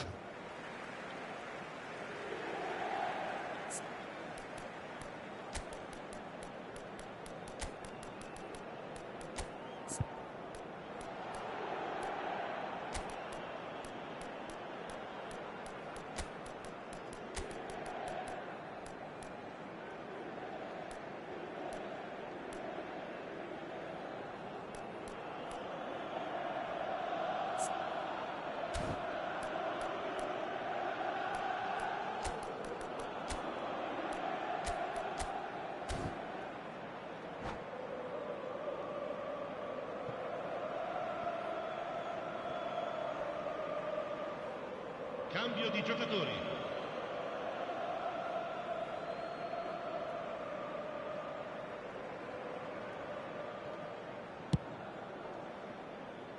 Cambio di giocatori.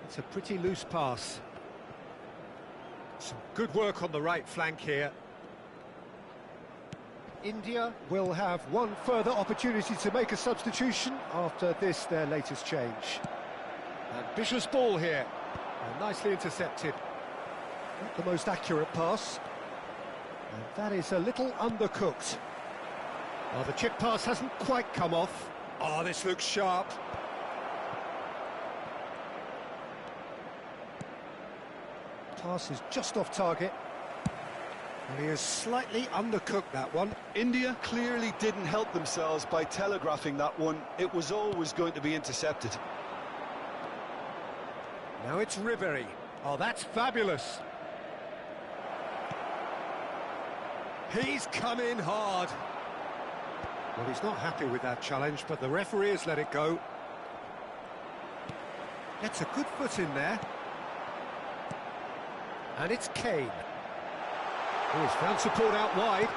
It's a pretty loose pass. Some good work on the right flank here. India will have one further opportunity to make a substitution after this, their latest change. Ambitious ball here, and nicely intercepted. Not the most accurate pass. And that is a little undercooked. Oh, the chip pass hasn't quite come off. Oh, this looks sharp. Pass is just off target. Well, he has slightly undercooked that one. India clearly didn't help themselves by telegraphing that one. It was always going to be intercepted. Now it's Ribery. Oh, that's fabulous. He's come in hard. Well, he's not happy with that challenge, but the referee has let it go. Gets a good foot in there. And it's Kane. Oh, he's found support out wide.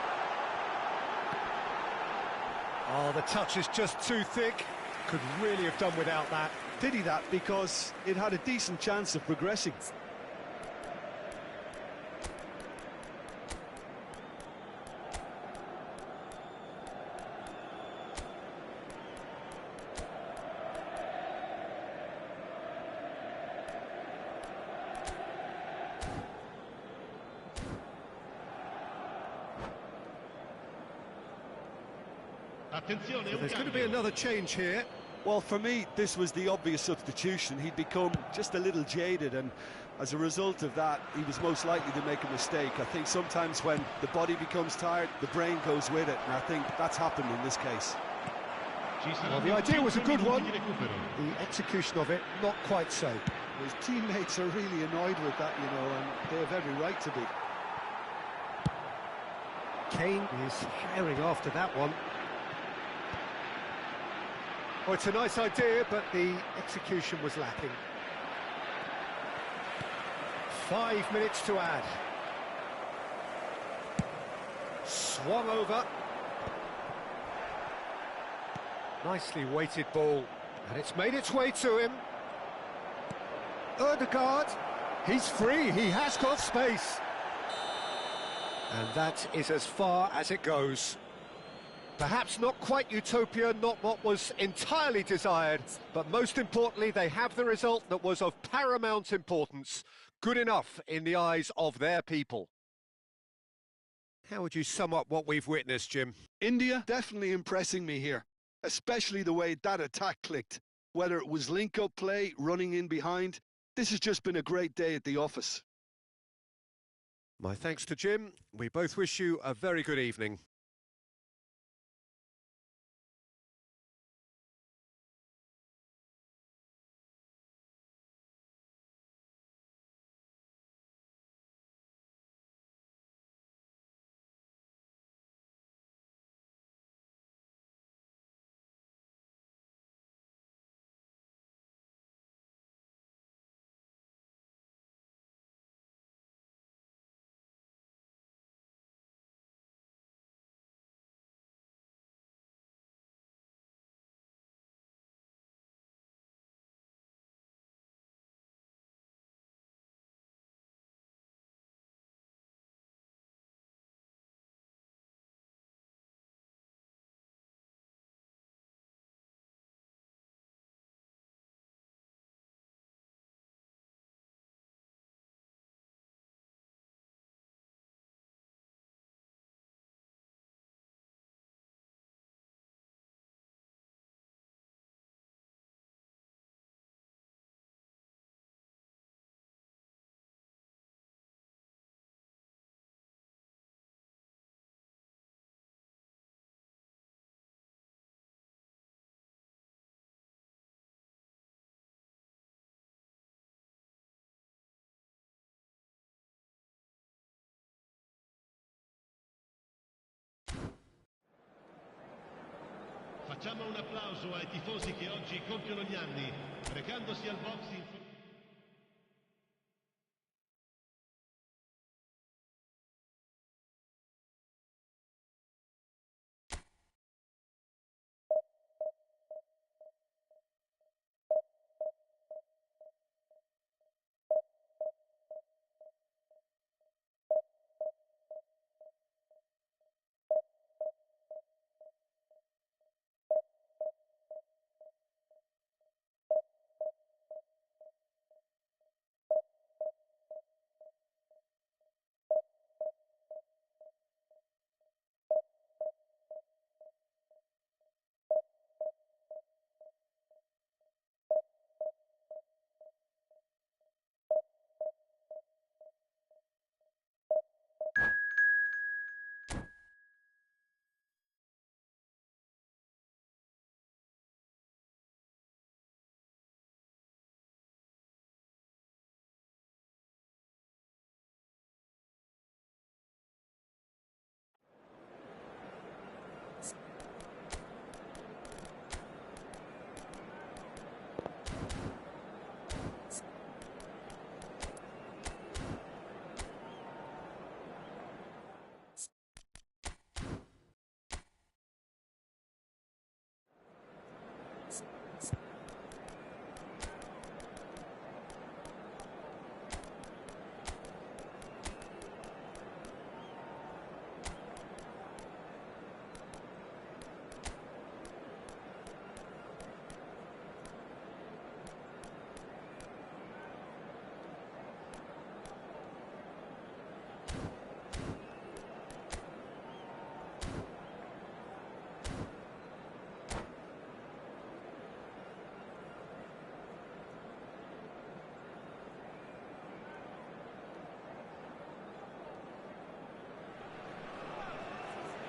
Oh, the touch is just too thick. Could really have done without that. Pity that, because it had a decent chance of progressing. Attenzione, So un there's going to be cambio. another change here. Well, for me, this was the obvious substitution. He'd become just a little jaded, and as a result of that, he was most likely to make a mistake. I think sometimes when the body becomes tired, the brain goes with it, and I think that's happened in this case. Well, the idea was a good one. The execution of it, not quite so. His teammates are really annoyed with that, you know, and they have every right to be. Kane is herring after that one. Oh, it's a nice idea, but the execution was lacking. 5 minutes to add. Swung over. Nicely weighted ball. And it's made its way to him. Ødegaard. He's free. He has got space. And that is as far as it goes. Perhaps not quite utopia, not what was entirely desired, but most importantly, they have the result that was of paramount importance. Good enough in the eyes of their people. How would you sum up what we've witnessed, Jim? India definitely impressing me here, especially the way that attack clicked. Whether it was link-up play, running in behind, this has just been a great day at the office. My thanks to Jim. We both wish you a very good evening. Facciamo un applauso ai tifosi che oggi compiono gli anni, recandosi al box in...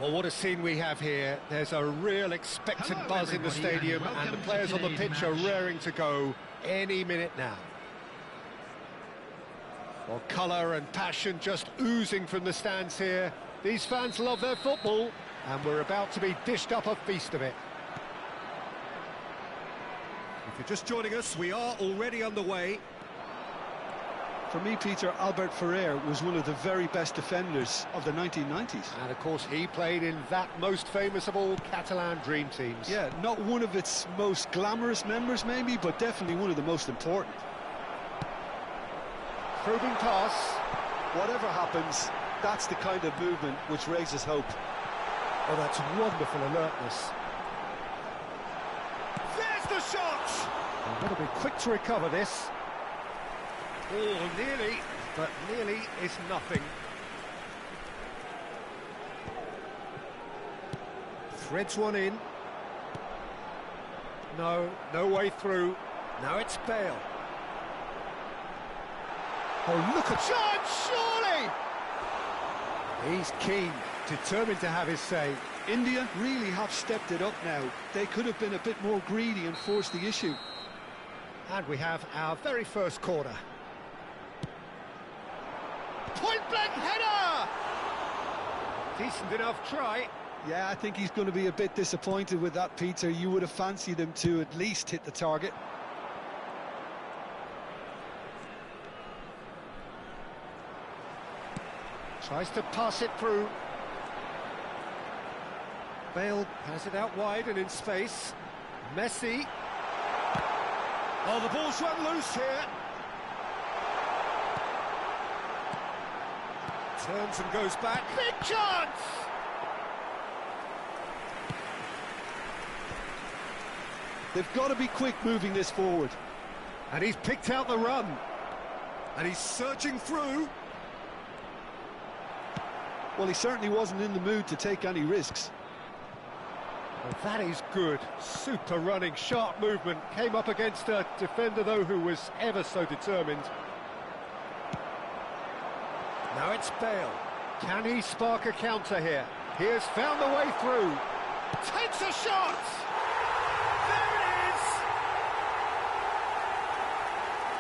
Well, what a scene we have here. There's a real expectant Hello, buzz in the everybody, stadium, and and the welcome players to on the today's pitch are match. raring to go any minute now. Well, colour and passion just oozing from the stands here. These fans love their football, and we're about to be dished up a feast of it. If you're just joining us, we are already underway. For me, Peter, Albert Ferrer was one of the very best defenders of the 1990s. And of course, he played in that most famous of all Catalan dream teams. Yeah, not one of its most glamorous members, maybe, but definitely one of the most important. Probing pass. Whatever happens, that's the kind of movement which raises hope. Oh, that's wonderful alertness. There's the shot! I've got to be quick to recover this. Oh, nearly, but nearly is nothing. Threads one in. No, no way through. Now it's Bale. Oh, look at chance, surely! He's keen, determined to have his say. India really have stepped it up now. They could have been a bit more greedy and forced the issue. And we have our very first corner. Point-blank header! Decent enough try. Yeah, I think he's going to be a bit disappointed with that, Peter. You would have fancied him to at least hit the target. Tries to pass it through. Bale has it out wide and in space. Messi. Oh, the ball's run loose here. Turns and goes back. Big chance! They've got to be quick moving this forward. And he's picked out the run. And he's searching through. Well, he certainly wasn't in the mood to take any risks. Well, that is good. Super running, sharp movement. Came up against a defender, though, who was ever so determined. Now it's Bale. Can he spark a counter here? He has found the way through. Takes a shot! There it is!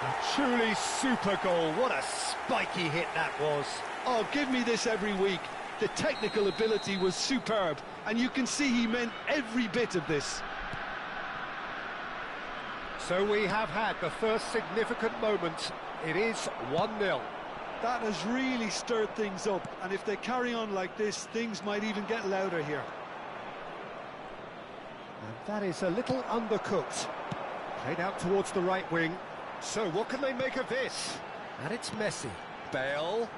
A truly super goal. What a spiky hit that was. Oh, give me this every week. The technical ability was superb, and you can see he meant every bit of this. So we have had the first significant moment. It is 1-0. That has really stirred things up, and if they carry on like this, things might even get louder here. And that is a little undercooked. Played out towards the right wing. So what can they make of this? And it's Messi. Bale.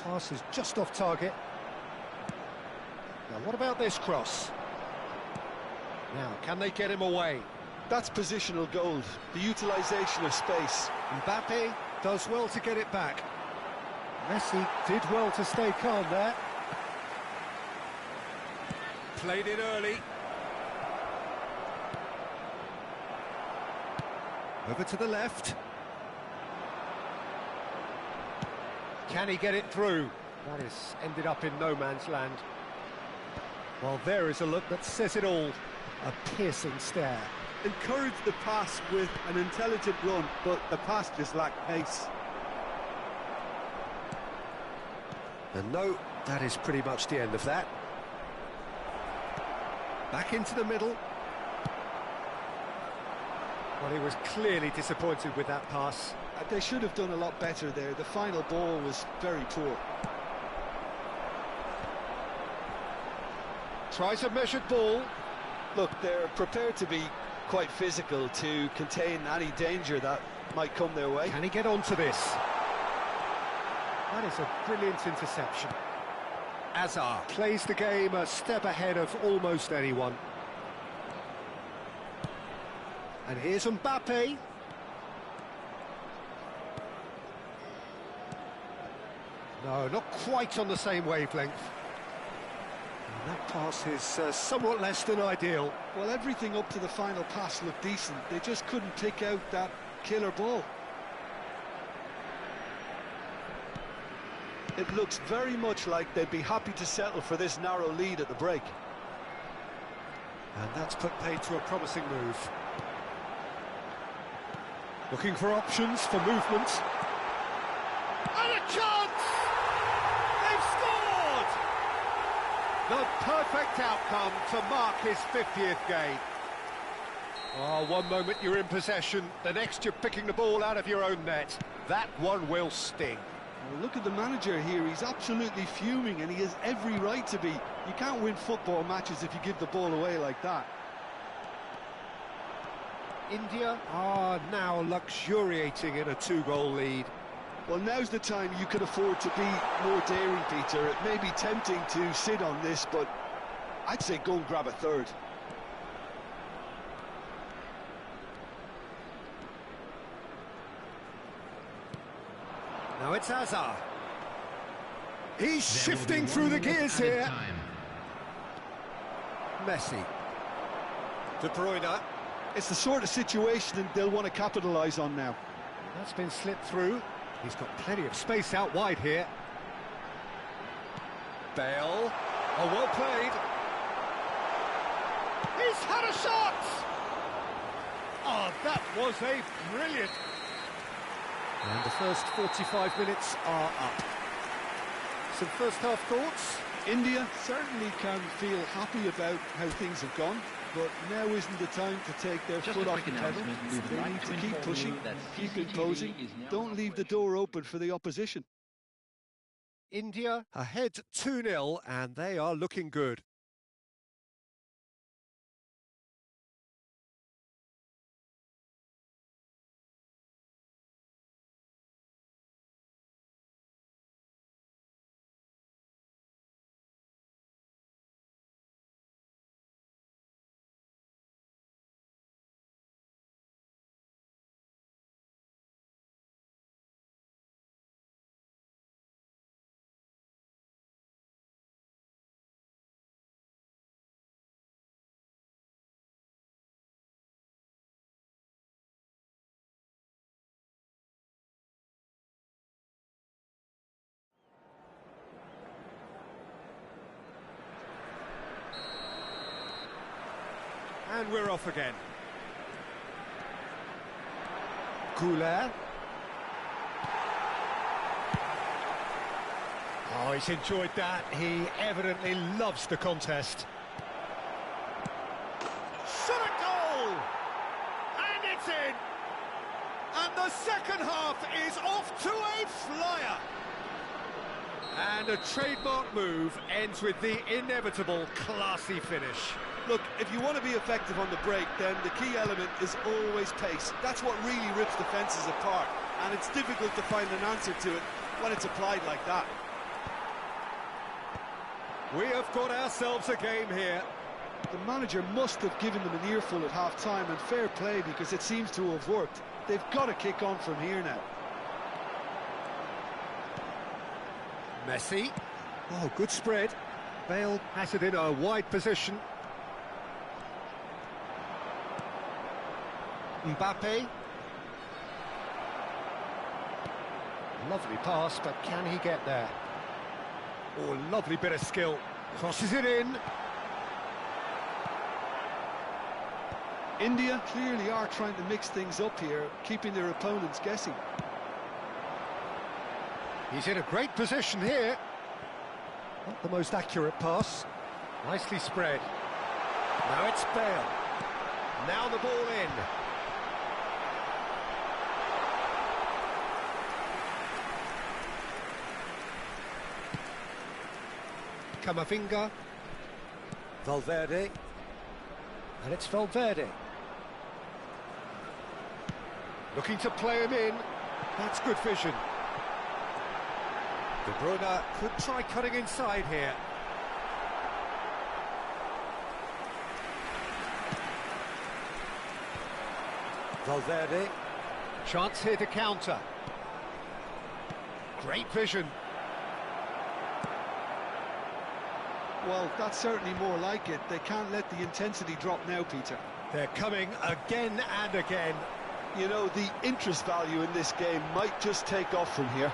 Pass is just off target. Now what about this cross? Now, can they get him away? That's positional gold, the utilisation of space. Mbappe does well to get it back. Messi did well to stay calm there. Played it early. Over to the left. Can he get it through? That is ended up in no man's land. Well, there is a look that says it all. A piercing stare. Encouraged the pass with an intelligent run, but the pass just lacked pace. And no, that is pretty much the end of that. Back into the middle. Well, he was clearly disappointed with that pass. They should have done a lot better there. The final ball was very poor. Tries a measured ball. Look, they're prepared to be quite physical to contain any danger that might come their way. Can he get onto this? That is a brilliant interception. Hazard plays the game a step ahead of almost anyone. And here's Mbappe. No, not quite on the same wavelength. And that pass is somewhat less than ideal. Well, everything up to the final pass looked decent. They just couldn't pick out that killer ball. It looks very much like they'd be happy to settle for this narrow lead at the break. And that's put paid to a promising move. Looking for options, for movement. And a chance! They've scored! The perfect outcome to mark his 50th game. Oh, one moment you're in possession, the next you're picking the ball out of your own net. That one will sting. Well, look at the manager here, he's absolutely fuming and he has every right to be. You can't win football matches if you give the ball away like that. India are now luxuriating in a 2-goal lead. Well, now's the time you can afford to be more daring, Peter. It may be tempting to sit on this, but I'd say go and grab a third. Now it's Hazard. He's shifting through the gears here. Messi. De Bruyne. It's the sort of situation they'll want to capitalise on now. That's been slipped through. He's got plenty of space out wide here. Bale. Oh, well played. He's had a shot! Oh, that was a brilliant... And the first 45 minutes are up. Some first-half thoughts? India certainly can feel happy about how things have gone, but now isn't the time to take their foot off the pedal. They need to keep pushing, keep imposing, don't leave the door open for the opposition. India ahead 2-0, and they are looking good. And we're off again. Goulet. Oh, he's enjoyed that. He evidently loves the contest. Shot a goal! And it's in! And the second half is off to a flyer! And a trademark move ends with the inevitable classy finish. Look, if you want to be effective on the break, then the key element is always pace. That's what really rips defences apart, and it's difficult to find an answer to it when it's applied like that. We have got ourselves a game here. The manager must have given them an earful at half-time, and fair play because it seems to have worked. They've got to kick on from here now. Messi. Oh, good spread. Bale has it in a wide position. Mbappe. Lovely pass, but can he get there? Oh, lovely bit of skill. Crosses it in. India clearly are trying to mix things up here, keeping their opponents guessing. He's in a great position here. Not the most accurate pass. Nicely spread. Now it's Bale. Now the ball in. Camavinga. Valverde. And it's Valverde. Looking to play him in. That's good vision. De Bruyne could try cutting inside here. Valverde. Chance here to counter. Great vision. Well, that's certainly more like it. They can't let the intensity drop now, Peter. They're coming again and again. You know, the interest value in this game might just take off from here.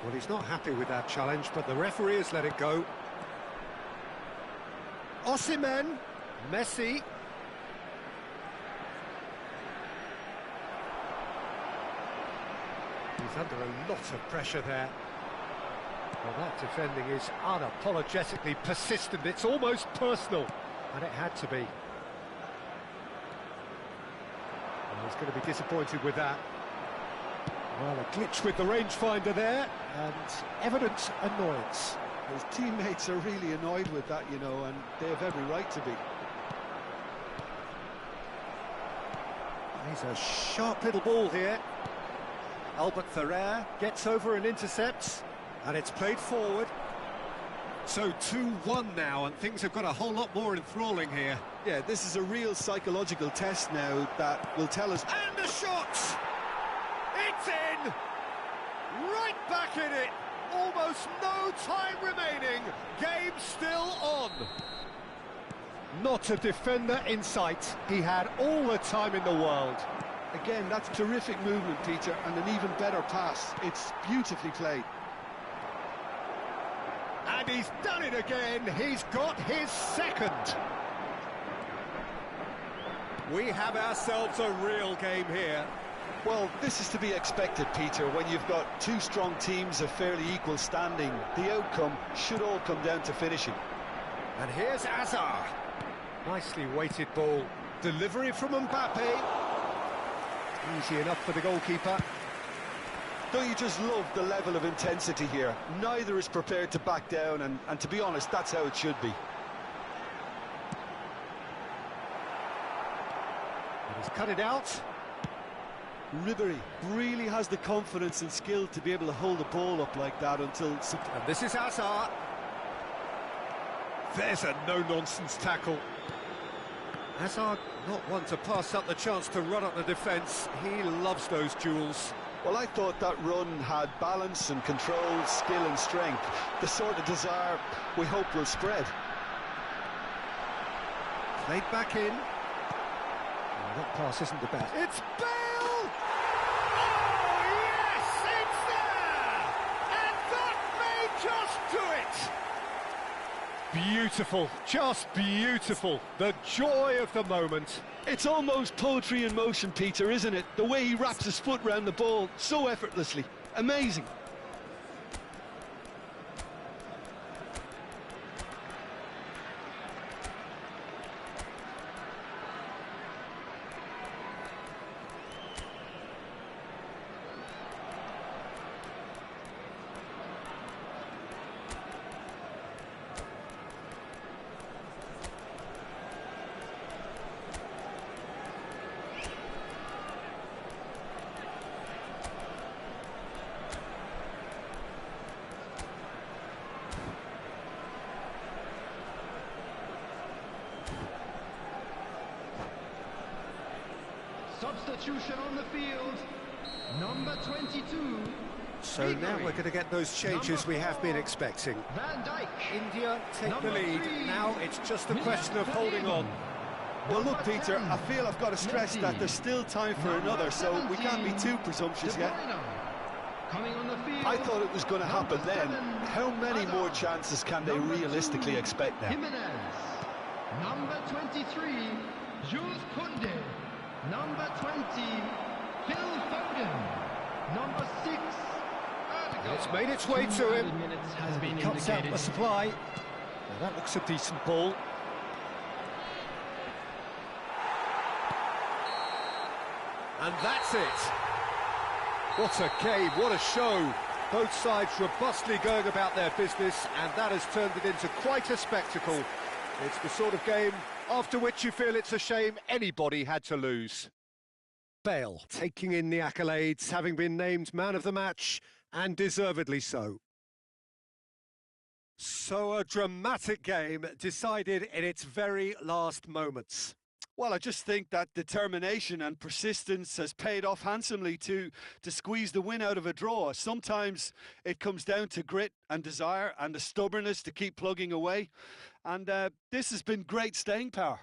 Well, he's not happy with that challenge, but the referee has let it go. Osimhen, Messi. He's under a lot of pressure there. Well, that defending is unapologetically persistent. It's almost personal, and it had to be. Well, he's going to be disappointed with that. Well, a glitch with the rangefinder there, and evident annoyance. His teammates are really annoyed with that, you know, and they have every right to be. He's a sharp little ball here. Albert Ferrer gets over and intercepts, and it's played forward. So 2-1 now, and things have got a whole lot more enthralling here. Yeah, this is a real psychological test now that will tell us... And a shot! It's in! Right back in it! Almost no time remaining. Game still on. Not a defender in sight. He had all the time in the world. Again, that's terrific movement, Peter, and an even better pass. It's beautifully played. And he's done it again. He's got his second. We have ourselves a real game here. Well, this is to be expected, Peter. When you've got two strong teams of fairly equal standing, the outcome should all come down to finishing. And here's Hazard. Nicely weighted ball. Delivery from Mbappe. Easy enough for the goalkeeper. Don't you just love the level of intensity here? Neither is prepared to back down, and to be honest, that's how it should be. And he's cut it out. Ribery really has the confidence and skill to be able to hold the ball up like that until... And this is Hazard. There's a no-nonsense tackle. Hazard, not one to pass up the chance to run up the defence. He loves those duels. Well, I thought that run had balance and control, skill and strength. The sort of desire we hope will spread. Played back in. Oh, that pass isn't the best. It's Bale! Oh, yes! It's there! And that may just do it! beautiful, just beautiful. The joy of the moment. It's almost poetry in motion, Peter, isn't it? The way he wraps his foot round the ball so effortlessly. Amazing. Substitution on the field, number 22. So now we're going to get those changes we have been expecting. Van Dijk. India take the Number lead. 3. Now it's just a question of holding on. Well, look, Peter, I feel I've got to stress that there's still time for another, so we can't be too presumptuous yet. Coming on the field. I thought it was going to happen then. 7. How many more chances can they realistically 2, expect now? Jimenez. Number 23, Jules Koundé. Number 20, Phil Foden. Number 6, Erdogan. It's made its way to him. Minutes has been Cuts out indicated. the supply. Now that looks a decent ball. And that's it. What a game, what a show. Both sides robustly going about their business, and that has turned it into quite a spectacle. It's the sort of game after which you feel it's a shame anybody had to lose. Bale taking in the accolades, having been named man of the match, and deservedly so. So a dramatic game decided in its very last moments. Well, I just think that determination and persistence has paid off handsomely to squeeze the win out of a draw. Sometimes it comes down to grit and desire and the stubbornness to keep plugging away. And this has been great staying power.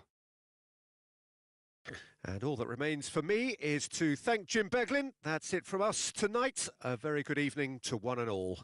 And all that remains for me is to thank Jim Beglin. That's it from us tonight. A very good evening to one and all.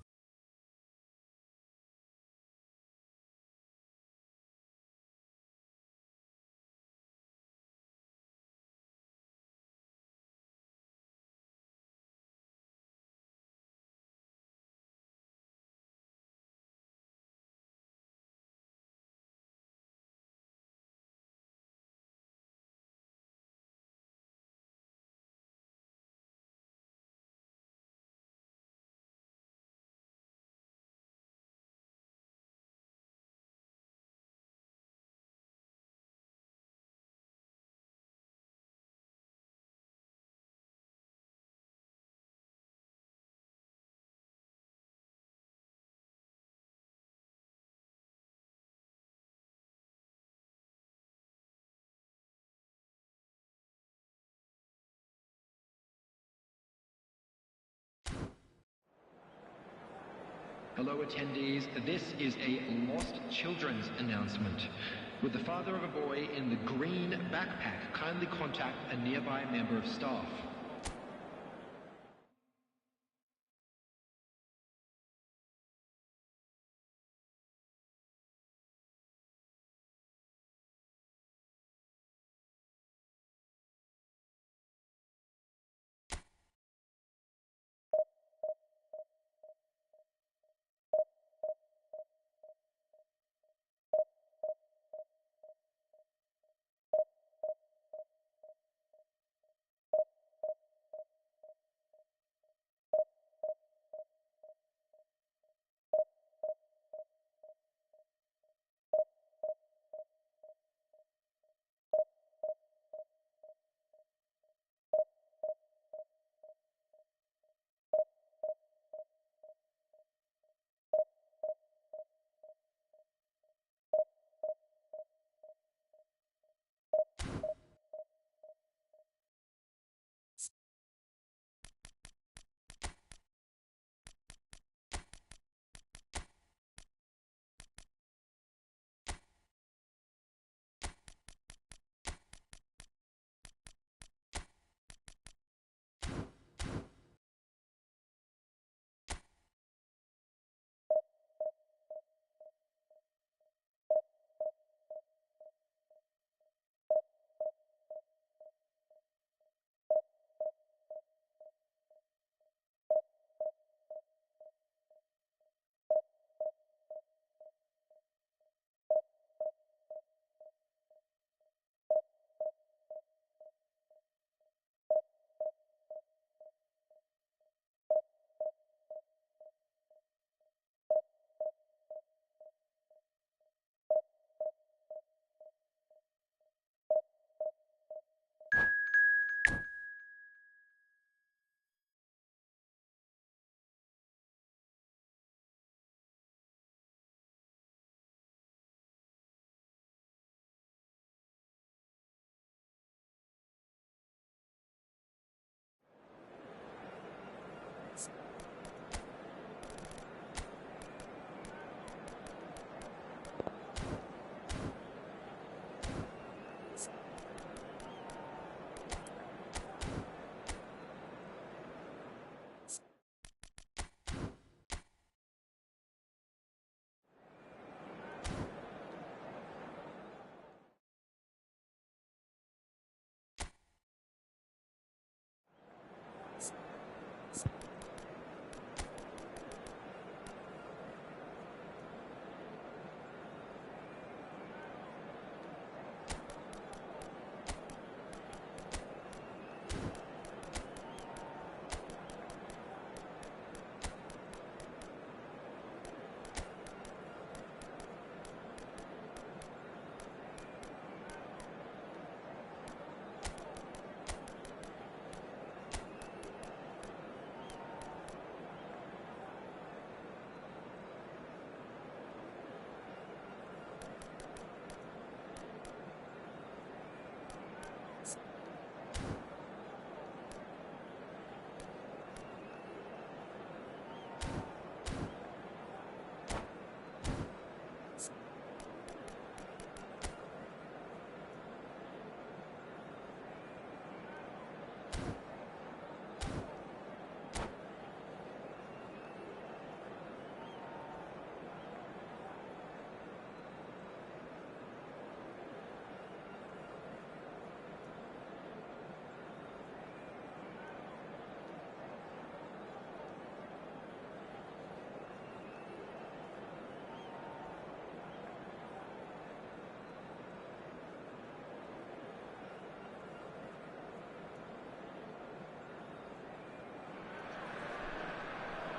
Hello attendees, this is a lost children's announcement. With the father of a boy in the green backpack, kindly contact a nearby member of staff.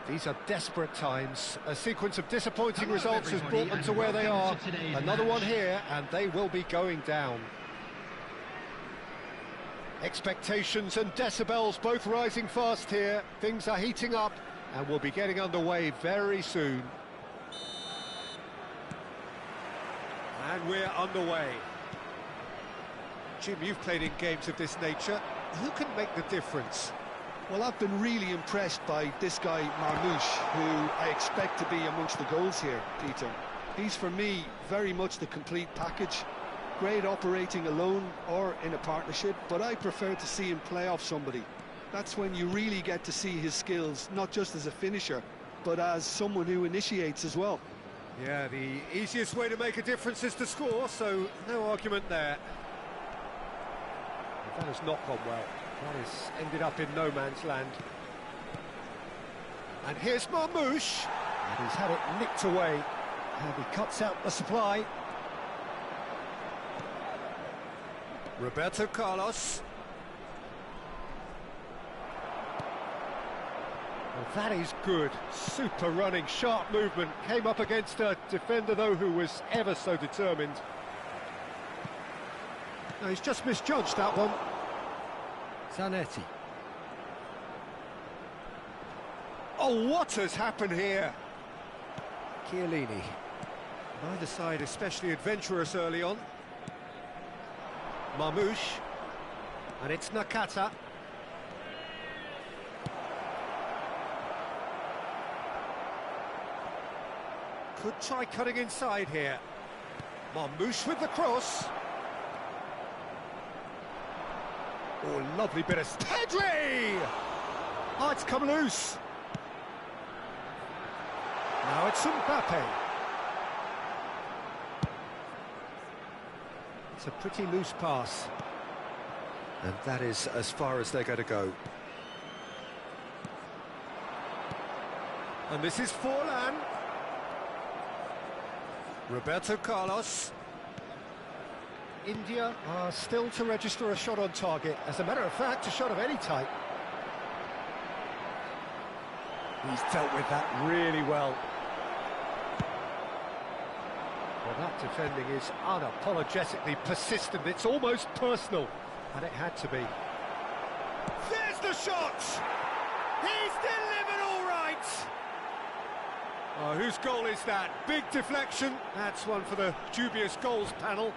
These are desperate times. A sequence of disappointing Hello, results has everybody, brought them and to where they welcome are. to today's Another one match. here, and they will be going down. Expectations and decibels both rising fast here. Things are heating up, and we'll be getting underway very soon. And we're underway. Jim, you've played in games of this nature. Who can make the difference? Well, I've been really impressed by this guy, Marmouche, who I expect to be amongst the goals here, Peter. He's, for me, very much the complete package. Great operating alone or in a partnership, but I prefer to see him play off somebody. That's when you really get to see his skills, not just as a finisher, but as someone who initiates as well. Yeah, the easiest way to make a difference is to score, so no argument there. That has not gone well. That has ended up in no man's land. And here's Marmouche. And he's had it nicked away. And he cuts out the supply. Roberto Carlos. Well, that is good. Super running, sharp movement. Came up against a defender, though, who was ever so determined. No, he's just misjudged that one. Zanetti. Oh, what has happened here? Chiellini. Neither side especially adventurous early on. Marmouche. And it's Nakata. Could try cutting inside here. Marmouche with the cross. Oh, lovely bit of... Pedri! Oh, it's come loose. Now it's Mbappe. It's a pretty loose pass. And that is as far as they're going to go. And this is Forlan. Roberto Carlos. India are still to register a shot on target. As a matter of fact, a shot of any type. He's dealt with that really well. Well, that defending is unapologetically persistent. It's almost personal, and it had to be. There's the shot! He's delivered all right! Oh, whose goal is that? Big deflection. That's one for the dubious goals panel.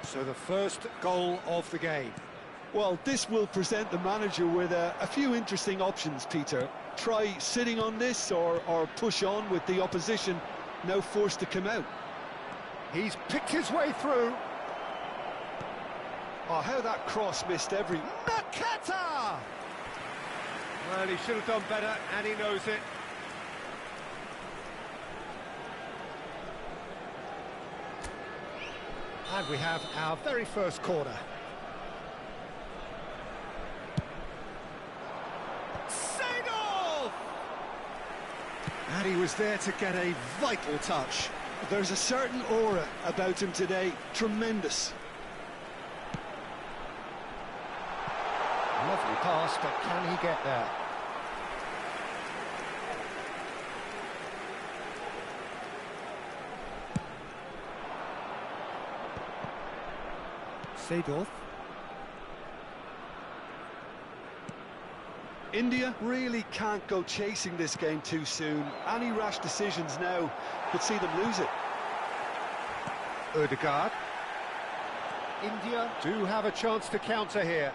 So the first goal of the game. Well, this will present the manager with a few interesting options, Peter. Try sitting on this or push on with the opposition now forced to come out. He's picked his way through. Oh, how that cross missed every... Nakata! Well, he should have done better, and he knows it. And we have our very first corner. Seedorf! And he was there to get a vital touch. There's a certain aura about him today. Tremendous. Lovely pass, but can he get there? Seedorf. India really can't go chasing this game too soon. Any rash decisions now could see them lose it. Odegaard. India do have a chance to counter here.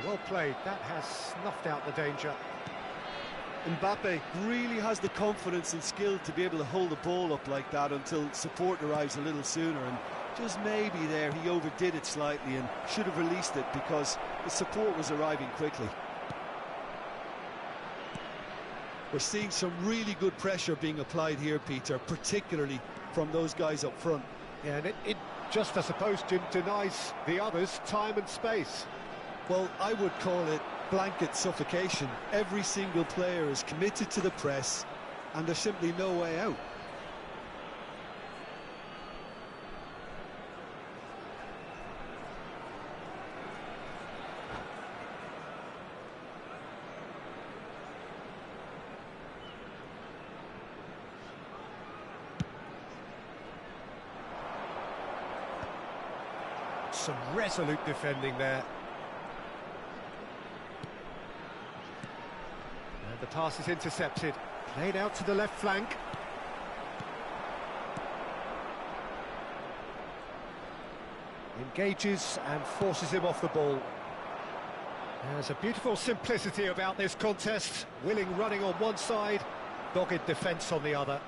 Well played, that has snuffed out the danger. Mbappe really has the confidence and skill to be able to hold the ball up like that until support arrives a little sooner, and just maybe there he overdid it slightly and should have released it because the support was arriving quickly. We're seeing some really good pressure being applied here, Peter, particularly from those guys up front. Yeah, and it just, I suppose, Jim, denies the others time and space. Well, I would call it blanket suffocation. Every single player is committed to the press and there's simply no way out. Some resolute defending there. And the pass is intercepted. Played out to the left flank. Engages and forces him off the ball. There's a beautiful simplicity about this contest. Willing running on one side, dogged defence on the other.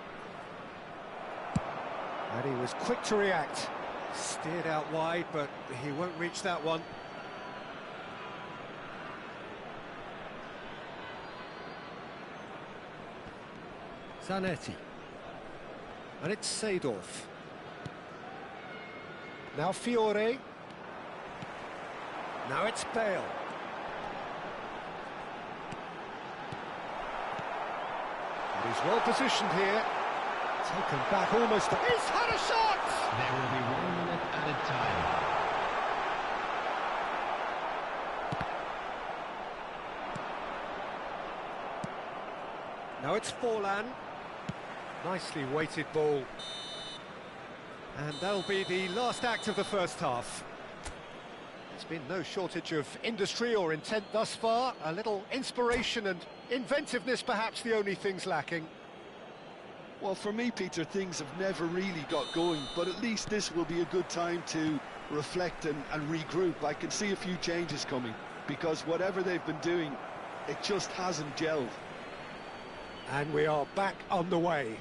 And he was quick to react. Steered out wide, but he won't reach that one. Zanetti. And it's Seedorf. Now Fiore. Now it's Bale. And he's well positioned here. Taken back almost. He's had a shot! There will be 1 minute added time. Now it's Forlan. Nicely weighted ball. And that'll be the last act of the first half. There's been no shortage of industry or intent thus far. A little inspiration and inventiveness, perhaps the only things lacking. Well, for me, Peter, things have never really got going, but at least this will be a good time to reflect and regroup. I can see a few changes coming, because whatever they've been doing, it just hasn't gelled. And we are back on the way.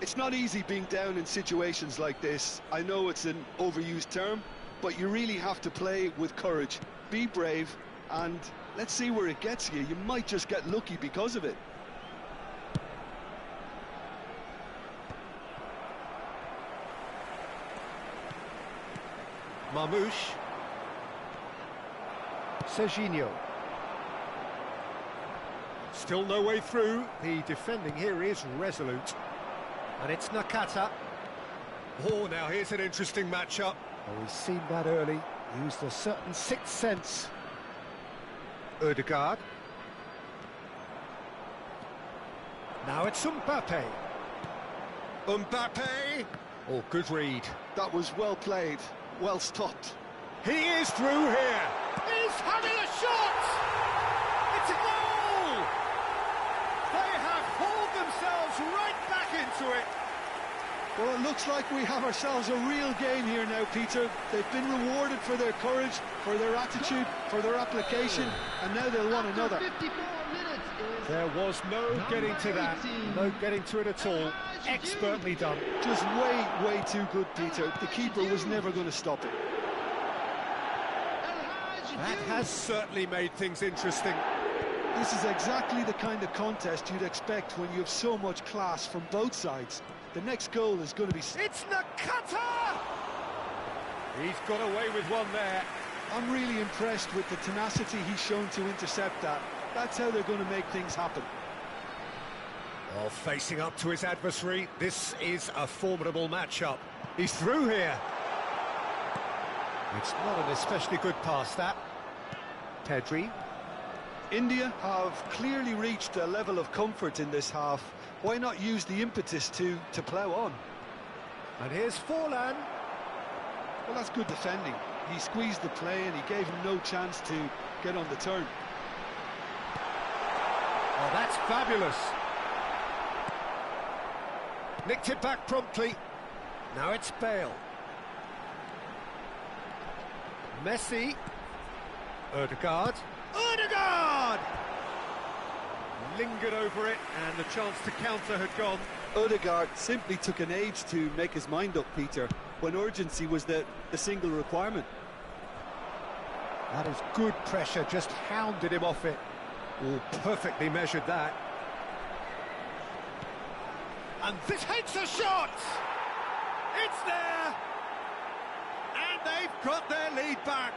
It's not easy being down in situations like this. I know it's an overused term, but you really have to play with courage. Be brave, and let's see where it gets you. You might just get lucky because of it. Marmouche. Serginho. Still no way through. The defending here is resolute. And it's Nakata. Oh, now here's an interesting matchup. Oh, we've seen that early. Used a certain sixth sense. Ødegaard. Now it's Mbappe. Mbappe! Oh, good read. That was well played, well stopped. He is through here. He's having a shot! It's a goal! They have hauled themselves right back into it. Well, it looks like we have ourselves a real game here now, Peter. They've been rewarded for their courage, for their attitude, for their application, and now they'll want another. 54 minutes is There was no getting to that, no getting to it at all. Expertly done. Just way too good, Peter. The keeper was never going to stop it. That has certainly made things interesting. This is exactly the kind of contest you'd expect when you have so much class from both sides. The next goal is going to be... It's Nakata! He's got away with one there. I'm really impressed with the tenacity he's shown to intercept that. That's how they're going to make things happen. Well, facing up to his adversary, this is a formidable matchup. He's through here. It's not an especially good pass, that. Pedri. India have clearly reached a level of comfort in this half. Why not use the impetus to plough on? And here's Forlan. Well, that's good defending. He squeezed the play and he gave him no chance to get on the turn. Oh, that's fabulous. Nicked it back promptly. Now it's Bale. Messi. Ødegaard. Ødegaard! Lingered over it, and the chance to counter had gone. Ødegaard simply took an age to make his mind up, Peter, when urgency was the single requirement. That is good pressure, just hounded him off it. Oh, perfectly measured that. And this hits a shot! It's there! And they've got their lead back.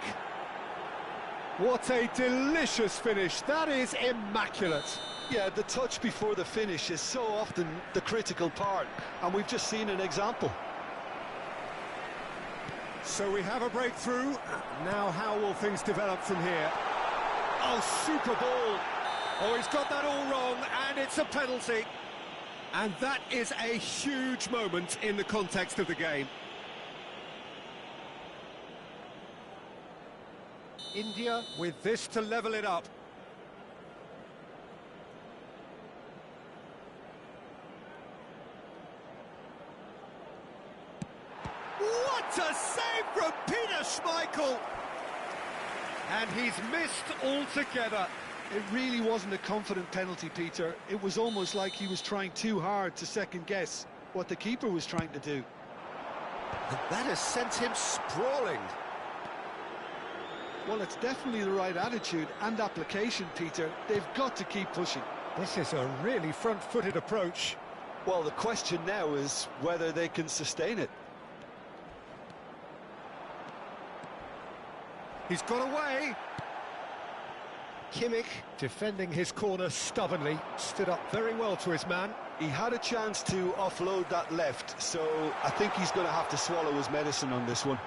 What a delicious finish. That is immaculate. Yeah, the touch before the finish is so often the critical part, and we've just seen an example. So we have a breakthrough. Now how will things develop from here? Oh, super ball. Oh, he's got that all wrong, and it's a penalty. And that is a huge moment in the context of the game. India with this to level it up. What a save from Peter Schmeichel! And he's missed altogether. It really wasn't a confident penalty, Peter. It was almost like he was trying too hard to second-guess what the keeper was trying to do. And that has sent him sprawling. Well, it's definitely the right attitude and application, Peter. They've got to keep pushing. This is a really front-footed approach. Well, the question now is whether they can sustain it. He's got away. Kimmich, defending his corner stubbornly, stood up very well to his man. He had a chance to offload that left, so I think he's going to have to swallow his medicine on this one.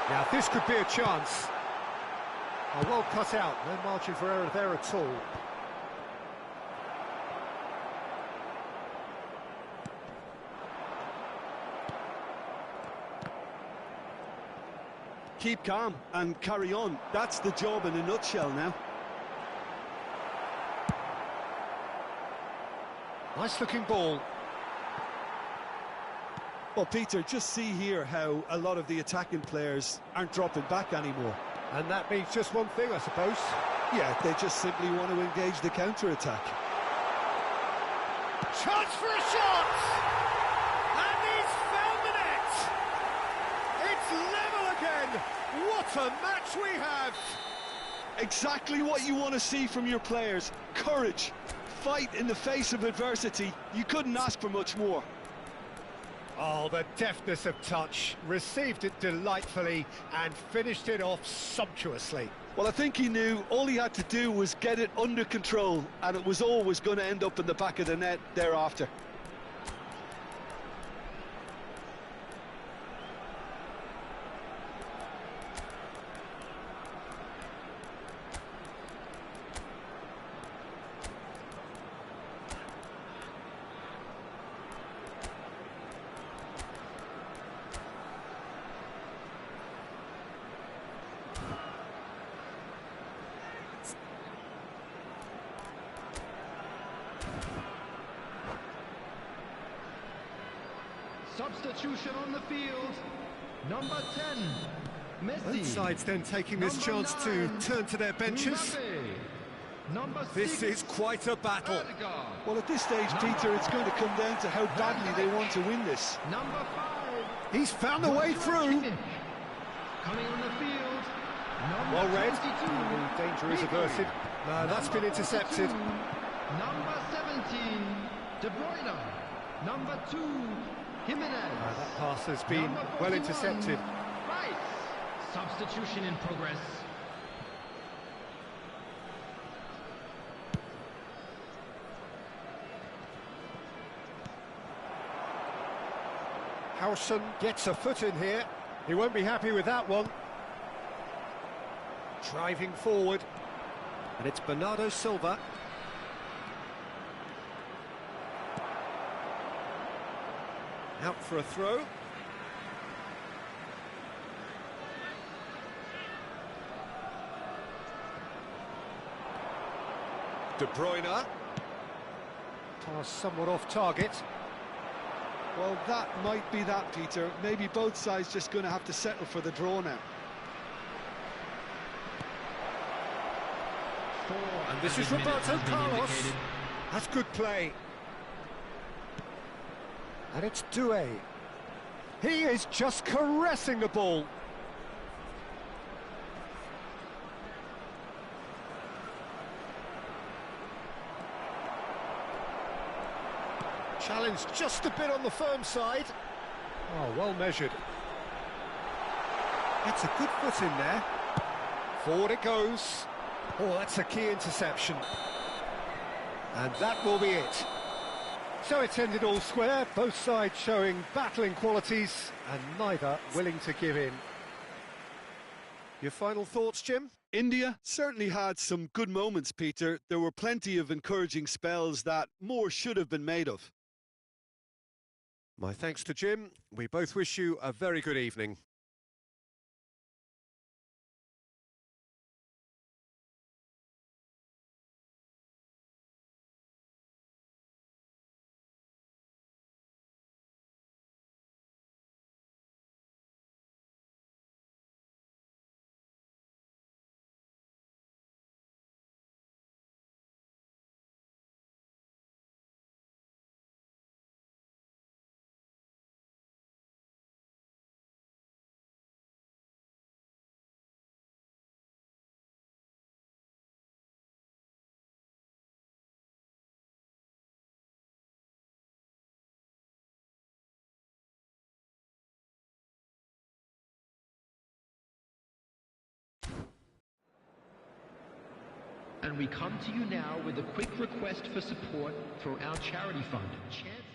Now, this could be a chance. Oh, well cut out, no margin for error there at all. Keep calm and carry on. That's the job in a nutshell now. Nice looking ball. Well, Peter, just see here how a lot of the attacking players aren't dropping back anymore. And that means just one thing, I suppose. Yeah, they just simply want to engage the counter-attack. Chance for a shot! And he's found the net! It's level again! What a match we have! Exactly what you want to see from your players. Courage. Fight in the face of adversity. You couldn't ask for much more. Oh, the deftness of touch. Received it delightfully and finished it off sumptuously. Well, I think he knew all he had to do was get it under control, and it was always going to end up in the back of the net thereafter. Substitution on the field. Number 10, Messi. Both sides then taking this chance to turn to their benches. Mbappe. Number 6, This is quite a battle. Odegaard. Well, at this stage, Peter, it's going to come down to how badly they want to win this. Number 5, He's found a way through. Kimmich. Coming on the field. Number Well read. 22, The danger is Pico. averted. No, that's been intercepted. Number 17, De Bruyne. Number 2, Jimenez. That pass has been Number well 41, intercepted. Right. Substitution in progress. Howson gets a foot in here. He won't be happy with that one. Driving forward. And it's Bernardo Silva. Out for a throw. De Bruyne. Pass somewhat off target. Well, that might be that, Peter. Maybe both sides just going to have to settle for the draw now. And this is Roberto Carlos. That's good play. And it's Doué. He is just caressing the ball. Challenged just a bit on the firm side. Oh, well measured. That's a good foot in there. Forward it goes. Oh, that's a key interception. And that will be it. So it's ended all square, both sides showing battling qualities and neither willing to give in. Your final thoughts, Jim? India certainly had some good moments, Peter. There were plenty of encouraging spells that more should have been made of. My thanks to Jim. We both wish you a very good evening. And we come to you now with a quick request for support for our charity fund. Chance